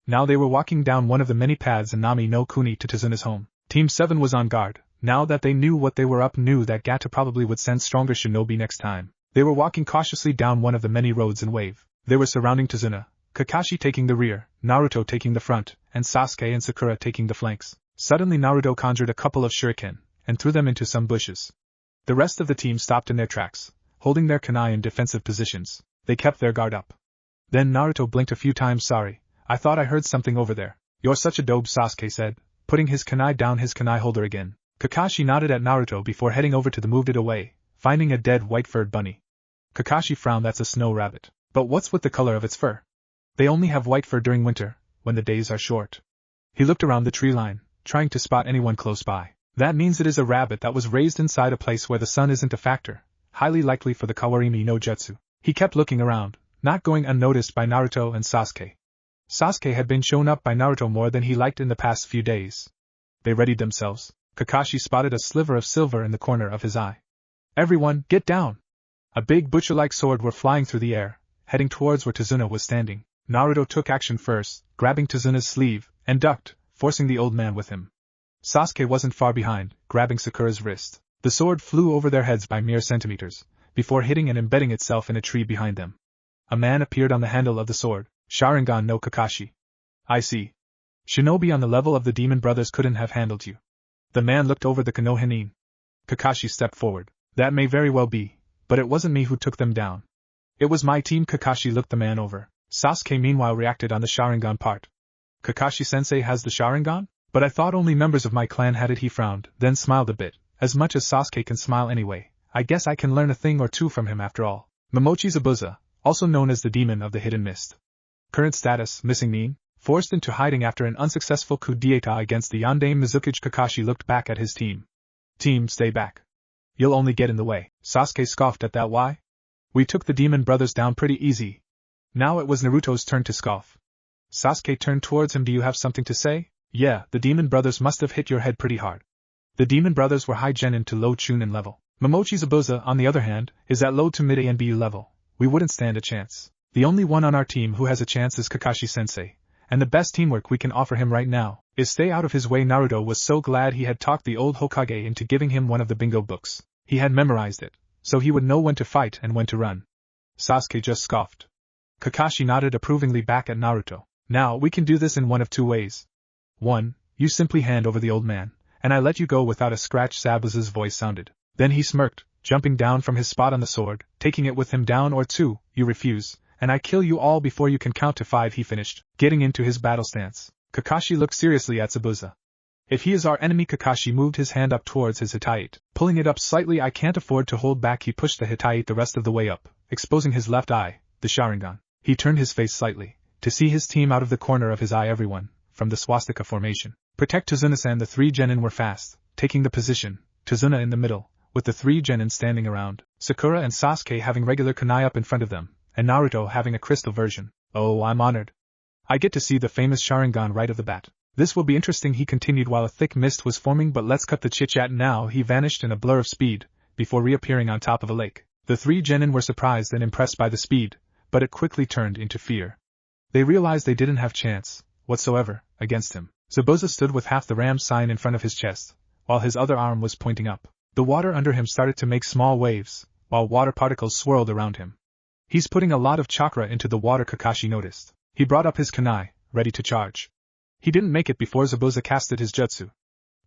Now they were walking down one of the many paths in Nami no Kuni to Tazuna's home. Team 7 was on guard. Now that they knew what they were up, knew that Gato probably would send stronger shinobi next time. They were walking cautiously down one of the many roads in wave. They were surrounding Tazuna, Kakashi taking the rear, Naruto taking the front, and Sasuke and Sakura taking the flanks. Suddenly Naruto conjured a couple of shuriken, and threw them into some bushes. The rest of the team stopped in their tracks, holding their kunai in defensive positions. They kept their guard up. Then Naruto blinked a few times. Sorry, I thought I heard something over there. You're such a dope, Sasuke said, putting his kunai down his kunai holder again. Kakashi nodded at Naruto before heading over to moved it away, finding a dead white-furred bunny. Kakashi frowned. That's a snow rabbit. But what's with the color of its fur? They only have white fur during winter, when the days are short. He looked around the tree line, trying to spot anyone close by. That means it is a rabbit that was raised inside a place where the sun isn't a factor, highly likely for the Kawarimi no Jutsu. He kept looking around, not going unnoticed by Naruto and Sasuke. Sasuke had been shown up by Naruto more than he liked in the past few days. They readied themselves. Kakashi spotted a sliver of silver in the corner of his eye. Everyone, get down! A big butcher-like sword were flying through the air, heading towards where Tazuna was standing. Naruto took action first, grabbing Tazuna's sleeve, and ducked, forcing the old man with him. Sasuke wasn't far behind, grabbing Sakura's wrist. The sword flew over their heads by mere centimeters, before hitting and embedding itself in a tree behind them. A man appeared on the handle of the sword. Sharingan no Kakashi. I see. Shinobi on the level of the demon brothers couldn't have handled you. The man looked over the Konohanin. Kakashi stepped forward. That may very well be, but it wasn't me who took them down. It was my team. Kakashi looked the man over. Sasuke meanwhile reacted on the Sharingan part. Kakashi-sensei has the Sharingan? But I thought only members of my clan had it. He frowned, then smiled a bit. As much as Sasuke can smile anyway, I guess I can learn a thing or two from him after all. Momochi Zabuza, also known as the Demon of the Hidden Mist. Current status, missing Nin, forced into hiding after an unsuccessful coup d'etat against the Yondaime Mizukage. Kakashi looked back at his team. Team, stay back. You'll only get in the way. Sasuke scoffed at that. Why? We took the demon brothers down pretty easy. Now it was Naruto's turn to scoff. Sasuke turned towards him. Do you have something to say? Yeah, the demon brothers must have hit your head pretty hard. The demon brothers were high genin to low chunin level. Momochi Zabuza, on the other hand, is at low to mid ANBU level. We wouldn't stand a chance. The only one on our team who has a chance is Kakashi-sensei, and the best teamwork we can offer him right now is stay out of his way. Naruto was so glad he had talked the old Hokage into giving him one of the bingo books. He had memorized it, so he would know when to fight and when to run. Sasuke just scoffed. Kakashi nodded approvingly back at Naruto. Now we can do this in one of two ways. 1. You simply hand over the old man, and I let you go without a scratch. Zabuza's voice sounded. Then he smirked, jumping down from his spot on the sword, taking it with him. Down. Or 2, you refuse, and I kill you all before you can count to 5. He finished, getting into his battle stance. Kakashi looked seriously at Zabuza. If he is our enemy, Kakashi moved his hand up towards his Hittite. Pulling it up slightly, I can't afford to hold back. He pushed the Hittite the rest of the way up, exposing his left eye, the Sharingan. He turned his face slightly, to see his team out of the corner of his eye. Everyone, from the swastika formation. Protect Tazuna-san. The three genin were fast, taking the position, Tazuna in the middle, with the three genin standing around, Sakura and Sasuke having regular kunai up in front of them, and Naruto having a crystal version. Oh, I'm honored. I get to see the famous Sharingan right of the bat. This will be interesting, he continued while a thick mist was forming, but let's cut the chit-chat now. He vanished in a blur of speed, before reappearing on top of a lake. The three genin were surprised and impressed by the speed, but it quickly turned into fear. They realized they didn't have chance, whatsoever, against him. Zabuza stood with half the ram sign in front of his chest, while his other arm was pointing up. The water under him started to make small waves, while water particles swirled around him. He's putting a lot of chakra into the water, Kakashi noticed. He brought up his kunai, ready to charge. He didn't make it before Zabuza casted his jutsu.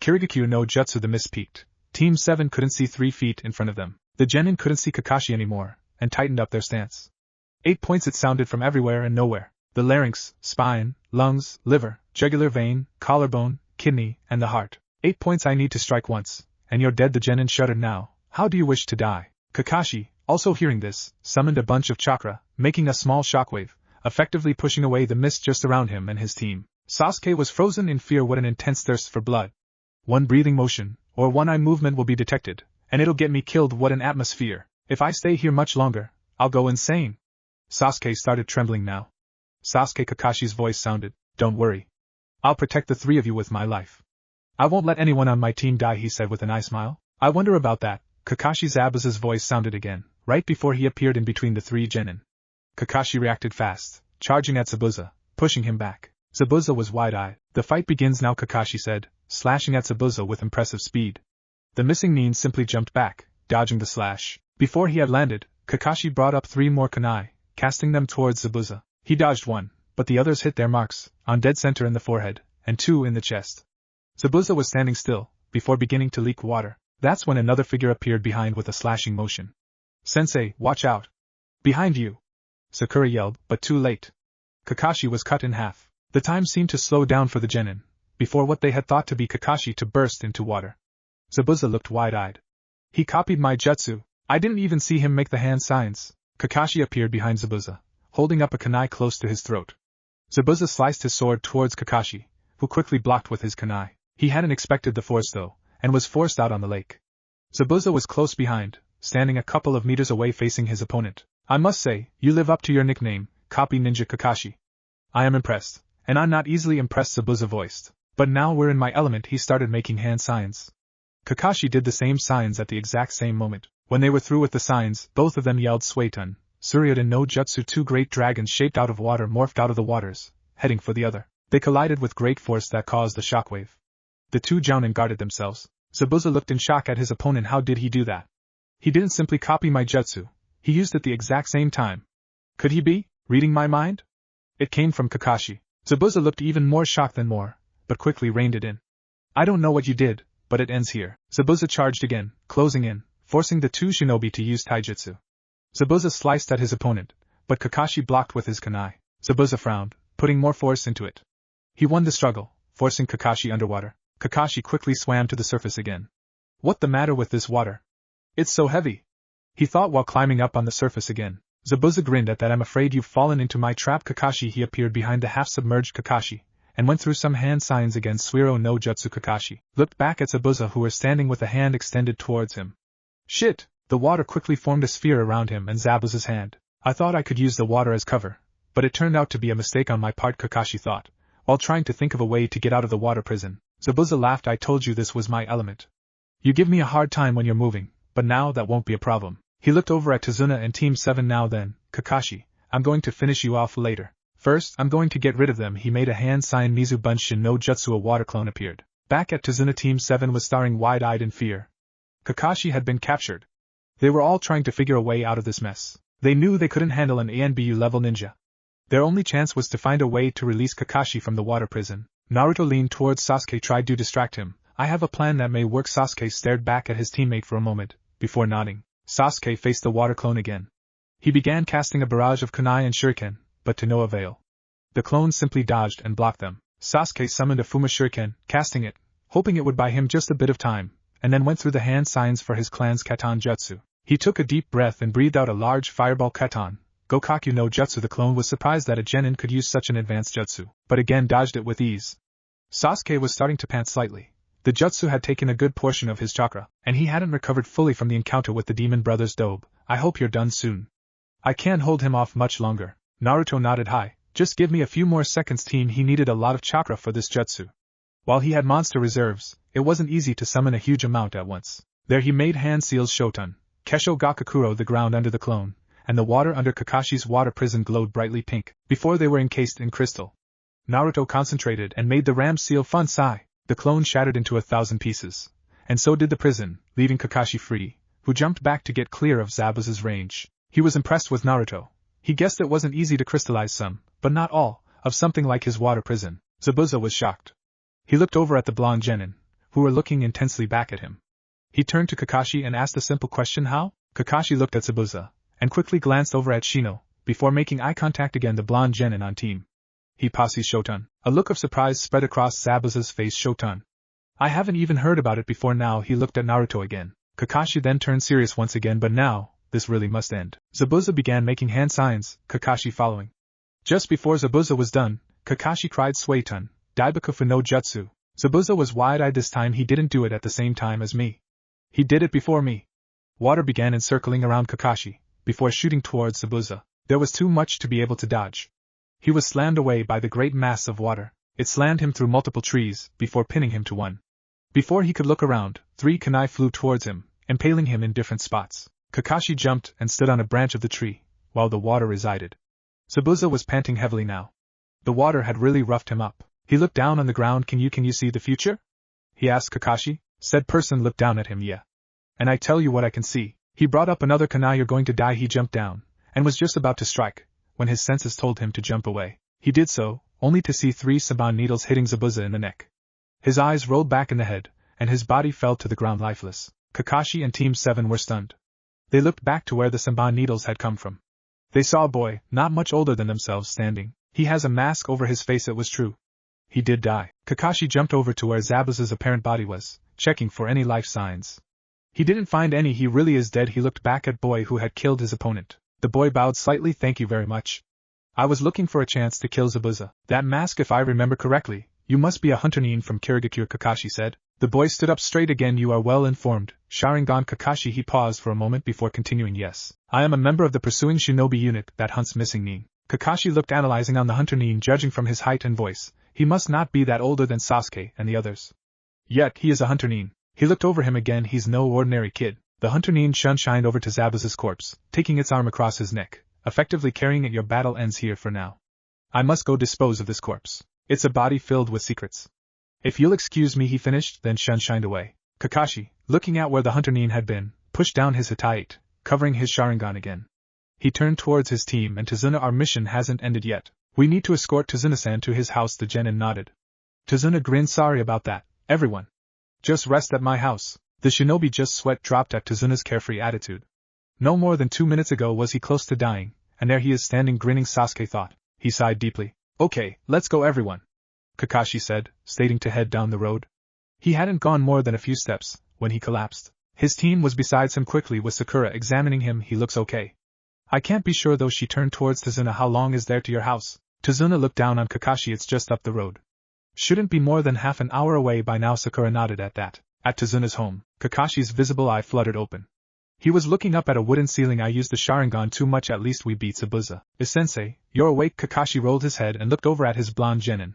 Kirigakyu no jutsu. The mist peaked. Team 7 couldn't see 3 feet in front of them. The genin couldn't see Kakashi anymore, and tightened up their stance. 8 points. It sounded from everywhere and nowhere. The larynx, spine, lungs, liver, jugular vein, collarbone, kidney, and the heart. 8 points. I need to strike once, and you're dead. The genin shuddered. Now, how do you wish to die? Kakashi, also hearing this, summoned a bunch of chakra, making a small shockwave, effectively pushing away the mist just around him and his team. Sasuke was frozen in fear. What an intense thirst for blood. One breathing motion, or one eye movement will be detected, and it'll get me killed. What an atmosphere. If I stay here much longer, I'll go insane. Sasuke started trembling now. Sasuke, Kakashi's voice sounded. Don't worry. I'll protect the three of you with my life. I won't let anyone on my team die, he said with an eye smile. I wonder about that. Kakashi Zabuza's voice sounded again, right before he appeared in between the three genin. Kakashi reacted fast, charging at Zabuza, pushing him back. Zabuza was wide-eyed. The fight begins now, Kakashi said, slashing at Zabuza with impressive speed. The missing nin simply jumped back, dodging the slash. Before he had landed, Kakashi brought up 3 more kunai, casting them towards Zabuza. He dodged one, but the others hit their marks, on dead center in the forehead, and 2 in the chest. Zabuza was standing still, before beginning to leak water. That's when another figure appeared behind with a slashing motion. Sensei, watch out! Behind you! Sakura yelled, but too late. Kakashi was cut in half. The time seemed to slow down for the genin, before what they had thought to be Kakashi to burst into water. Zabuza looked wide-eyed. He copied my jutsu. I didn't even see him make the hand signs. Kakashi appeared behind Zabuza, holding up a kunai close to his throat. Zabuza sliced his sword towards Kakashi, who quickly blocked with his kunai. He hadn't expected the force though, and was forced out on the lake. Zabuza was close behind, standing a couple of meters away facing his opponent. I must say, you live up to your nickname, Copy Ninja Kakashi. I am impressed. And I'm not easily impressed, Zabuza voiced. But now we're in my element. He started making hand signs. Kakashi did the same signs at the exact same moment. When they were through with the signs, both of them yelled Shoton, Suryudan no Jutsu. 2 great dragons shaped out of water morphed out of the waters, heading for the other. They collided with great force that caused a shockwave. The 2 jounin guarded themselves. Zabuza looked in shock at his opponent. How did he do that? He didn't simply copy my jutsu. He used it the exact same time. Could he be reading my mind? It came from Kakashi. Zabuza looked even more shocked than more, but quickly reined it in. I don't know what you did, but it ends here. Zabuza charged again, closing in, forcing the 2 shinobi to use taijutsu. Zabuza sliced at his opponent, but Kakashi blocked with his kunai. Zabuza frowned, putting more force into it. He won the struggle, forcing Kakashi underwater. Kakashi quickly swam to the surface again. What the matter with this water? It's so heavy, he thought while climbing up on the surface again. Zabuza grinned at that. I'm afraid you've fallen into my trap, Kakashi. He appeared behind the half-submerged Kakashi, and went through some hand signs again. Suiro no Jutsu. Kakashi looked back at Zabuza, who were standing with a hand extended towards him. Shit! The water quickly formed a sphere around him and Zabuza's hand. I thought I could use the water as cover, but it turned out to be a mistake on my part, Kakashi thought, while trying to think of a way to get out of the water prison. Zabuza laughed. I told you this was my element. You give me a hard time when you're moving, but now that won't be a problem. He looked over at Tazuna and Team 7. Now then, Kakashi, I'm going to finish you off later. First, I'm going to get rid of them. He made a hand sign. Mizu Bunshin no Jutsu. A water clone appeared. Back at Tazuna, Team 7 was staring wide-eyed in fear. Kakashi had been captured. They were all trying to figure a way out of this mess. They knew they couldn't handle an ANBU level ninja. Their only chance was to find a way to release Kakashi from the water prison. Naruto leaned towards Sasuke, tried to distract him. I have a plan that may work. Sasuke stared back at his teammate for a moment, before nodding. Sasuke faced the water clone again. He began casting a barrage of kunai and shuriken, but to no avail. The clone simply dodged and blocked them. Sasuke summoned a Fuma shuriken, casting it, hoping it would buy him just a bit of time, and then went through the hand signs for his clan's Katan Jutsu. He took a deep breath and breathed out a large fireball Katan. Gokaku no Jutsu. The clone was surprised that a genin could use such an advanced jutsu, but again dodged it with ease. Sasuke was starting to pant slightly. The jutsu had taken a good portion of his chakra, and he hadn't recovered fully from the encounter with the demon brothers Dobe. I hope you're done soon. I can't hold him off much longer. Naruto nodded high. Just give me a few more seconds, team. He needed a lot of chakra for this jutsu. While he had monster reserves, it wasn't easy to summon a huge amount at once. There he made hand seals Shoton, Kesho Gakakuro. The ground under the clone, and the water under Kakashi's water prison glowed brightly pink, before they were encased in crystal. Naruto concentrated and made the ram seal Funsai. The clone shattered into 1,000 pieces, and so did the prison, leaving Kakashi free, who jumped back to get clear of Zabuza's range. He was impressed with Naruto. He guessed it wasn't easy to crystallize some, but not all, of something like his water prison. Zabuza was shocked. He looked over at the blonde genin, who were looking intensely back at him. He turned to Kakashi and asked a simple question: how? Kakashi looked at Zabuza, and quickly glanced over at Shino, before making eye contact again. The blonde genin on team. He passes Shoton. A look of surprise spread across Zabuza's face. Shoton. I haven't even heard about it before now. He looked at Naruto again. Kakashi then turned serious once again. But now, this really must end. Zabuza began making hand signs, Kakashi following. Just before Zabuza was done, Kakashi cried Suiton, Daibakufu no Jutsu. Zabuza was wide-eyed this time. He didn't do it at the same time as me. He did it before me. Water began encircling around Kakashi, before shooting towards Zabuza. There was too much to be able to dodge. He was slammed away by the great mass of water. It slammed him through multiple trees, before pinning him to one. Before he could look around, 3 kunai flew towards him, impaling him in different spots. Kakashi jumped and stood on a branch of the tree, while the water resided. Zabuza was panting heavily now. The water had really roughed him up. He looked down on the ground. Can you see the future? He asked Kakashi. Said person looked down at him. Yeah. And I tell you what I can see. He brought up another kunai. You're going to die. He jumped down, and was just about to strike, when his senses told him to jump away. He did so, only to see 3 saban needles hitting Zabuza in the neck. His eyes rolled back in the head, and his body fell to the ground lifeless. Kakashi and Team 7 were stunned. They looked back to where the saban needles had come from. They saw a boy, not much older than themselves, standing. He has a mask over his face. It was true. He did die. Kakashi jumped over to where Zabuza's apparent body was, checking for any life signs. He didn't find any. He really is dead. He looked back at boy who had killed his opponent. The boy bowed slightly. Thank you very much. I was looking for a chance to kill Zabuza. That mask, if I remember correctly, you must be a hunter nin from Kirigakure, Kakashi said. The boy stood up straight again. You are well informed. Sharingan Kakashi. He paused for a moment before continuing. Yes. I am a member of the pursuing shinobi unit that hunts missing nin. Kakashi looked analyzing on the hunter nin. Judging from his height and voice, he must not be that older than Sasuke and the others. Yet he is a hunter nin. He looked over him again. He's no ordinary kid. The hunter nin shined over to Zabuza's corpse, taking its arm across his neck, effectively carrying it. Your battle ends here for now. I must go dispose of this corpse. It's a body filled with secrets. If you'll excuse me, he finished, then shined away. Kakashi, looking at where the hunter nin had been, pushed down his Hitite, covering his Sharingan again. He turned towards his team and Tazuna. Our mission hasn't ended yet. We need to escort Tazuna-san to his house. The genin nodded. Tazuna grinned. Sorry about that, everyone. Just rest at my house. The shinobi just sweat dropped at Tazuna's carefree attitude. No more than 2 minutes ago was he close to dying, and there he is standing grinning. Sasuke thought. He sighed deeply. Okay, let's go everyone, Kakashi said, stating to head down the road. He hadn't gone more than a few steps, when he collapsed. His team was besides him quickly with Sakura examining him. He looks okay. I can't be sure though. She turned towards Tazuna. How long is there to your house? Tazuna looked down on Kakashi. It's just up the road. Shouldn't be more than half an hour away by now. Sakura nodded at that. At Tazuna's home, Kakashi's visible eye fluttered open. He was looking up at a wooden ceiling. I used the Sharingan too much. At least we beat Zabuza. Sensei, you're awake. Kakashi rolled his head and looked over at his blonde genin.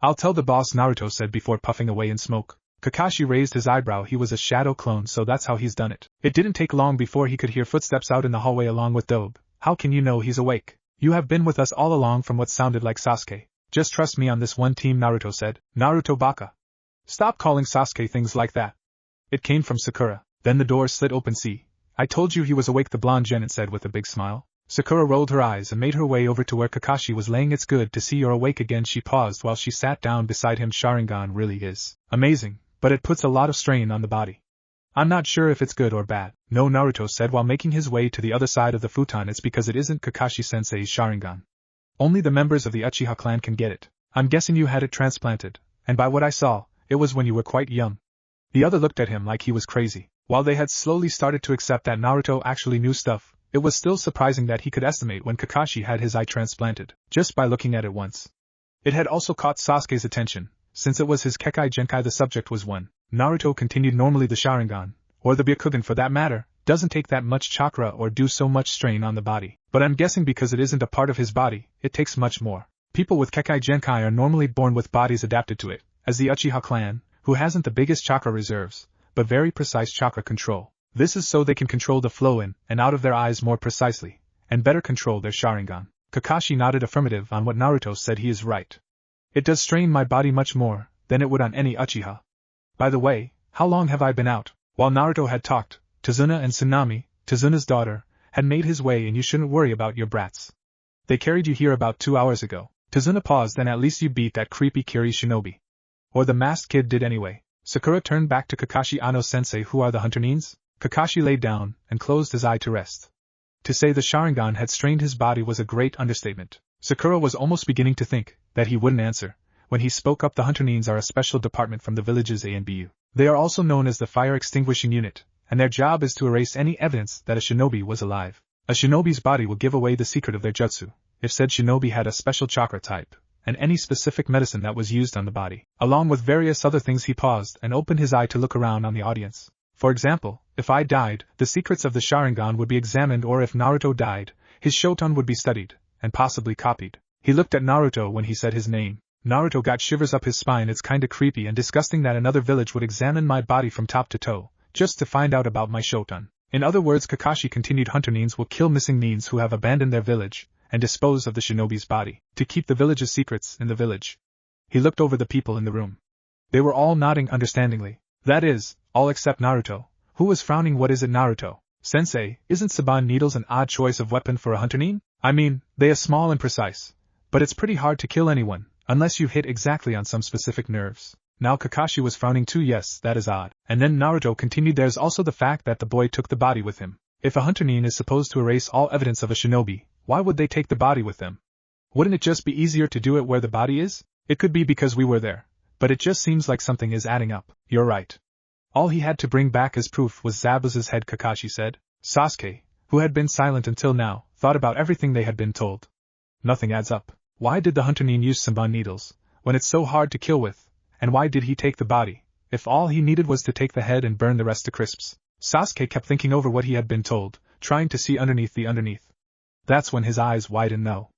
I'll tell the boss, Naruto said before puffing away in smoke. Kakashi raised his eyebrow. He was a shadow clone, so that's how he's done it. It didn't take long before he could hear footsteps out in the hallway along with Dobe. How can you know he's awake? You have been with us all along, from what sounded like Sasuke. Just trust me on this one, team, Naruto said. Naruto baka. Stop calling Sasuke things like that. It came from Sakura. Then the door slid open. See, I told you he was awake, the blonde genin said with a big smile. Sakura rolled her eyes and made her way over to where Kakashi was laying. It's good to see you're awake again. She paused while she sat down beside him. Sharingan really is amazing, but it puts a lot of strain on the body. I'm not sure if it's good or bad. No, Naruto said while making his way to the other side of the futon. It's because it isn't Kakashi-sensei's Sharingan. Only the members of the Uchiha clan can get it. I'm guessing you had it transplanted, and by what I saw, it was when you were quite young. The other looked at him like he was crazy. While they had slowly started to accept that Naruto actually knew stuff, it was still surprising that he could estimate when Kakashi had his eye transplanted, just by looking at it once. It had also caught Sasuke's attention. Since it was his Kekkei Genkai, the subject was one. Naruto continued. Normally the Sharingan, or the Byakugan for that matter, doesn't take that much chakra or do so much strain on the body. But I'm guessing because it isn't a part of his body, it takes much more. People with Kekkei Genkai are normally born with bodies adapted to it, as the Uchiha clan, who hasn't the biggest chakra reserves, but very precise chakra control. This is so they can control the flow in and out of their eyes more precisely, and better control their Sharingan. Kakashi nodded affirmative on what Naruto said. He is right. It does strain my body much more than it would on any Uchiha. By the way, how long have I been out? While Naruto had talked, Tazuna and Tsunami, Tazuna's daughter, had made his way, and you shouldn't worry about your brats. They carried you here about 2 hours ago. Tazuna paused. Then at least you beat that creepy Kiri shinobi. Or the masked kid did anyway. Sakura turned back to Kakashi. Ano-sensei, who are the hunter nins? Kakashi lay down and closed his eye to rest. To say the Sharingan had strained his body was a great understatement. Sakura was almost beginning to think that he wouldn't answer when he spoke up. The hunter nins are a special department from the villages A and BU. They are also known as the fire extinguishing unit, and their job is to erase any evidence that a shinobi was alive. A shinobi's body will give away the secret of their jutsu, if said shinobi had a special chakra type, and any specific medicine that was used on the body, along with various other things. He paused and opened his eye to look around on the audience. For example, if I died, the secrets of the Sharingan would be examined, or if Naruto died, his Shoton would be studied, and possibly copied. He looked at Naruto when he said his name. Naruto got shivers up his spine. It's kinda creepy and disgusting that another village would examine my body from top to toe, just to find out about my Shoton. In other words, Kakashi continued, hunter nins will kill missing nins who have abandoned their village, and dispose of the shinobi's body, to keep the village's secrets in the village. He looked over the people in the room. They were all nodding understandingly. That is, all except Naruto, who was frowning. What is it, Naruto? Sensei, isn't Saban needles an odd choice of weapon for a hunter nin? I mean, they are small and precise, but it's pretty hard to kill anyone, unless you hit exactly on some specific nerves. Now Kakashi was frowning too. Yes, that is odd. And then Naruto continued, there's also the fact that the boy took the body with him. If a hunter nin is supposed to erase all evidence of a shinobi, why would they take the body with them? Wouldn't it just be easier to do it where the body is? It could be because we were there, but it just seems like something is adding up. You're right. All he had to bring back as proof was Zabuza's head, Kakashi said. Sasuke, who had been silent until now, thought about everything they had been told. Nothing adds up. Why did the hunter nin use Saban needles, when it's so hard to kill with? And why did he take the body, if all he needed was to take the head and burn the rest to crisps? Sasuke kept thinking over what he had been told, trying to see underneath the underneath. That's when his eyes widened. No.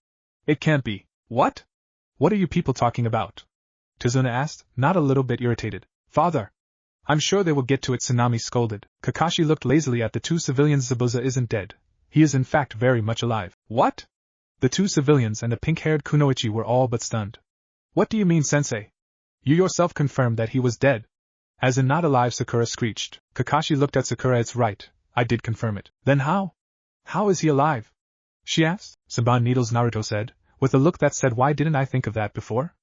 It can't be. What? What are you people talking about? Tazuna asked, not a little bit irritated. Father! I'm sure they will get to it, Tsunami scolded. Kakashi looked lazily at the two civilians. Zabuza isn't dead. He is in fact very much alive. What? The two civilians and the pink-haired Kunoichi were all but stunned. What do you mean, Sensei? You yourself confirmed that he was dead. As in not alive, Sakura screeched. Kakashi looked at Sakura. It's right, I did confirm it. Then how? How is he alive? She asked. Saban needles, Naruto said, with a look that said, why didn't I think of that before?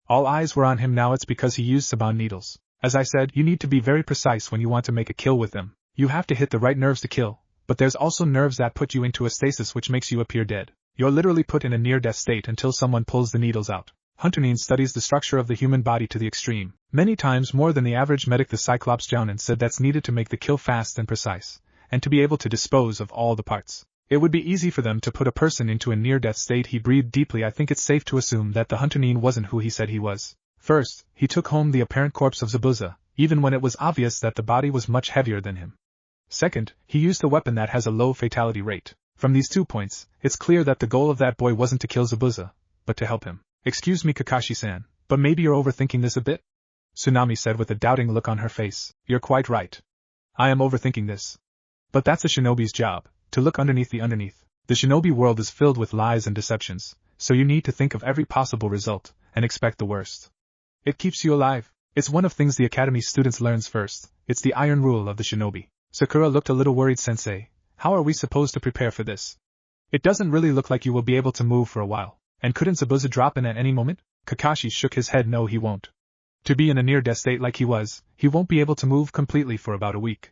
All eyes were on him now. It's because he used Saban needles. As I said, you need to be very precise when you want to make a kill with them. You have to hit the right nerves to kill, but there's also nerves that put you into a stasis which makes you appear dead. You're literally put in a near-death state until someone pulls the needles out. Hunter nin studies the structure of the human body to the extreme, many times more than the average medic. The Cyclops Jounin said that's needed to make the kill fast and precise, and to be able to dispose of all the parts. It would be easy for them to put a person into a near-death state. He breathed deeply. I think it's safe to assume that the hunter nin wasn't who he said he was. First, he took home the apparent corpse of Zabuza, even when it was obvious that the body was much heavier than him. Second, he used a weapon that has a low fatality rate. From these 2 points, it's clear that the goal of that boy wasn't to kill Zabuza, but to help him. Excuse me, Kakashi-san, but maybe you're overthinking this a bit? Tsunami said with a doubting look on her face. You're quite right. I am overthinking this. But that's a shinobi's job, to look underneath the underneath. The shinobi world is filled with lies and deceptions, so you need to think of every possible result, and expect the worst. It keeps you alive. It's one of things the academy students learns first. It's the iron rule of the shinobi. Sakura looked a little worried. Sensei, how are we supposed to prepare for this? It doesn't really look like you will be able to move for a while. And couldn't Zabuza drop in at any moment? Kakashi shook his head. No, he won't. To be in a near-death state like he was, he won't be able to move completely for about a week.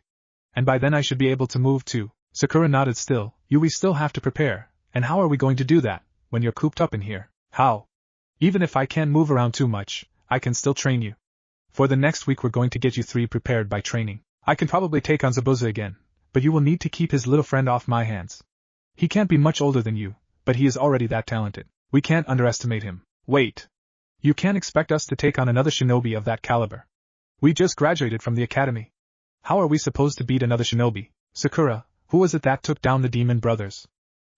And by then I should be able to move too. Sakura nodded. Still, we still have to prepare. And how are we going to do that, when you're cooped up in here? How? Even if I can't move around too much, I can still train you. For the next week we're going to get you three prepared by training. I can probably take on Zabuza again, but you will need to keep his little friend off my hands. He can't be much older than you, but he is already that talented. We can't underestimate him. Wait. You can't expect us to take on another shinobi of that caliber. We just graduated from the academy. How are we supposed to beat another shinobi? Sakura, who was it that took down the demon brothers?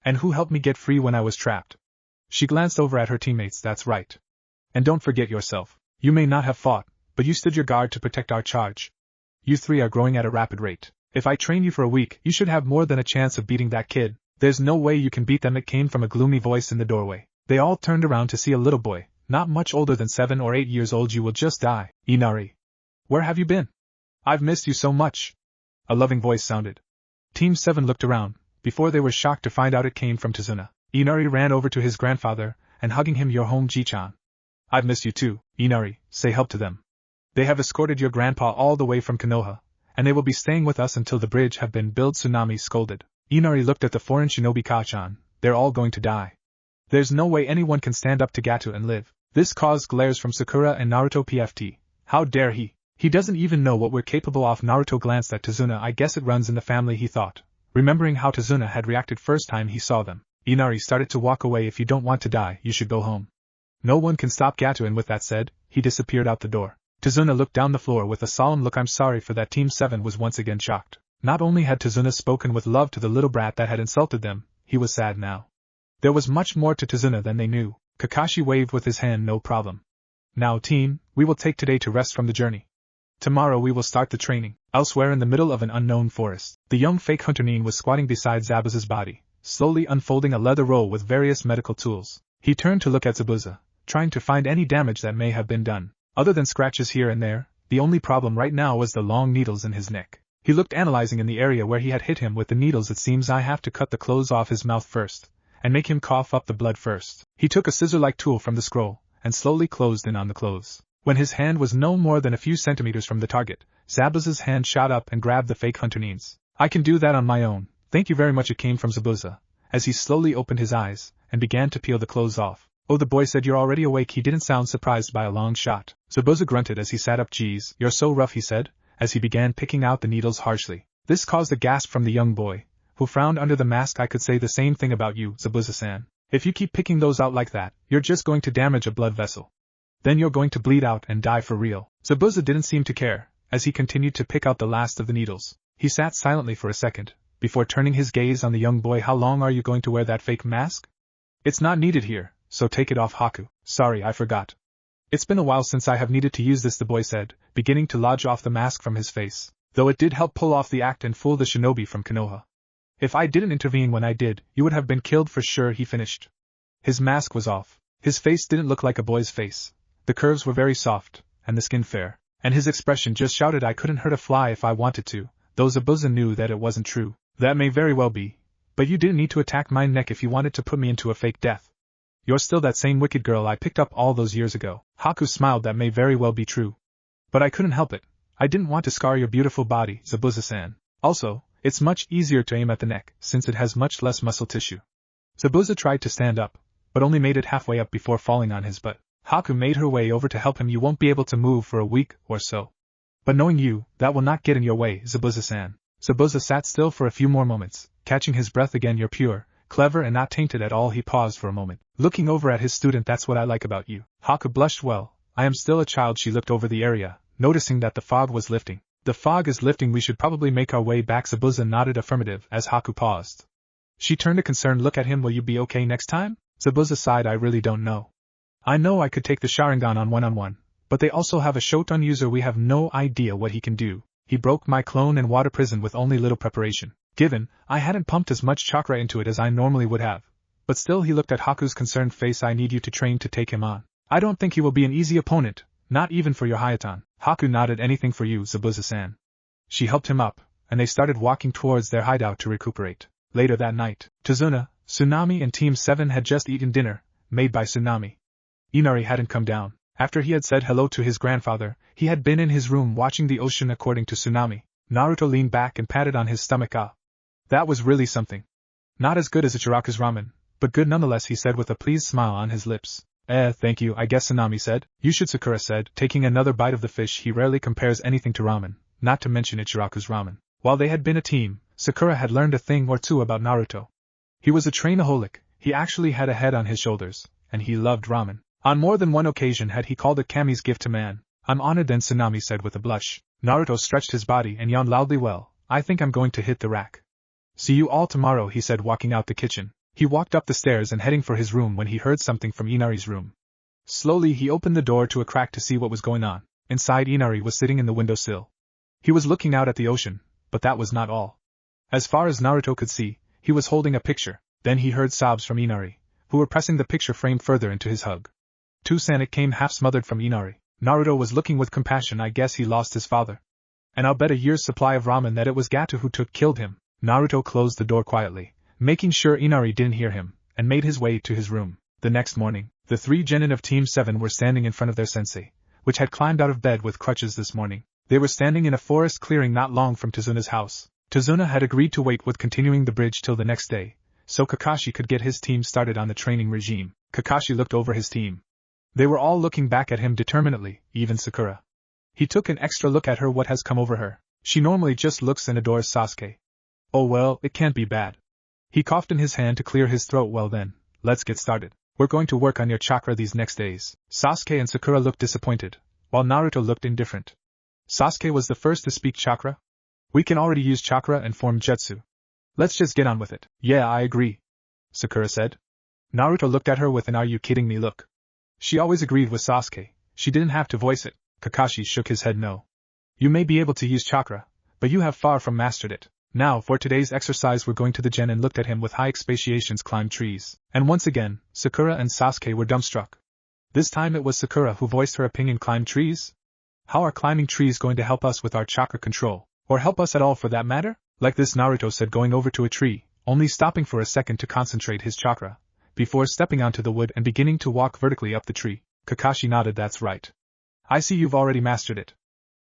And who helped me get free when I was trapped? She glanced over at her teammates. That's right. And don't forget yourself. You may not have fought, but you stood your guard to protect our charge. You three are growing at a rapid rate. If I train you for a week, you should have more than a chance of beating that kid. There's no way you can beat them. It came from a gloomy voice in the doorway. They all turned around to see a little boy, not much older than 7 or 8 years old. You will just die. Inari. Where have you been? I've missed you so much. A loving voice sounded. Team 7 looked around, before they were shocked to find out it came from Tazuna. Inari ran over to his grandfather, and hugging him, "You're home, Ji-chan. I've missed you too, Inari, say help to them. They have escorted your grandpa all the way from Konoha, and they will be staying with us until the bridge have been built." Tsunami scolded. Inari looked at the foreign shinobi. "Kachan, they're all going to die. There's no way anyone can stand up to Gato and live." This caused glares from Sakura and Naruto. "PFT. How dare he? He doesn't even know what we're capable of." Naruto glanced at Tazuna. "I guess it runs in the family," he thought, remembering how Tazuna had reacted first time he saw them. Inari started to walk away. "If you don't want to die, you should go home. No one can stop Gato." And with that said, he disappeared out the door. Tazuna looked down the floor with a solemn look. "I'm sorry for that." Team 7 was once again shocked. Not only had Tazuna spoken with love to the little brat that had insulted them, he was sad now. There was much more to Tazuna than they knew. Kakashi waved with his hand. "No problem. Now team, we will take today to rest from the journey. Tomorrow we will start the training." Elsewhere in the middle of an unknown forest, the young fake hunter Nin was squatting beside Zabuza's body, slowly unfolding a leather roll with various medical tools. He turned to look at Zabuza, trying to find any damage that may have been done. Other than scratches here and there, the only problem right now was the long needles in his neck. He looked analyzing in the area where he had hit him with the needles. "It seems I have to cut the clothes off his mouth first, and make him cough up the blood first." He took a scissor-like tool from the scroll, and slowly closed in on the clothes. When his hand was no more than a few centimeters from the target, Zabuza's hand shot up and grabbed the fake hunter Nin's. "I can do that on my own, thank you very much." It came from Zabuza, as he slowly opened his eyes, and began to peel the clothes off. "Oh," the boy said, "you're already awake." He didn't sound surprised by a long shot. Zabuza grunted as he sat up. "Geez, you're so rough," he said, as he began picking out the needles harshly. This caused a gasp from the young boy, who frowned under the mask. "I could say the same thing about you, Zabuza-san. If you keep picking those out like that, you're just going to damage a blood vessel. Then you're going to bleed out and die for real." Zabuza didn't seem to care, as he continued to pick out the last of the needles. He sat silently for a second, before turning his gaze on the young boy. "How long are you going to wear that fake mask?" "It's not needed here, so take it off, Haku." "Sorry, I forgot. It's been a while since I have needed to use this," the boy said, beginning to lodge off the mask from his face, though it did help pull off the act and fool the shinobi from Konoha. "If I didn't intervene when I did, you would have been killed for sure," he finished. His mask was off. His face didn't look like a boy's face. The curves were very soft, and the skin fair, and his expression just shouted, "I couldn't hurt a fly if I wanted to," though Zabuza knew that it wasn't true. "That may very well be, but you didn't need to attack my neck if you wanted to put me into a fake death. You're still that same wicked girl I picked up all those years ago." Haku smiled. "That may very well be true. But I couldn't help it. I didn't want to scar your beautiful body, Zabuza-san. Also, it's much easier to aim at the neck, since it has much less muscle tissue." Zabuza tried to stand up, but only made it halfway up before falling on his butt. Haku made her way over to help him. "You won't be able to move for a week or so. But knowing you, that will not get in your way, Zabuza-san." Zabuza sat still for a few more moments, catching his breath again. "You're pure, clever and not tainted at all." He paused for a moment, looking over at his student. "That's what I like about you." Haku blushed. "Well, I am still a child." She looked over the area, noticing that the fog was lifting. "The fog is lifting. We should probably make our way back." Zabuza nodded affirmative as Haku paused. She turned a concerned look at him. "Will you be okay next time?" Zabuza sighed. "I really don't know. I know I could take the Sharingan on one-on-one, but they also have a Shoton user. We have no idea what he can do. He broke my clone and water prison with only little preparation. Given, I hadn't pumped as much chakra into it as I normally would have." But still he looked at Haku's concerned face. "I need you to train to take him on. I don't think he will be an easy opponent, not even for your Hayaton." Haku nodded. "Anything for you, Zabuza-san." She helped him up, and they started walking towards their hideout to recuperate. Later that night, Tazuna, Tsunami and Team 7 had just eaten dinner, made by Tsunami. Inari hadn't come down. After he had said hello to his grandfather, he had been in his room watching the ocean. According to Tsunami, Naruto leaned back and patted on his stomach. "Ah, that was really something. Not as good as Ichiraku's ramen, but good nonetheless," he said with a pleased smile on his lips. Thank you, I guess Sanami said. You should, Sakura said, taking another bite of the fish. He rarely compares anything to ramen, not to mention Ichiraku's ramen. While they had been a team, Sakura had learned a thing or two about Naruto. He was a trainaholic, he actually had a head on his shoulders, and he loved ramen. On more than one occasion had he called it Kami's gift to man. I'm honored then, Sanami said with a blush. Naruto stretched his body and yawned loudly. Well, I think I'm going to hit the rack. See you all tomorrow, he said, walking out the kitchen. He walked up the stairs and heading for his room when he heard something from Inari's room. Slowly he opened the door to a crack to see what was going on. Inside, Inari was sitting in the windowsill. He was looking out at the ocean, but that was not all. As far as Naruto could see, he was holding a picture. Then he heard sobs from Inari, who were pressing the picture frame further into his hug. It came half smothered from Inari. Naruto was looking with compassion. I guess he lost his father. And I'll bet a year's supply of ramen that it was Gato who killed him. Naruto closed the door quietly, making sure Inari didn't hear him, and made his way to his room. The next morning, the 3 genin of Team 7 were standing in front of their sensei, which had climbed out of bed with crutches this morning. They were standing in a forest clearing not long from Tazuna's house. Tazuna had agreed to wait with continuing the bridge till the next day, so Kakashi could get his team started on the training regime. Kakashi looked over his team. They were all looking back at him determinedly, even Sakura. He took an extra look at her. What has come over her? She normally just looks and adores Sasuke. Oh well, it can't be bad. He coughed in his hand to clear his throat. Well then, let's get started. We're going to work on your chakra these next days. Sasuke and Sakura looked disappointed, while Naruto looked indifferent. Sasuke was the first to speak. Chakra? We can already use chakra and form jutsu. Let's just get on with it. Yeah, I agree, Sakura said. Naruto looked at her with an "are you kidding me" look. She always agreed with Sasuke. She didn't have to voice it. Kakashi shook his head. No. You may be able to use chakra, but you have far from mastered it. Now, for today's exercise we're going to the gen. And looked at him with high expectations. Climb trees. And once again, Sakura and Sasuke were dumbstruck. This time it was Sakura who voiced her opinion. Climb trees? How are climbing trees going to help us with our chakra control? Or help us at all for that matter? Like this, Naruto said, going over to a tree, only stopping for a second to concentrate his chakra, before stepping onto the wood and beginning to walk vertically up the tree. Kakashi nodded. That's right. I see you've already mastered it.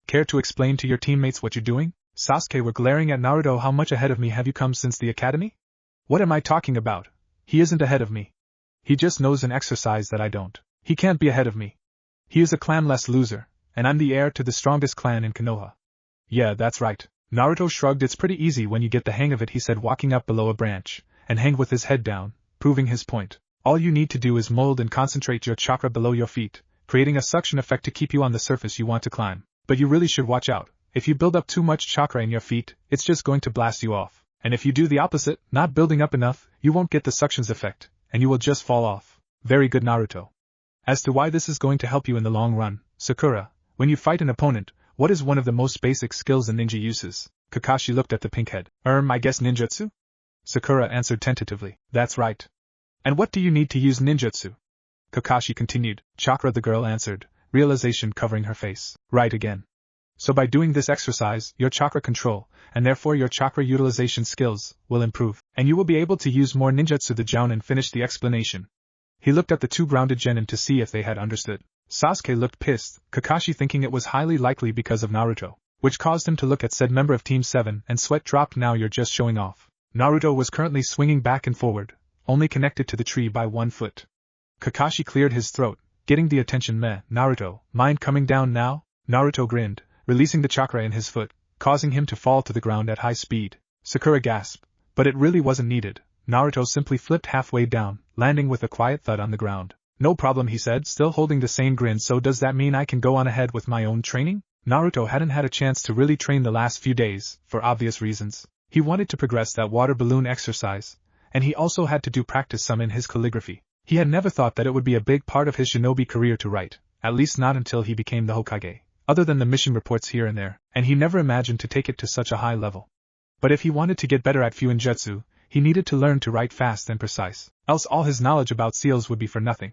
Care to explain to your teammates what you're doing? Sasuke were glaring at Naruto. How much ahead of me have you come since the academy? What am I talking about? He isn't ahead of me. He just knows an exercise that I don't. He can't be ahead of me. He is a clanless loser, and I'm the heir to the strongest clan in Konoha. Yeah, that's right. Naruto shrugged. It's pretty easy when you get the hang of it, he said, walking up below a branch, and hang with his head down, proving his point. All you need to do is mold and concentrate your chakra below your feet, creating a suction effect to keep you on the surface you want to climb. But you really should watch out. If you build up too much chakra in your feet, it's just going to blast you off. And if you do the opposite, not building up enough, you won't get the suction's effect, and you will just fall off. Very good, Naruto. As to why this is going to help you in the long run, Sakura, when you fight an opponent, what is one of the most basic skills and ninja uses? Kakashi looked at the pink head. I guess ninjutsu? Sakura answered tentatively. That's right. And what do you need to use ninjutsu? Kakashi continued. Chakra, the girl answered, realization covering her face. Right again. So by doing this exercise, your chakra control, and therefore your chakra utilization skills, will improve, and you will be able to use more ninjutsu. The Jounin finished the explanation. He looked at the 2 grounded genin to see if they had understood. Sasuke looked pissed, Kakashi thinking it was highly likely because of Naruto, which caused him to look at said member of Team 7, and sweat dropped. Now you're just showing off. Naruto was currently swinging back and forward, only connected to the tree by 1 foot. Kakashi cleared his throat, getting the attention. Meh, Naruto, mind coming down now? Naruto grinned, releasing the chakra in his foot, causing him to fall to the ground at high speed. Sakura gasped, but it really wasn't needed. Naruto simply flipped halfway down, landing with a quiet thud on the ground. No problem, he said, still holding the same grin. So does that mean I can go on ahead with my own training? Naruto hadn't had a chance to really train the last few days, for obvious reasons. He wanted to progress that water balloon exercise, and he also had to do practice some in his calligraphy. He had never thought that it would be a big part of his shinobi career to write, at least not until he became the Hokage, other than the mission reports here and there, and he never imagined to take it to such a high level. But if he wanted to get better at Fuinjutsu, he needed to learn to write fast and precise, else all his knowledge about seals would be for nothing.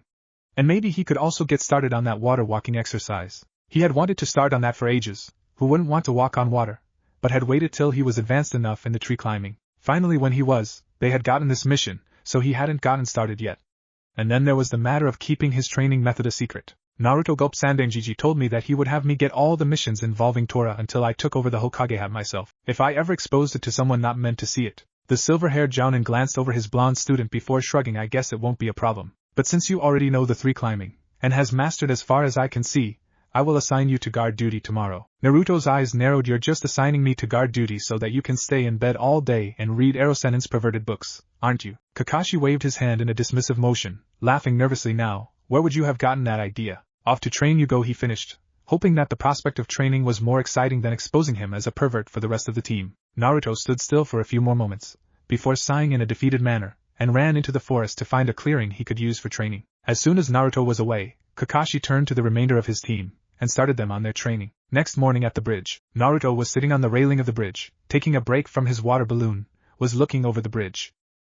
And maybe he could also get started on that water walking exercise. He had wanted to start on that for ages. Who wouldn't want to walk on water? But had waited till he was advanced enough in the tree climbing. Finally, when he was, they had gotten this mission, so he hadn't gotten started yet. And then there was the matter of keeping his training method a secret. Naruto Gulp Sandangiji told me that he would have me get all the missions involving Tora until I took over the Hokage hat myself, if I ever exposed it to someone not meant to see it. The silver-haired Jounin glanced over his blonde student before shrugging. I guess it won't be a problem. But since you already know the 3 climbing, and has mastered as far as I can see, I will assign you to guard duty tomorrow. Naruto's eyes narrowed. You're just assigning me to guard duty so that you can stay in bed all day and read Erosenen's perverted books, aren't you? Kakashi waved his hand in a dismissive motion, laughing nervously now. Where would you have gotten that idea? Off to train you go, he finished, hoping that the prospect of training was more exciting than exposing him as a pervert for the rest of the team. Naruto stood still for a few more moments, before sighing in a defeated manner, and ran into the forest to find a clearing he could use for training. As soon as Naruto was away, Kakashi turned to the remainder of his team, and started them on their training. Next morning at the bridge, Naruto was sitting on the railing of the bridge, taking a break from his water balloon, was looking over the bridge.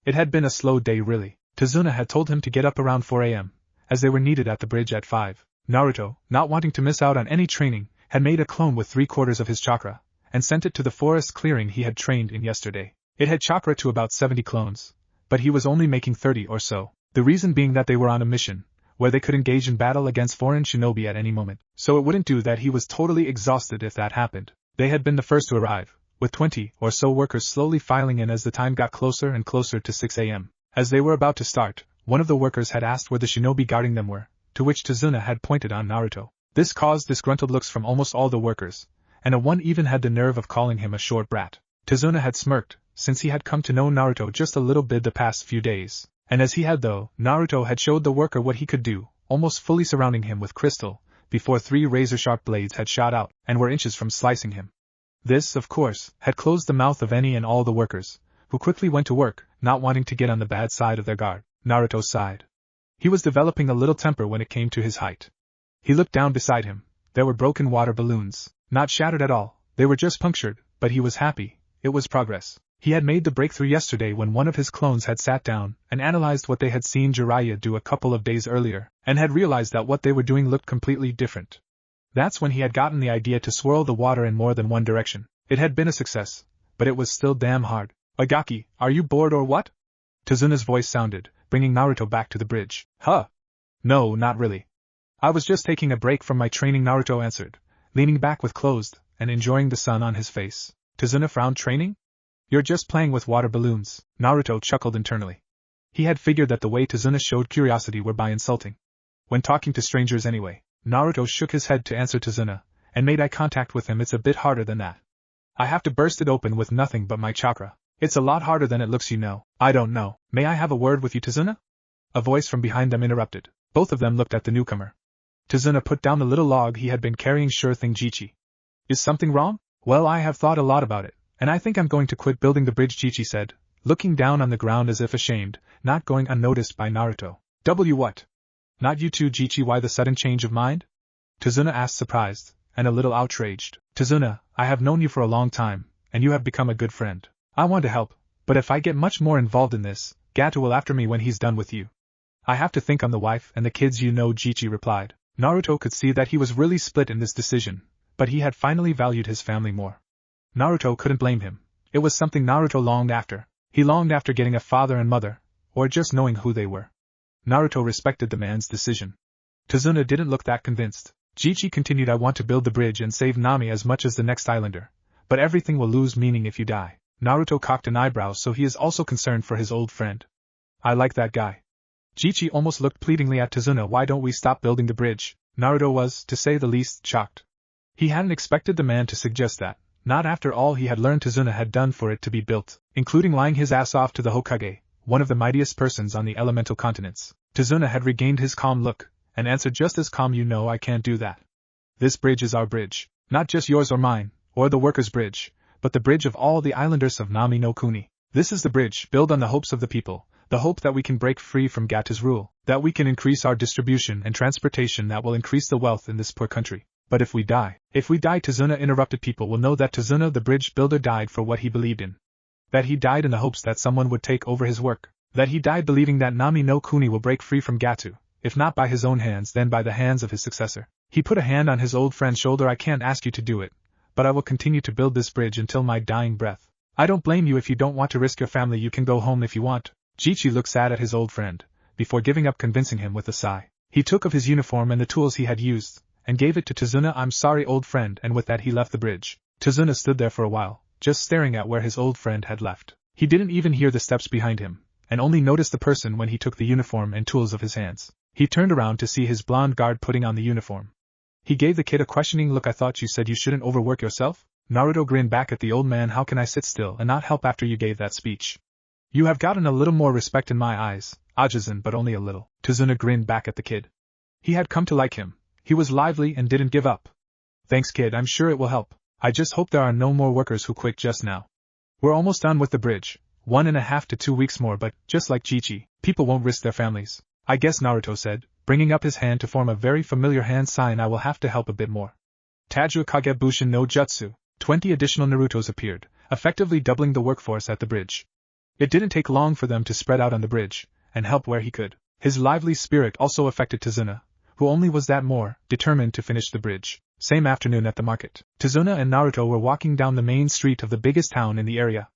It had been a slow day really. Tazuna had told him to get up around 4 a.m., as they were needed at the bridge at 5. Naruto, not wanting to miss out on any training, had made a clone with 3/4 of his chakra, and sent it to the forest clearing he had trained in yesterday. It had chakra to about 70 clones, but he was only making 30 or so, the reason being that they were on a mission, where they could engage in battle against foreign shinobi at any moment, so it wouldn't do that he was totally exhausted if that happened. They had been the first to arrive, with 20 or so workers slowly filing in as the time got closer and closer to 6 a.m. As they were about to start, one of the workers had asked where the shinobi guarding them were, to which Tazuna had pointed on Naruto. This caused disgruntled looks from almost all the workers, and a one even had the nerve of calling him a short brat. Tazuna had smirked, since he had come to know Naruto just a little bit the past few days. And as he had though, Naruto had showed the worker what he could do, almost fully surrounding him with crystal, before 3 razor-sharp blades had shot out, and were inches from slicing him. This, of course, had closed the mouth of any and all the workers, who quickly went to work, not wanting to get on the bad side of their guard. Naruto sighed. He was developing a little temper when it came to his height. He looked down beside him. There were broken water balloons, not shattered at all, they were just punctured, but he was happy, it was progress. He had made the breakthrough yesterday when one of his clones had sat down and analyzed what they had seen Jiraiya do a couple of days earlier, and had realized that what they were doing looked completely different. That's when he had gotten the idea to swirl the water in more than one direction. It had been a success, but it was still damn hard. Agaki, are you bored or what? Tazuna's voice sounded, bringing Naruto back to the bridge. Huh? No, not really. I was just taking a break from my training, Naruto answered, leaning back with closed, and enjoying the sun on his face. Tazuna frowned. Training? You're just playing with water balloons. Naruto chuckled internally. He had figured that the way Tazuna showed curiosity were by insulting. When talking to strangers anyway. Naruto shook his head to answer Tazuna, and made eye contact with him. It's a bit harder than that. I have to burst it open with nothing but my chakra. It's a lot harder than it looks, you know. I don't know. May I have a word with you, Tazuna? A voice from behind them interrupted. Both of them looked at the newcomer. Tazuna put down the little log he had been carrying. Sure thing, Jichi. Is something wrong? Well, I have thought a lot about it, and I think I'm going to quit building the bridge, Jichi said, looking down on the ground as if ashamed, not going unnoticed by Naruto. What? Not you too, Jichi? Why the sudden change of mind? Tazuna asked, surprised, and a little outraged. Tazuna, I have known you for a long time, and you have become a good friend. I want to help, but if I get much more involved in this, Gato will after me when he's done with you. I have to think on the wife and the kids, you know, Jichi replied. Naruto could see that he was really split in this decision, but he had finally valued his family more. Naruto couldn't blame him. It was something Naruto longed after. He longed after getting a father and mother, or just knowing who they were. Naruto respected the man's decision. Tazuna didn't look that convinced. Jichi continued, I want to build the bridge and save Nami as much as the next islander, but everything will lose meaning if you die. Naruto cocked an eyebrow, so he is also concerned for his old friend. I like that guy. Jichi almost looked pleadingly at Tazuna. Why don't we stop building the bridge? Naruto was, to say the least, shocked. He hadn't expected the man to suggest that, not after all he had learned Tazuna had done for it to be built, including lying his ass off to the Hokage, one of the mightiest persons on the elemental continents. Tazuna had regained his calm look, and answered just as calm, you know I can't do that. This bridge is our bridge, not just yours or mine, or the workers' bridge, but the bridge of all the islanders of Nami no Kuni. This is the bridge built on the hopes of the people, the hope that we can break free from Gata's rule, that we can increase our distribution and transportation that will increase the wealth in this poor country. But if we die, Tazuna interrupted, people will know that Tazuna the bridge builder died for what he believed in. That he died in the hopes that someone would take over his work. That he died believing that Nami no Kuni will break free from Gato, if not by his own hands then by the hands of his successor. He put a hand on his old friend's shoulder. I can't ask you to do it, but I will continue to build this bridge until my dying breath. I don't blame you if you don't want to risk your family. You can go home if you want. Jichi looked sad at his old friend, before giving up, convincing him with a sigh. He took off his uniform and the tools he had used, and gave it to Tazuna. I'm sorry, old friend, and with that he left the bridge. Tazuna stood there for a while, just staring at where his old friend had left. He didn't even hear the steps behind him, and only noticed the person when he took the uniform and tools of his hands. He turned around to see his blonde guard putting on the uniform. He gave the kid a questioning look. I thought you said you shouldn't overwork yourself? Naruto grinned back at the old man. How can I sit still and not help after you gave that speech? You have gotten a little more respect in my eyes, Ajizan, but only a little. Tazuna grinned back at the kid. He had come to like him. He was lively and didn't give up. Thanks kid, I'm sure it will help. I just hope there are no more workers who quit just now. We're almost done with the bridge. 1.5 to 2 weeks more, but, just like Chi-Chi, people won't risk their families. I guess, Naruto said, bringing up his hand to form a very familiar hand sign. I will have to help a bit more. Tajua Kagebushin no Jutsu. 20 additional Narutos appeared, effectively doubling the workforce at the bridge. It didn't take long for them to spread out on the bridge, and help where he could. His lively spirit also affected Tazuna, who only was that more determined to finish the bridge. Same afternoon at the market, Tazuna and Naruto were walking down the main street of the biggest town in the area.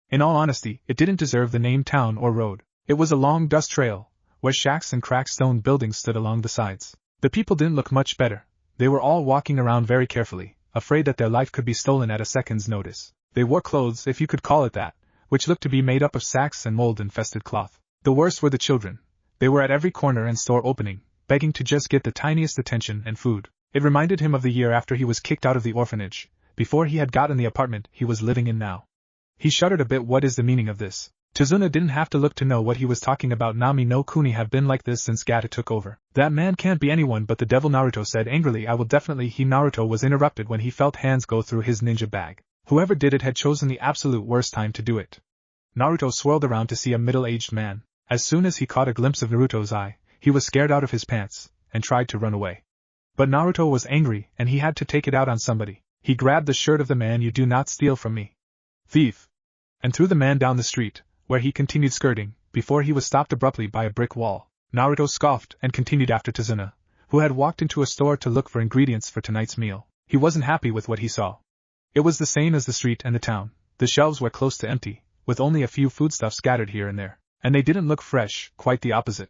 In all honesty, it didn't deserve the name town or road. It was a long dust trail, where shacks and cracked stone buildings stood along the sides. The people didn't look much better. They were all walking around very carefully, afraid that their life could be stolen at a second's notice. They wore clothes, if you could call it that, which looked to be made up of sacks and mold-infested cloth. The worst were the children. They were at every corner and store opening, begging to just get the tiniest attention and food. It reminded him of the year after he was kicked out of the orphanage, before he had gotten the apartment he was living in now. He shuddered a bit. What is the meaning of this? Tazuna didn't have to look to know what he was talking about. Nami no Kuni have been like this since Gata took over. That man can't be anyone but the devil, Naruto said angrily. I will definitely. Naruto was interrupted when he felt hands go through his ninja bag. Whoever did it had chosen the absolute worst time to do it. Naruto swirled around to see a middle-aged man. As soon as he caught a glimpse of Naruto's eye, he was scared out of his pants, and tried to run away. But Naruto was angry, and he had to take it out on somebody. He grabbed the shirt of the man. You do not steal from me, thief! And threw the man down the street, where he continued skirting, before he was stopped abruptly by a brick wall. Naruto scoffed and continued after Tazuna, who had walked into a store to look for ingredients for tonight's meal. He wasn't happy with what he saw. It was the same as the street and the town. The shelves were close to empty, with only a few foodstuffs scattered here and there, and they didn't look fresh, quite the opposite.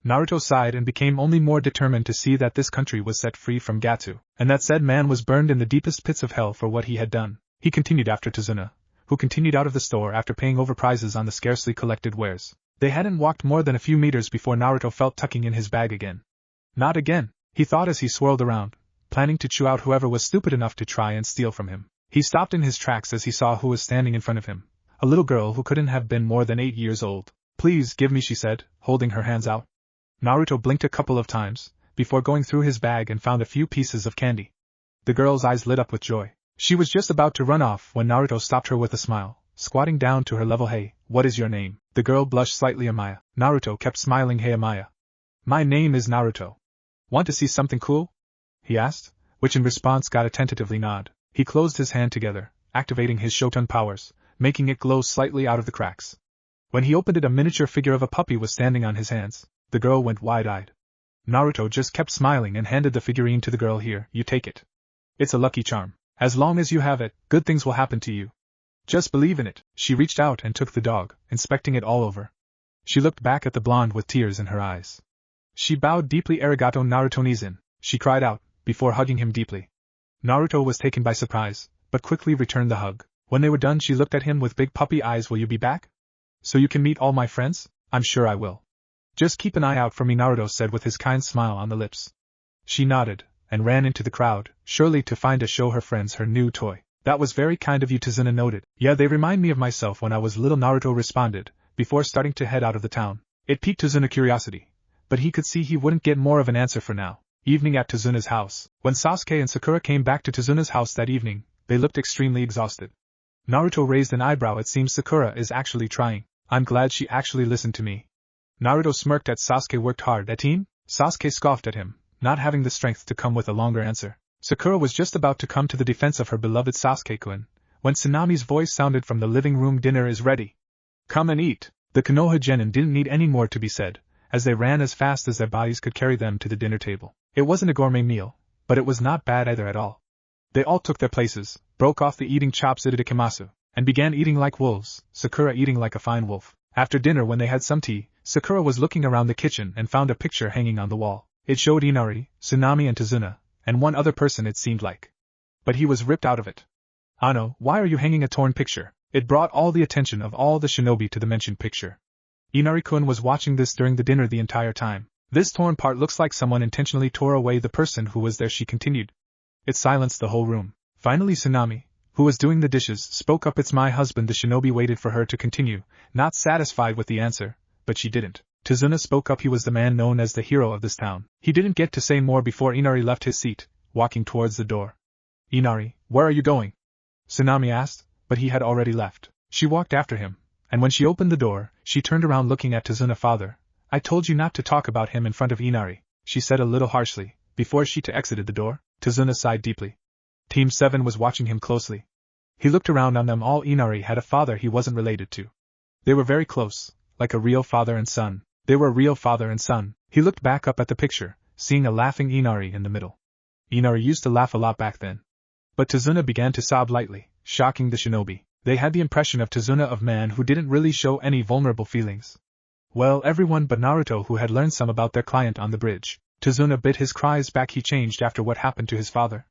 Naruto sighed and became only more determined to see that this country was set free from Gatu, and that said man was burned in the deepest pits of hell for what he had done. He continued after Tazuna, who continued out of the store after paying over prices on the scarcely collected wares. They hadn't walked more than a few meters before Naruto felt tucking in his bag again. Not again, he thought as he swirled around, planning to chew out whoever was stupid enough to try and steal from him. He stopped in his tracks as he saw who was standing in front of him, a little girl who couldn't have been more than 8 years old. Please give me, she said, holding her hands out. Naruto blinked a couple of times, before going through his bag and found a few pieces of candy. The girl's eyes lit up with joy. She was just about to run off when Naruto stopped her with a smile, squatting down to her level. Hey, what is your name? The girl blushed slightly. Amaya. Naruto kept smiling. Hey Amaya. My name is Naruto. Want to see something cool? He asked, which in response got a tentatively nod. He closed his hand together, activating his Shoton powers, making it glow slightly out of the cracks. When he opened it, a miniature figure of a puppy was standing on his hands. The girl went wide-eyed. Naruto just kept smiling and handed the figurine to the girl. Here, you take it. It's a lucky charm. As long as you have it, good things will happen to you. Just believe in it. She reached out and took the dog, inspecting it all over. She looked back at the blonde with tears in her eyes. She bowed deeply. Arigato Naruto-nizin, she cried out, before hugging him deeply. Naruto was taken by surprise, but quickly returned the hug. When they were done, she looked at him with big puppy eyes. Will you be back? So you can meet all my friends? I'm sure I will. Just keep an eye out for me, Naruto said with his kind smile on the lips. She nodded, and ran into the crowd, surely to find to show her friends her new toy. That was very kind of you, Tazuna noted. Yeah, they remind me of myself when I was little, Naruto responded, before starting to head out of the town. It piqued Tazuna's curiosity, but he could see he wouldn't get more of an answer for now. Evening at Tazuna's house. When Sasuke and Sakura came back to Tazuna's house that evening, they looked extremely exhausted. Naruto raised an eyebrow. It seems Sakura is actually trying. I'm glad she actually listened to me. Naruto smirked at Sasuke. Worked hard at team? Sasuke scoffed at him, not having the strength to come with a longer answer. Sakura was just about to come to the defense of her beloved Sasuke-kun, when Tsunami's voice sounded from the living room. Dinner is ready. Come and eat. The Konoha genin didn't need any more to be said, as they ran as fast as their bodies could carry them to the dinner table. It wasn't a gourmet meal, but it was not bad either at all. They all took their places, broke off the eating chops itadakimasu, and began eating like wolves, Sakura eating like a fine wolf. After dinner, when they had some tea, Sakura was looking around the kitchen and found a picture hanging on the wall. It showed Inari, Tsunami and Tazuna, and one other person it seemed like. But he was ripped out of it. Ano, why are you hanging a torn picture? It brought all the attention of all the shinobi to the mentioned picture. Inari-kun was watching this during the dinner the entire time. This torn part looks like someone intentionally tore away the person who was there, she continued. It silenced the whole room. Finally Tsunami, who was doing the dishes, spoke up. It's my husband. The shinobi waited for her to continue, not satisfied with the answer, but she didn't. Tazuna spoke up. He was the man known as the hero of this town. He didn't get to say more before Inari left his seat, walking towards the door. Inari, where are you going? Tsunami asked, but he had already left. She walked after him, and when she opened the door, she turned around looking at Tazuna. Father, I told you not to talk about him in front of Inari, she said a little harshly, before she exited the door. Tazuna sighed deeply. Team 7 was watching him closely. He looked around on them all. Inari had a father he wasn't related to. They were very close, like a real father and son. They were a real father and son. He looked back up at the picture, seeing a laughing Inari in the middle. Inari used to laugh a lot back then. But Tazuna began to sob lightly, shocking the shinobi. They had the impression of Tazuna of man who didn't really show any vulnerable feelings. Well, everyone but Naruto, who had learned some about their client on the bridge. Tazuna bit his cries back. He changed after what happened to his father.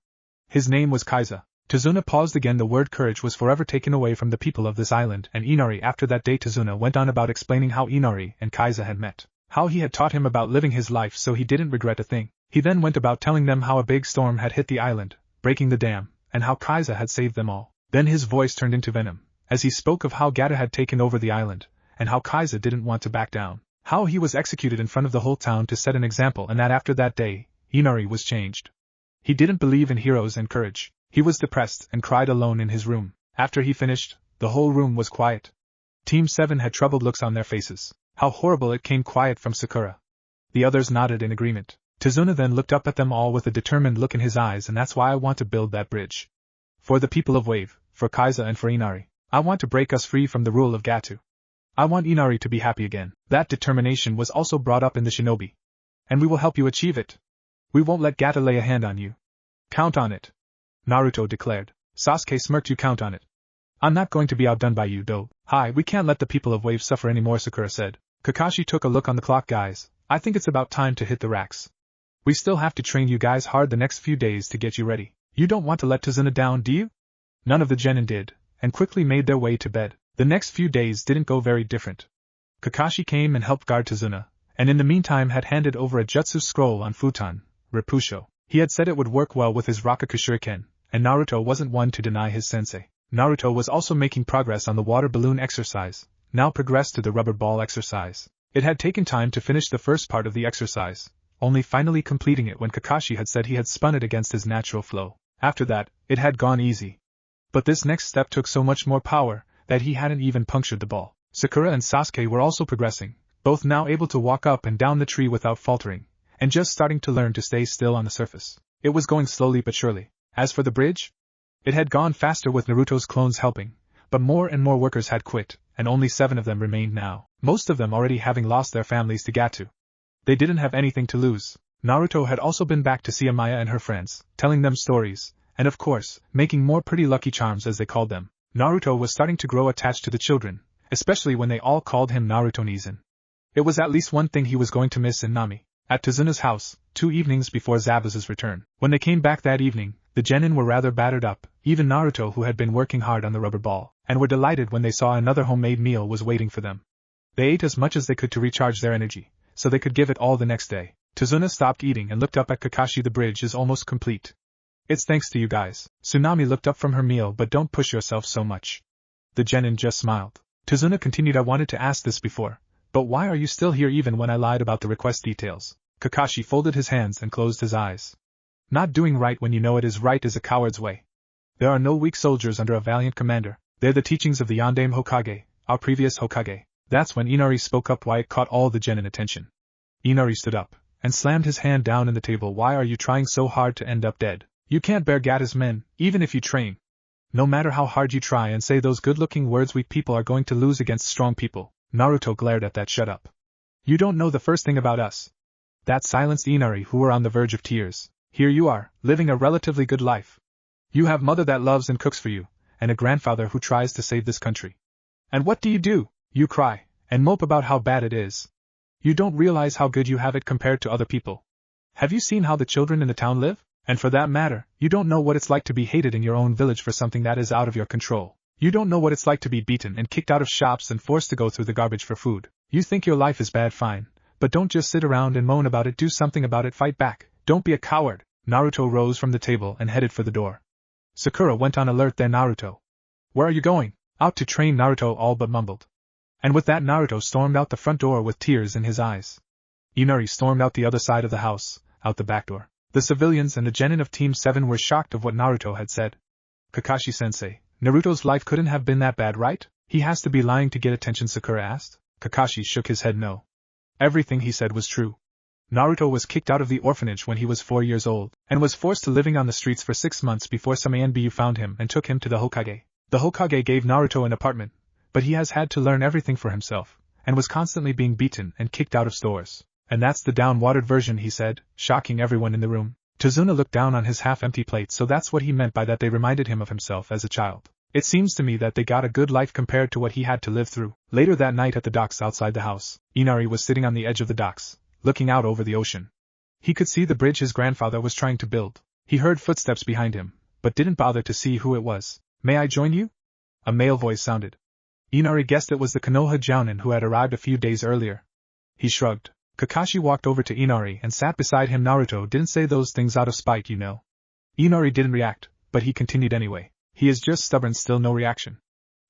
His name was Kaiza. Tazuna paused again. The word courage was forever taken away from the people of this island and Inari. After that day Tazuna went on about explaining how Inari and Kaiza had met, how he had taught him about living his life so he didn't regret a thing. He then went about telling them how a big storm had hit the island, breaking the dam, and how Kaiza had saved them all. Then his voice turned into venom, as he spoke of how Gata had taken over the island, and how Kaiza didn't want to back down, how he was executed in front of the whole town to set an example, and that after that day, Inari was changed. He didn't believe in heroes and courage. He was depressed and cried alone in his room. After he finished, the whole room was quiet. Team 7 had troubled looks on their faces. How horrible! It came quiet from Sakura. The others nodded in agreement. Tazuna then looked up at them all with a determined look in his eyes. And that's why I want to build that bridge. For the people of Wave, for Kaiza and for Inari. I want to break us free from the rule of Gatu. I want Inari to be happy again. That determination was also brought up in the shinobi. And we will help you achieve it. We won't let Gata lay a hand on you. Count on it. Naruto declared. Sasuke smirked. You count on it. I'm not going to be outdone by you, though. Hi, we can't let the people of Wave suffer anymore, Sakura said. Kakashi took a look on the clock. Guys, I think it's about time to hit the racks. We still have to train you guys hard the next few days to get you ready. You don't want to let Tazuna down, do you? None of the genin did, and quickly made their way to bed. The next few days didn't go very different. Kakashi came and helped guard Tazuna, and in the meantime had handed over a jutsu scroll on futon, Repusho. He had said it would work well with his Rakugo Shuriken, and Naruto wasn't one to deny his sensei. Naruto was also making progress on the water balloon exercise, now progressed to the rubber ball exercise. It had taken time to finish the first part of the exercise, only finally completing it when Kakashi had said he had spun it against his natural flow. After that, it had gone easy. But this next step took so much more power, that he hadn't even punctured the ball. Sakura and Sasuke were also progressing, both now able to walk up and down the tree without faltering, and just starting to learn to stay still on the surface. It was going slowly but surely. As for the bridge, it had gone faster with Naruto's clones helping, but more and more workers had quit, and only 7 of them remained now, most of them already having lost their families to Gatu. They didn't have anything to lose. Naruto had also been back to see Amaya and her friends, telling them stories, and of course, making more pretty lucky charms as they called them. Naruto was starting to grow attached to the children, especially when they all called him Naruto-Nizan. It was at least one thing he was going to miss in Nami. At Tazuna's house, 2 evenings before Zabuza's return. When they came back that evening, the genin were rather battered up, even Naruto, who had been working hard on the rubber ball, and were delighted when they saw another homemade meal was waiting for them. They ate as much as they could to recharge their energy, so they could give it all the next day. Tazuna stopped eating and looked up at Kakashi. The bridge is almost complete. It's thanks to you guys. Tsunami looked up from her meal. But don't push yourself so much. The genin just smiled. Tazuna continued. I wanted to ask this before, but why are you still here even when I lied about the request details? Kakashi folded his hands and closed his eyes. Not doing right when you know it is right is a coward's way. There are no weak soldiers under a valiant commander. They're the teachings of the Yondaime Hokage, our previous Hokage. That's when Inari spoke up. Why it caught all the genin attention. Inari stood up and slammed his hand down in the table. Why are you trying so hard to end up dead? You can't bear Gata's men, even if you train. No matter how hard you try and say those good-looking words, weak people are going to lose against strong people. Naruto glared at that. Shut up. You don't know the first thing about us. That silenced Inari, who were on the verge of tears. Here you are, living a relatively good life. You have mother that loves and cooks for you, and a grandfather who tries to save this country. And what do? You cry, and mope about how bad it is. You don't realize how good you have it compared to other people. Have you seen how the children in the town live? And for that matter, you don't know what it's like to be hated in your own village for something that is out of your control. You don't know what it's like to be beaten and kicked out of shops and forced to go through the garbage for food. You think your life is bad, fine. But don't just sit around and moan about it, do something about it, fight back. Don't be a coward. Naruto rose from the table and headed for the door. Sakura went on alert then. Naruto. Where are you going? Out to train, Naruto all but mumbled. And with that Naruto stormed out the front door with tears in his eyes. Inari stormed out the other side of the house, out the back door. The civilians and the genin of Team 7 were shocked of what Naruto had said. Kakashi-sensei, Naruto's life couldn't have been that bad, right? He has to be lying to get attention, Sakura asked. Kakashi shook his head no. Everything he said was true. Naruto was kicked out of the orphanage when he was 4 years old, and was forced to living on the streets for 6 months before some Anbu found him and took him to the Hokage. The Hokage gave Naruto an apartment, but he has had to learn everything for himself, and was constantly being beaten and kicked out of stores. And that's the down-watered version, he said, shocking everyone in the room. Tazuna looked down on his half-empty plate, so that's what he meant by that. They reminded him of himself as a child. It seems to me that they got a good life compared to what he had to live through. Later that night at the docks outside the house, Inari was sitting on the edge of the docks, looking out over the ocean. He could see the bridge his grandfather was trying to build. He heard footsteps behind him, but didn't bother to see who it was. May I join you? A male voice sounded. Inari guessed it was the Konoha Jounin who had arrived a few days earlier. He shrugged. Kakashi walked over to Inari and sat beside him. Naruto didn't say those things out of spite, you know. Inari didn't react, but he continued anyway. He is just stubborn. Still no reaction.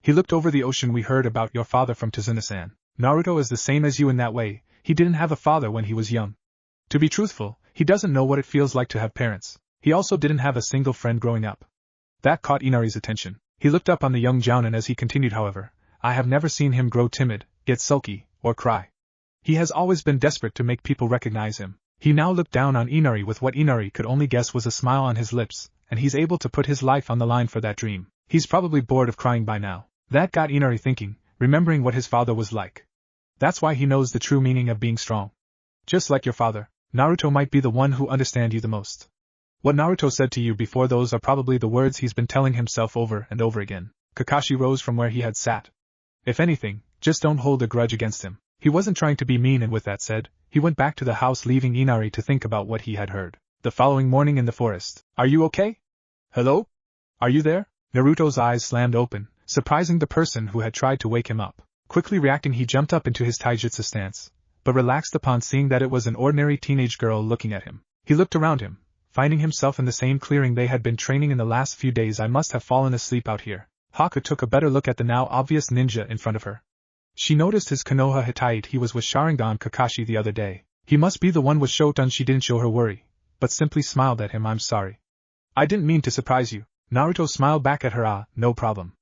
He looked over the ocean. We heard about your father from Tazuna-san. Naruto is the same as you in that way. He didn't have a father when he was young. To be truthful, he doesn't know what it feels like to have parents. He also didn't have a single friend growing up. That caught Inari's attention. He looked up on the young Jounin as he continued, however. I have never seen him grow timid, get sulky, or cry. He has always been desperate to make people recognize him. He now looked down on Inari with what Inari could only guess was a smile on his lips, and he's able to put his life on the line for that dream. He's probably bored of crying by now. That got Inari thinking, remembering what his father was like. That's why he knows the true meaning of being strong. Just like your father, Naruto might be the one who understands you the most. What Naruto said to you before, those are probably the words he's been telling himself over and over again. Kakashi rose from where he had sat. If anything, just don't hold a grudge against him. He wasn't trying to be mean, and with that said, he went back to the house, leaving Inari to think about what he had heard. The following morning in the forest. Are you okay? Hello? Are you there? Naruto's eyes slammed open, surprising the person who had tried to wake him up. Quickly reacting, he jumped up into his taijutsu stance, but relaxed upon seeing that it was an ordinary teenage girl looking at him. He looked around him, finding himself in the same clearing they had been training in the last few days. I must have fallen asleep out here. Haku took a better look at the now obvious ninja in front of her. She noticed his Konoha Hittite he was with Sharingan Kakashi the other day. He must be the one with Shoton. She didn't show her worry, but simply smiled at him. I'm sorry. I didn't mean to surprise you. Naruto smiled back at her. No problem.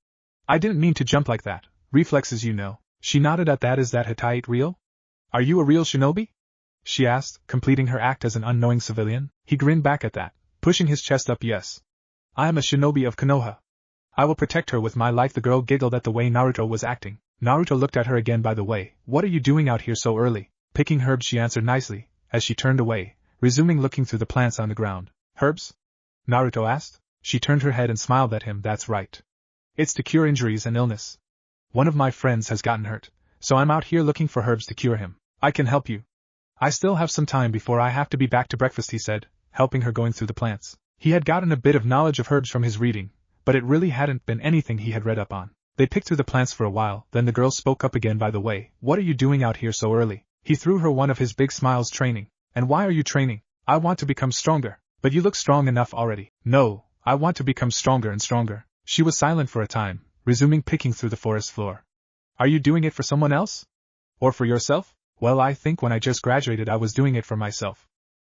I didn't mean to jump like that. Reflexes, you know. She nodded at that. Is that Hittite real? Are you a real shinobi? She asked, completing her act as an unknowing civilian. He grinned back at that, pushing his chest up. Yes. I am a shinobi of Konoha. I will protect her with my life. The girl giggled at the way Naruto was acting. Naruto looked at her again. By the way, what are you doing out here so early? Picking herbs, she answered nicely, as she turned away, resuming looking through the plants on the ground. Herbs? Naruto asked. She turned her head and smiled at him. That's right. It's to cure injuries and illness. One of my friends has gotten hurt, so I'm out here looking for herbs to cure him. I can help you. I still have some time before I have to be back to breakfast, he said, helping her going through the plants. He had gotten a bit of knowledge of herbs from his reading, but it really hadn't been anything he had read up on. They picked through the plants for a while, then the girl spoke up again. By the way, what are you doing out here so early? He threw her one of his big smiles. Training. And why are you training? I want to become stronger. But you look strong enough already. No, I want to become stronger and stronger. She was silent for a time, resuming picking through the forest floor. Are you doing it for someone else? Or for yourself? Well, I think when I just graduated I was doing it for myself.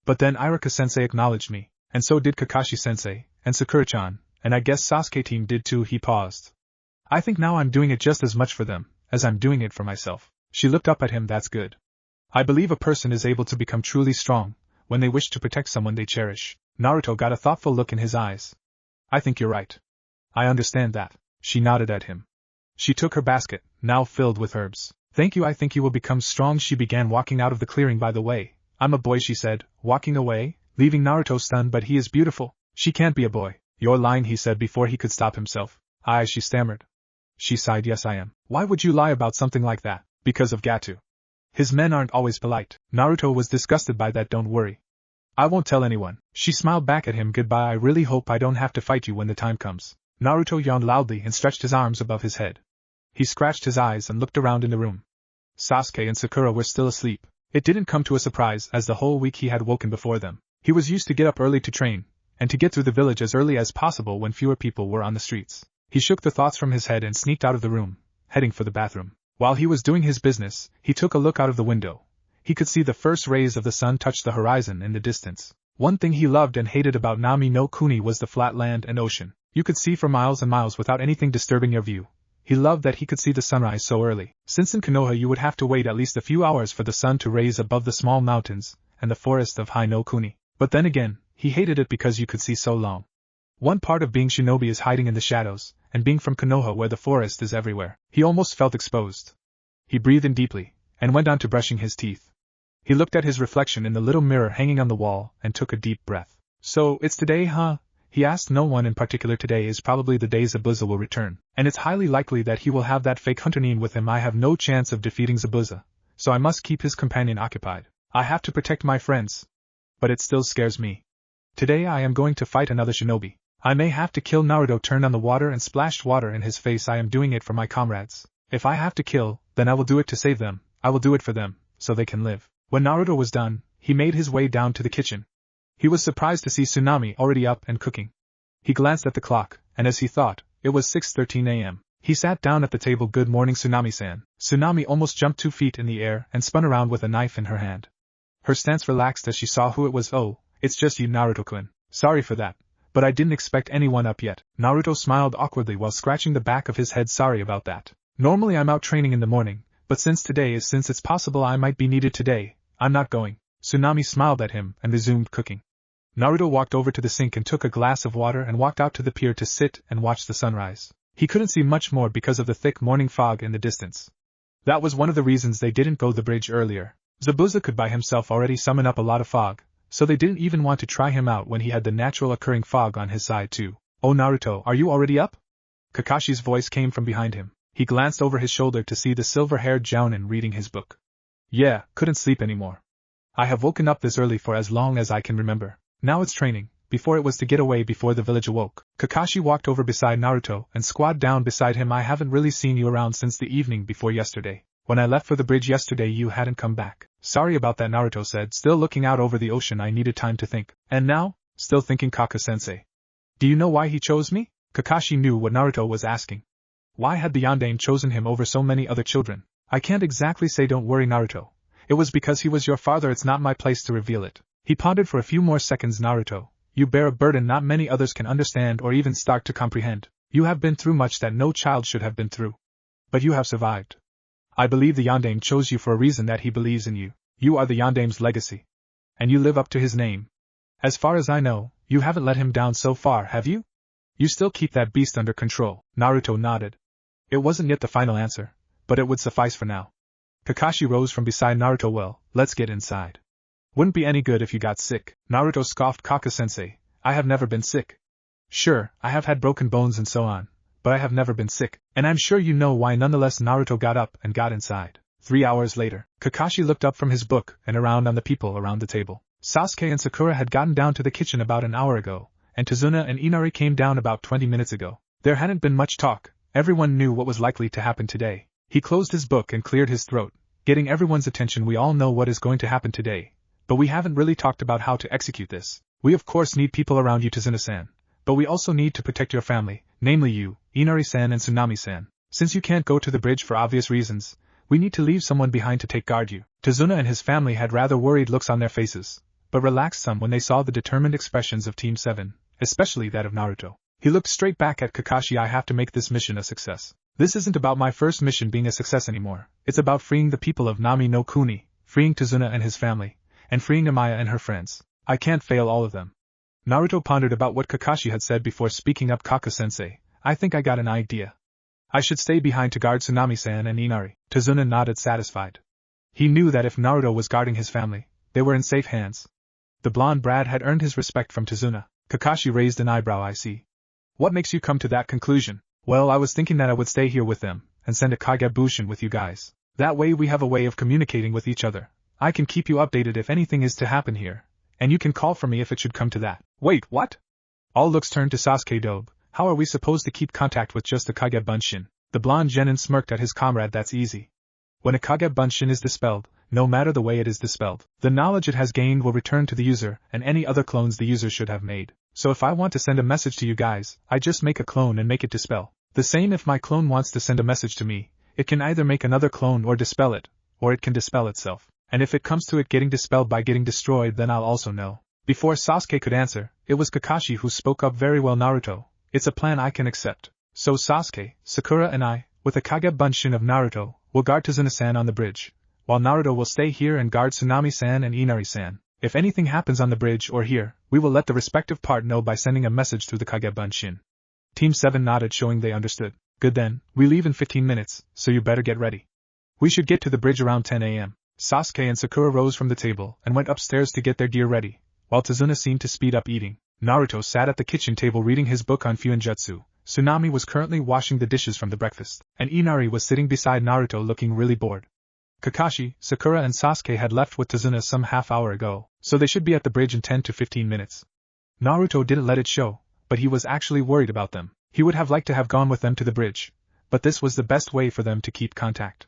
But then Iruka-sensei acknowledged me, and so did Kakashi-sensei, and Sakura-chan, and I guess Sasuke team did too. He paused. I think now I'm doing it just as much for them, as I'm doing it for myself. She looked up at him. That's good. I believe a person is able to become truly strong when they wish to protect someone they cherish. Naruto got a thoughtful look in his eyes. I think you're right. I understand that. She nodded at him. She took her basket, now filled with herbs. Thank you. I think you will become strong. She began walking out of the clearing. By the way, I'm a boy, she said, walking away, leaving Naruto stunned. But he is beautiful. She can't be a boy. You're lying, he said before he could stop himself. She stammered. She sighed. Yes, I am. Why would you lie about something like that? Because of Gato. His men aren't always polite. Naruto was disgusted by that. Don't worry. I won't tell anyone. She smiled back at him. Goodbye. I really hope I don't have to fight you when the time comes. Naruto yawned loudly and stretched his arms above his head. He scratched his eyes and looked around in the room. Sasuke and Sakura were still asleep. It didn't come to a surprise, as the whole week he had woken before them. He was used to get up early to train, and to get through the village as early as possible when fewer people were on the streets. He shook the thoughts from his head and sneaked out of the room, heading for the bathroom. While he was doing his business, he took a look out of the window. He could see the first rays of the sun touch the horizon in the distance. One thing he loved and hated about Nami no Kuni was the flat land and ocean. You could see for miles and miles without anything disturbing your view. He loved that he could see the sunrise so early, since in Konoha you would have to wait at least a few hours for the sun to rise above the small mountains and the forest of Hai no Kuni. But then again, he hated it because you could see so long. One part of being shinobi is hiding in the shadows, and being from Konoha where the forest is everywhere, he almost felt exposed. He breathed in deeply, and went on to brushing his teeth. He looked at his reflection in the little mirror hanging on the wall, and took a deep breath. So, it's today, huh? He asked. No one in particular. Today is probably the day Zabuza will return, and it's highly likely that he will have that fake hunter Nin with him. I have no chance of defeating Zabuza, so I must keep his companion occupied. I have to protect my friends. But it still scares me. Today I am going to fight another shinobi. I may have to kill. Naruto turned on the water and splashed water in his face. I am doing it for my comrades. If I have to kill, then I will do it to save them. I will do it for them, so they can live. When Naruto was done, he made his way down to the kitchen. He was surprised to see Tsunami already up and cooking. He glanced at the clock, and as he thought, it was 6:13 a.m. He sat down at the table. Good morning, Tsunami-san. Tsunami almost jumped 2 feet in the air and spun around with a knife in her hand. Her stance relaxed as she saw who it was. Oh, it's just you, Naruto-kun. Sorry for that, but I didn't expect anyone up yet. Naruto smiled awkwardly while scratching the back of his head. Sorry about that. Normally I'm out training in the morning, but since it's possible I might be needed today, I'm not going. Tsunami smiled at him and resumed cooking. Naruto walked over to the sink and took a glass of water and walked out to the pier to sit and watch the sunrise. He couldn't see much more because of the thick morning fog in the distance. That was one of the reasons they didn't go the bridge earlier. Zabuza could by himself already summon up a lot of fog, so they didn't even want to try him out when he had the natural occurring fog on his side too. Oh Naruto, are you already up? Kakashi's voice came from behind him. He glanced over his shoulder to see the silver-haired Jounin reading his book. Yeah, couldn't sleep anymore. I have woken up this early for as long as I can remember. Now it's training. Before it was to get away before the village awoke. Kakashi walked over beside Naruto and squatted down beside him. I haven't really seen you around since the evening before yesterday. When I left for the bridge yesterday you hadn't come back. Sorry about that, Naruto said, still looking out over the ocean. I needed time to think. And now? Still thinking, Kaka-sensei. Do you know why he chose me? Kakashi knew what Naruto was asking. Why had the Yondaime chosen him over so many other children? I can't exactly say. Don't worry, Naruto. It was because he was your father. It's not my place to reveal it. He pondered for a few more seconds. Naruto, you bear a burden not many others can understand or even start to comprehend. You have been through much that no child should have been through. But you have survived. I believe the Yondaime chose you for a reason, that he believes in you. You are the Yondaime's legacy. And you live up to his name. As far as I know, you haven't let him down so far, have you? You still keep that beast under control. Naruto nodded. It wasn't yet the final answer, but it would suffice for now. Kakashi rose from beside Naruto. Well, let's get inside. Wouldn't be any good if you got sick. Naruto scoffed. Kaka-sensei, I have never been sick. Sure, I have had broken bones and so on, but I have never been sick, and I'm sure you know why. Nonetheless, Naruto got up and got inside. 3 hours later, Kakashi looked up from his book and around on the people around the table. Sasuke and Sakura had gotten down to the kitchen about an hour ago, and Tazuna and Inari came down about 20 minutes ago. There hadn't been much talk. Everyone knew what was likely to happen today. He closed his book and cleared his throat, getting everyone's attention. We all know what is going to happen today, but we haven't really talked about how to execute this. We of course need people around you, Tazuna-san, but we also need to protect your family, namely you, Inari-san and Tsunami-san. Since you can't go to the bridge for obvious reasons, we need to leave someone behind to take guard you. Tazuna and his family had rather worried looks on their faces, but relaxed some when they saw the determined expressions of Team 7, especially that of Naruto. He looked straight back at Kakashi. I have to make this mission a success. This isn't about my first mission being a success anymore. It's about freeing the people of Nami no Kuni, freeing Tazuna and his family, and freeing Amaya and her friends. I can't fail all of them. Naruto pondered about what Kakashi had said before speaking up. Kaka-sensei, I think I got an idea. I should stay behind to guard Tsunami-san and Inari. Tazuna nodded, satisfied. He knew that if Naruto was guarding his family, they were in safe hands. The blonde Brad had earned his respect from Tazuna. Kakashi raised an eyebrow. I see. What makes you come to that conclusion? Well, I was thinking that I would stay here with them, and send a Kagebushin with you guys. That way we have a way of communicating with each other. I can keep you updated if anything is to happen here, and you can call for me if it should come to that. Wait, what? All looks turned to Sasuke. Dobe, how are we supposed to keep contact with just the Kagebushin? The blonde genin smirked at his comrade. That's easy. When a Kage Bunshin is dispelled, no matter the way it is dispelled, the knowledge it has gained will return to the user and any other clones the user should have made. So if I want to send a message to you guys, I just make a clone and make it dispel. The same if my clone wants to send a message to me, it can either make another clone or dispel it, or it can dispel itself. And if it comes to it getting dispelled by getting destroyed, then I'll also know. Before Sasuke could answer, it was Kakashi who spoke up. Very well, Naruto, it's a plan I can accept. So Sasuke, Sakura and I, with a Kage Bunshin of Naruto, will guard Tazuna-san on the bridge, while Naruto will stay here and guard Tsunami-san and Inari-san. If anything happens on the bridge or here, we will let the respective part know by sending a message through the Kage Bunshin. Team 7 nodded, showing they understood. Good then, we leave in 15 minutes, so you better get ready. We should get to the bridge around 10 a.m. Sasuke and Sakura rose from the table and went upstairs to get their gear ready, while Tazuna seemed to speed up eating. Naruto sat at the kitchen table reading his book on Fuinjutsu. Tsunami was currently washing the dishes from the breakfast, and Inari was sitting beside Naruto looking really bored. Kakashi, Sakura and Sasuke had left with Tazuna some half-hour ago, so they should be at the bridge in 10 to 15 minutes. Naruto didn't let it show, but he was actually worried about them. He would have liked to have gone with them to the bridge, but this was the best way for them to keep contact.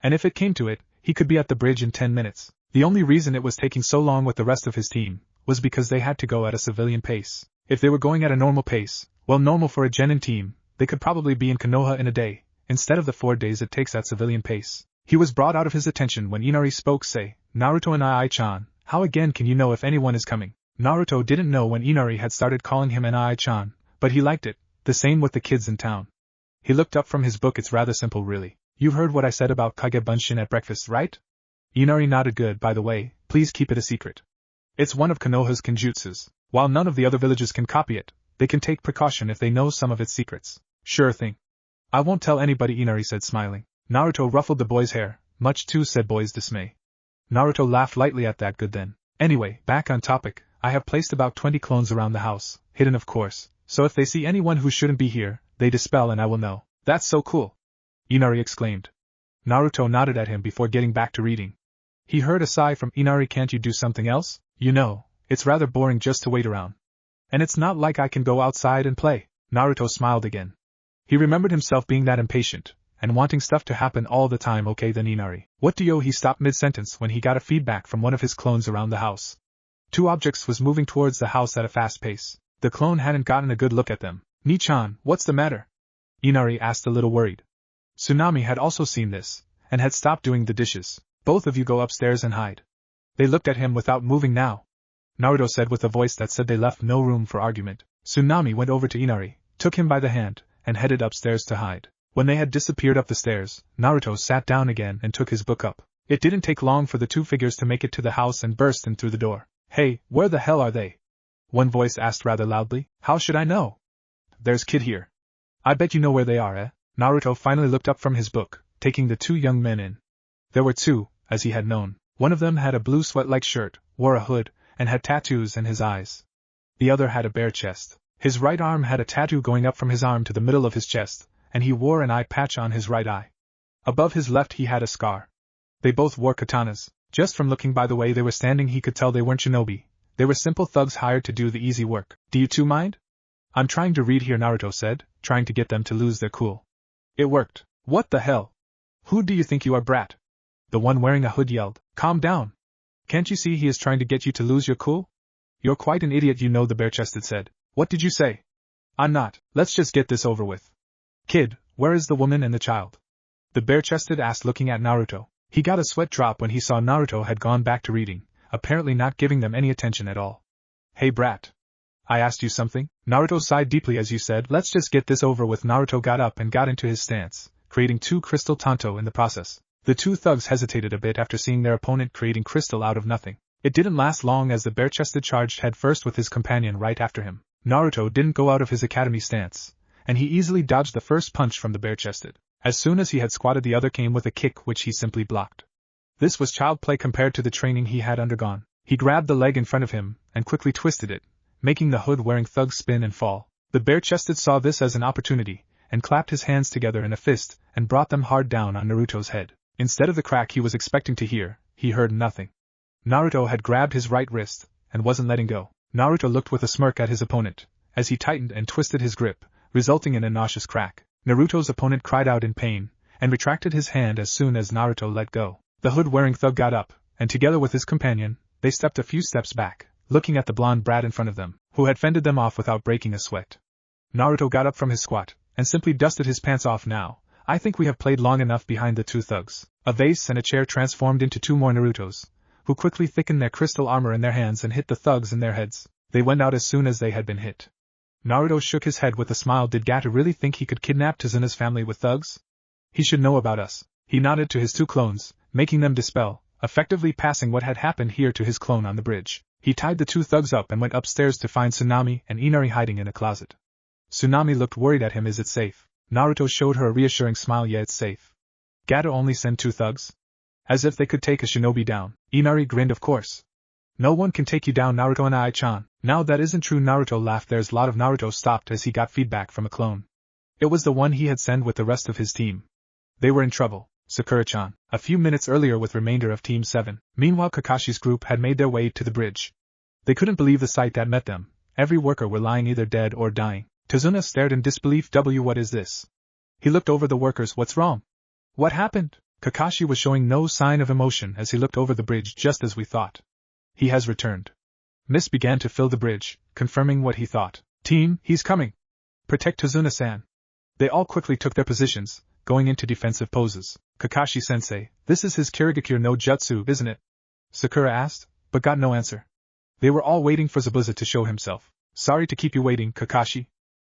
And if it came to it, he could be at the bridge in 10 minutes. The only reason it was taking so long with the rest of his team was because they had to go at a civilian pace. If they were going at a normal pace, well, normal for a genin team, they could probably be in Konoha in a day, instead of the 4 days it takes at civilian pace. He was brought out of his attention when Inari spoke. Say, Naruto and Ai-chan, how again can you know if anyone is coming? Naruto didn't know when Inari had started calling him an Ai-chan, but he liked it, the same with the kids in town. He looked up from his book. It's rather simple really. You heard what I said about Kage Bunshin at breakfast, right? Inari nodded. Good, by the way, please keep it a secret. It's one of Konoha's kenjutsus. While none of the other villages can copy it, they can take precaution if they know some of its secrets. Sure thing. I won't tell anybody, Inari said, smiling. Naruto ruffled the boy's hair. Much too, said boy's dismay. Naruto laughed lightly at that. Good then. Anyway, back on topic, I have placed about 20 clones around the house, hidden of course, so if they see anyone who shouldn't be here, they dispel and I will know. That's so cool! Inari exclaimed. Naruto nodded at him before getting back to reading. He heard a sigh from Inari. Can't you do something else? You know, it's rather boring just to wait around. And it's not like I can go outside and play. Naruto smiled again. He remembered himself being that impatient, and wanting stuff to happen all the time. Okay then, Inari. What do you? He stopped mid-sentence when he got a feedback from one of his clones around the house. 2 objects was moving towards the house at a fast pace. The clone hadn't gotten a good look at them. Ni-chan, what's the matter? Inari asked, a little worried. Tsunami had also seen this, and had stopped doing the dishes. Both of you go upstairs and hide. They looked at him without moving now. Naruto said with a voice that said they left no room for argument. Tsunami went over to Inari, took him by the hand, and headed upstairs to hide. When they had disappeared up the stairs, Naruto sat down again and took his book up. It didn't take long for the 2 figures to make it to the house and burst in through the door. Hey, where the hell are they? One voice asked rather loudly. How should I know? There's Kid here. I bet you know where they are, eh? Naruto finally looked up from his book, taking the 2 young men in. There were 2, as he had known. One of them had a blue sweat-like shirt, wore a hood, and had tattoos in his eyes. The other had a bare chest. His right arm had a tattoo going up from his arm to the middle of his chest, and he wore an eye patch on his right eye. Above his left he had a scar. They both wore katanas. Just from looking by the way they were standing he could tell they weren't shinobi. They were simple thugs hired to do the easy work. Do you 2 mind? I'm trying to read here, Naruto said, trying to get them to lose their cool. It worked. What the hell? Who do you think you are, brat? The one wearing a hood yelled. Calm down. Can't you see he is trying to get you to lose your cool? You're quite an idiot, you know, the bare-chested said. What did you say? I'm not. Let's just get this over with. Kid, where is the woman and the child? The bare-chested asked, looking at Naruto. He got a sweat drop when he saw Naruto had gone back to reading, apparently not giving them any attention at all. Hey brat. I asked you something? Naruto sighed deeply as you said, let's just get this over with. Naruto got up and got into his stance, creating 2 crystal tanto in the process. The 2 thugs hesitated a bit after seeing their opponent creating crystal out of nothing. It didn't last long as the bare-chested charged headfirst with his companion right after him. Naruto didn't go out of his academy stance, and he easily dodged the first punch from the bare-chested. As soon as he had squatted, the other came with a kick which he simply blocked. This was child play compared to the training he had undergone. He grabbed the leg in front of him and quickly twisted it, making the hood-wearing thug spin and fall. The bare-chested saw this as an opportunity, and clapped his hands together in a fist and brought them hard down on Naruto's head. Instead of the crack he was expecting to hear, he heard nothing. Naruto had grabbed his right wrist and wasn't letting go. Naruto looked with a smirk at his opponent as he tightened and twisted his grip, resulting in a nauseous crack. Naruto's opponent cried out in pain, and retracted his hand as soon as Naruto let go. The hood-wearing thug got up, and together with his companion, they stepped a few steps back, looking at the blonde brat in front of them, who had fended them off without breaking a sweat. Naruto got up from his squat, and simply dusted his pants off. Now, I think we have played long enough behind the two thugs. A vase and a chair transformed into two more Narutos, who quickly thickened their crystal armor in their hands and hit the thugs in their heads. They went out as soon as they had been hit. Naruto shook his head with a smile. Did Gato really think he could kidnap Tazuna's family with thugs? He should know about us. He nodded to his two clones, making them dispel, effectively passing what had happened here to his clone on the bridge. He tied the two thugs up and went upstairs to find Tsunami and Inari hiding in a closet. Tsunami looked worried at him. Is it safe? Naruto showed her a reassuring smile. Yeah, it's safe. Gato only sent two thugs? As if they could take a shinobi down. Inari grinned. Of course. No one can take you down, Naruto and I-chan. Now that isn't true. Naruto laughed. There's a lot of Naruto stopped as he got feedback from a clone. It was the one he had sent with the rest of his team. They were in trouble. Sakura-chan, a few minutes earlier with remainder of Team 7. Meanwhile, Kakashi's group had made their way to the bridge. They couldn't believe the sight that met them. Every worker were lying either dead or dying. Tazuna stared in disbelief. What is this? He looked over the workers. What's wrong? What happened? Kakashi was showing no sign of emotion as he looked over the bridge. Just as we thought. He has returned. Mist began to fill the bridge, confirming what he thought. Team, he's coming. Protect Tazuna-san. They all quickly took their positions, going into defensive poses. Kakashi-sensei, this is his Kirigakure no Jutsu, isn't it? Sakura asked, but got no answer. They were all waiting for Zabuza to show himself. Sorry to keep you waiting, Kakashi.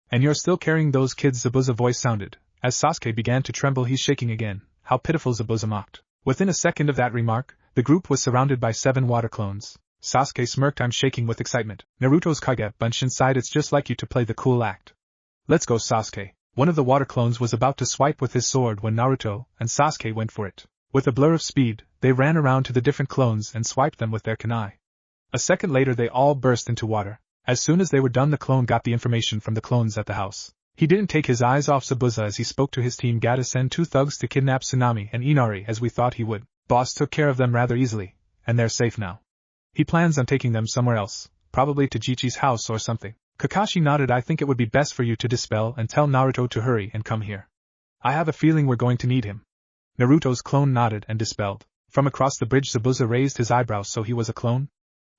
And you're still carrying those kids? Zabuza's voice sounded. As Sasuke began to tremble. He's shaking again. How pitiful, Zabuza mocked. Within a second of that remark, the group was surrounded by 7 water clones. Sasuke smirked. I'm shaking with excitement. Naruto's Kage bunched inside. It's just like you to play the cool act. Let's go, Sasuke. One of the water clones was about to swipe with his sword when Naruto and Sasuke went for it. With a blur of speed, they ran around to the different clones and swiped them with their kunai. A second later they all burst into water. As soon as they were done, the clone got the information from the clones at the house. He didn't take his eyes off Zabuza as he spoke to his team. Gotta send 2 thugs to kidnap Tsunami and Inari as we thought he would. Boss took care of them rather easily, and they're safe now. He plans on taking them somewhere else, probably to Jichi's house or something. Kakashi nodded. I think it would be best for you to dispel and tell Naruto to hurry and come here. I have a feeling we're going to need him. Naruto's clone nodded and dispelled. From across the bridge, Zabuza raised his eyebrows. So he was a clone?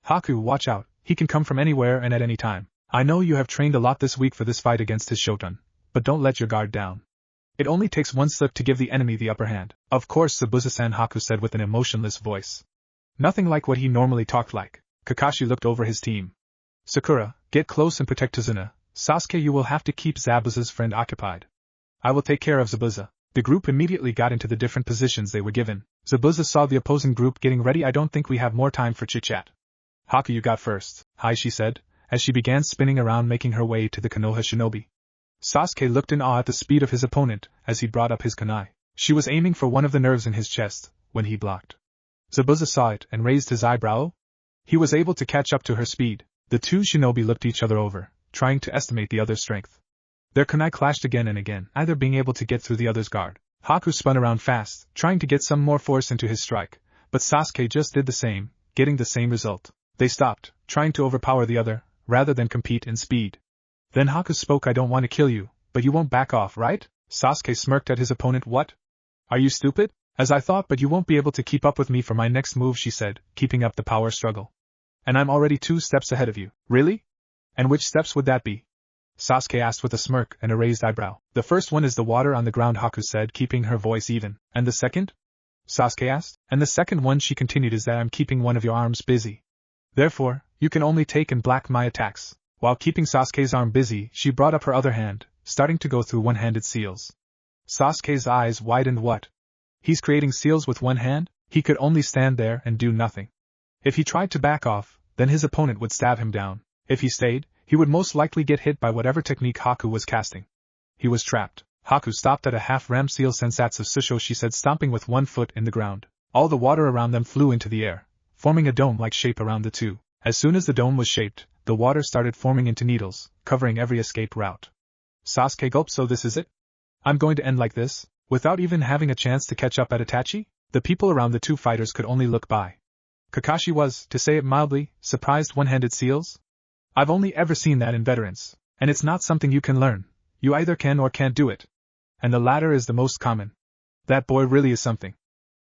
Haku, watch out, he can come from anywhere and at any time. I know you have trained a lot this week for this fight against his Shoton, but don't let your guard down. It only takes one slip to give the enemy the upper hand. Of course, Zabuza-san, Haku said with an emotionless voice. Nothing like what he normally talked like. Kakashi looked over his team. Sakura, get close and protect Tazuna. Sasuke, you will have to keep Zabuza's friend occupied. I will take care of Zabuza. The group immediately got into the different positions they were given. Zabuza saw the opposing group getting ready. I don't think we have more time for chit-chat. Haku, you got first. Hi, she said, as she began spinning around making her way to the Konoha shinobi. Sasuke looked in awe at the speed of his opponent as he brought up his kunai. She was aiming for one of the nerves in his chest, when he blocked. Zabuza saw it and raised his eyebrow. He was able to catch up to her speed. The 2 shinobi looked each other over, trying to estimate the other's strength. Their kunai clashed again and again, either being able to get through the other's guard. Haku spun around fast, trying to get some more force into his strike, but Sasuke just did the same, getting the same result. They stopped, trying to overpower the other, rather than compete in speed. Then Haku spoke. I don't want to kill you, but you won't back off, right? Sasuke smirked at his opponent. What? Are you stupid? As I thought, but you won't be able to keep up with me for my next move, she said, keeping up the power struggle. And I'm already 2 steps ahead of you. Really? And which steps would that be? Sasuke asked with a smirk and a raised eyebrow. The first one is the water on the ground, Haku said, keeping her voice even. And the second? Sasuke asked. And the second one, she continued, is that I'm keeping one of your arms busy. Therefore, you can only take and block my attacks. While keeping Sasuke's arm busy, she brought up her other hand, starting to go through one-handed seals. Sasuke's eyes widened. What? He's creating seals with one hand? He could only stand there and do nothing. If he tried to back off, then his opponent would stab him down. If he stayed, he would most likely get hit by whatever technique Haku was casting. He was trapped. Haku stopped at a half-ram seal. Sensatsu Susho, she said, stomping with one foot in the ground. All the water around them flew into the air, forming a dome-like shape around the 2. As soon as the dome was shaped, the water started forming into needles, covering every escape route. Sasuke gulped. So this is it? I'm going to end like this, without even having a chance to catch up at Itachi? The people around the 2 fighters could only look by. Kakashi was, to say it mildly, surprised. One-handed seals? I've only ever seen that in veterans, and it's not something you can learn. You either can or can't do it. And the latter is the most common. That boy really is something.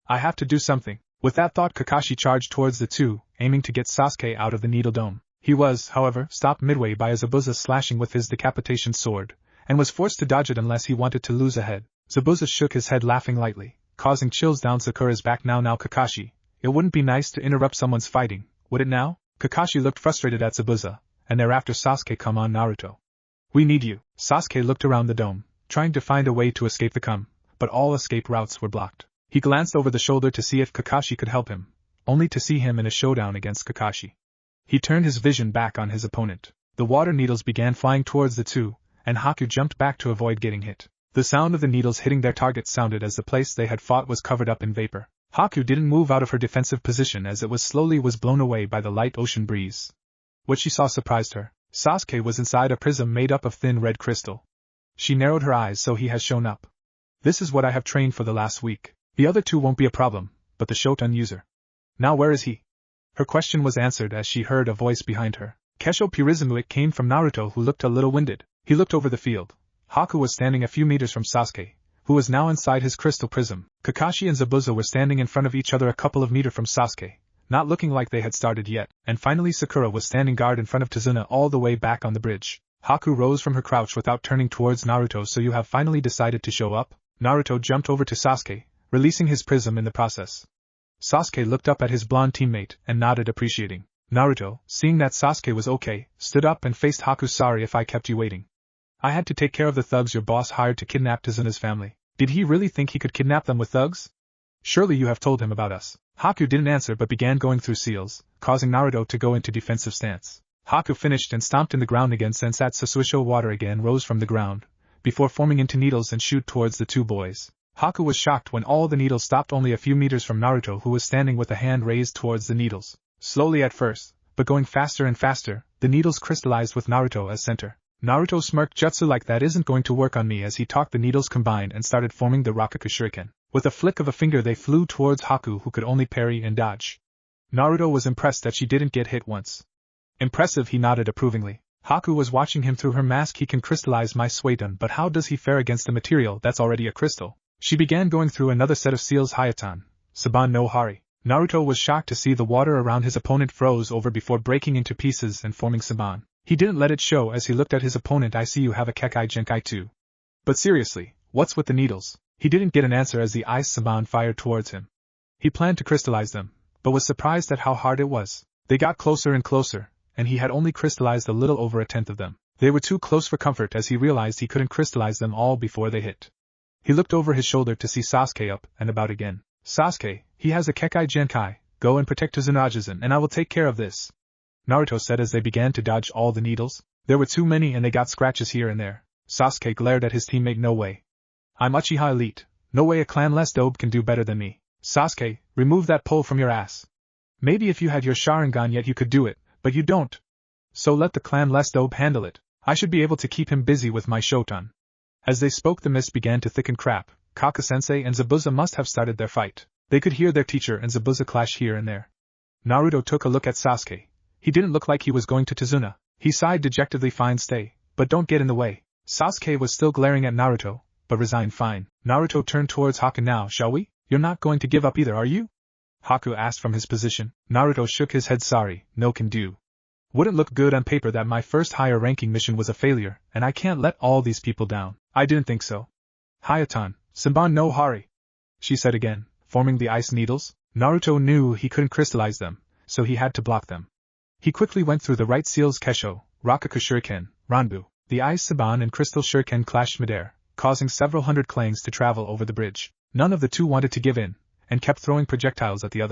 I have to do something. With that thought, Kakashi charged towards the two, aiming to get Sasuke out of the Needle Dome. He was, however, stopped midway by a Zabuza slashing with his decapitation sword, and was forced to dodge it unless he wanted to lose a head. Zabuza shook his head laughing lightly, causing chills down Sakura's back. Now Kakashi, it wouldn't be nice to interrupt someone's fighting, would it now? Kakashi looked frustrated at Zabuza, and thereafter Sasuke, come on Naruto. We need you. Sasuke looked around the dome, trying to find a way to escape the come, but all escape routes were blocked. He glanced over the shoulder to see if Kakashi could help him, only to see him in a showdown against Kakashi. He turned his vision back on his opponent. The water needles began flying towards the two, and Haku jumped back to avoid getting hit. The sound of the needles hitting their target sounded as the place they had fought was covered up in vapor. Haku didn't move out of her defensive position as it was blown away by the light ocean breeze. What she saw surprised her. Sasuke was inside a prism made up of thin red crystal. She narrowed her eyes. So he has shown up. This is what I have trained for the last week. The other two won't be a problem, but the Shoton user. Now where is he? Her question was answered as she heard a voice behind her. Kesho Purizumu. It came from Naruto, who looked a little winded. He looked over the field. Haku was standing a few meters from Sasuke, who was now inside his crystal prism. Kakashi and Zabuza were standing in front of each other a couple of meters from Sasuke, not looking like they had started yet, and finally Sakura was standing guard in front of Tazuna all the way back on the bridge. Haku rose from her crouch without turning towards Naruto. So you have finally decided to show up? Naruto jumped over to Sasuke, releasing his prism in the process. Sasuke looked up at his blonde teammate and nodded appreciating. Naruto, seeing that Sasuke was okay, stood up and faced Haku. Sorry if I kept you waiting. I had to take care of the thugs your boss hired to kidnap Tazuna's family. Did he really think he could kidnap them with thugs? Surely you have told him about us. Haku didn't answer but began going through seals, causing Naruto to go into defensive stance. Haku finished and stomped in the ground again. Sensatsu Suisho water again rose from the ground, before forming into needles and shoot towards the two boys. Haku was shocked when all the needles stopped only a few meters from Naruto, who was standing with a hand raised towards the needles. Slowly at first, but going faster and faster, the needles crystallized with Naruto as center. Naruto smirked. Jutsu like that isn't going to work on me. As he talked, the needles combined and started forming the Rakugo Shuriken. With a flick of a finger they flew towards Haku, who could only parry and dodge. Naruto was impressed that she didn't get hit once. Impressive, he nodded approvingly. Haku was watching him through her mask. He can crystallize my Shoton, but how does he fare against a material that's already a crystal? She began going through another set of seals. Hayatan, Saban no Hari. Naruto was shocked to see the water around his opponent froze over before breaking into pieces and forming Saban. He didn't let it show as he looked at his opponent. I see you have a Kekai Genkai too. But seriously, what's with the needles? He didn't get an answer as the ice Saban fired towards him. He planned to crystallize them, but was surprised at how hard it was. They got closer and closer, and he had only crystallized a little over a tenth of them. They were too close for comfort as he realized he couldn't crystallize them all before they hit. He looked over his shoulder to see Sasuke up and about again. Sasuke, he has a Kekai Genkai, go and protect Tazuna and I will take care of this. Naruto said as they began to dodge all the needles. There were too many and they got scratches here and there. Sasuke glared at his teammate. No way. I'm Uchiha Elite. No way a clan-less dobe can do better than me. Sasuke, remove that pole from your ass. Maybe if you had your Sharingan yet you could do it, but you don't. So let the clan-less dobe handle it. I should be able to keep him busy with my Shoton. As they spoke the mist began to thicken. Crap, Kaka-sensei and Zabuza must have started their fight. They could hear their teacher and Zabuza clash here and there. Naruto took a look at Sasuke. He didn't look like he was going to Tazuna. He sighed dejectedly. Fine, stay, but don't get in the way. Sasuke was still glaring at Naruto, but resigned. Fine. Naruto turned towards Haku. Now, shall we? You're not going to give up either, are you? Haku asked from his position. Naruto shook his head. Sorry, no can do. Wouldn't look good on paper that my first higher ranking mission was a failure, and I can't let all these people down. I didn't think so. Hayatan, Saban no Hari, she said again, forming the ice needles. Naruto knew he couldn't crystallize them, so he had to block them. He quickly went through the right seals. Kesho, Rakugo Shuriken, Ranbu. The ice Saban and crystal Shuriken clashed midair, causing several hundred clangs to travel over the bridge. None of the two wanted to give in, and kept throwing projectiles at the other.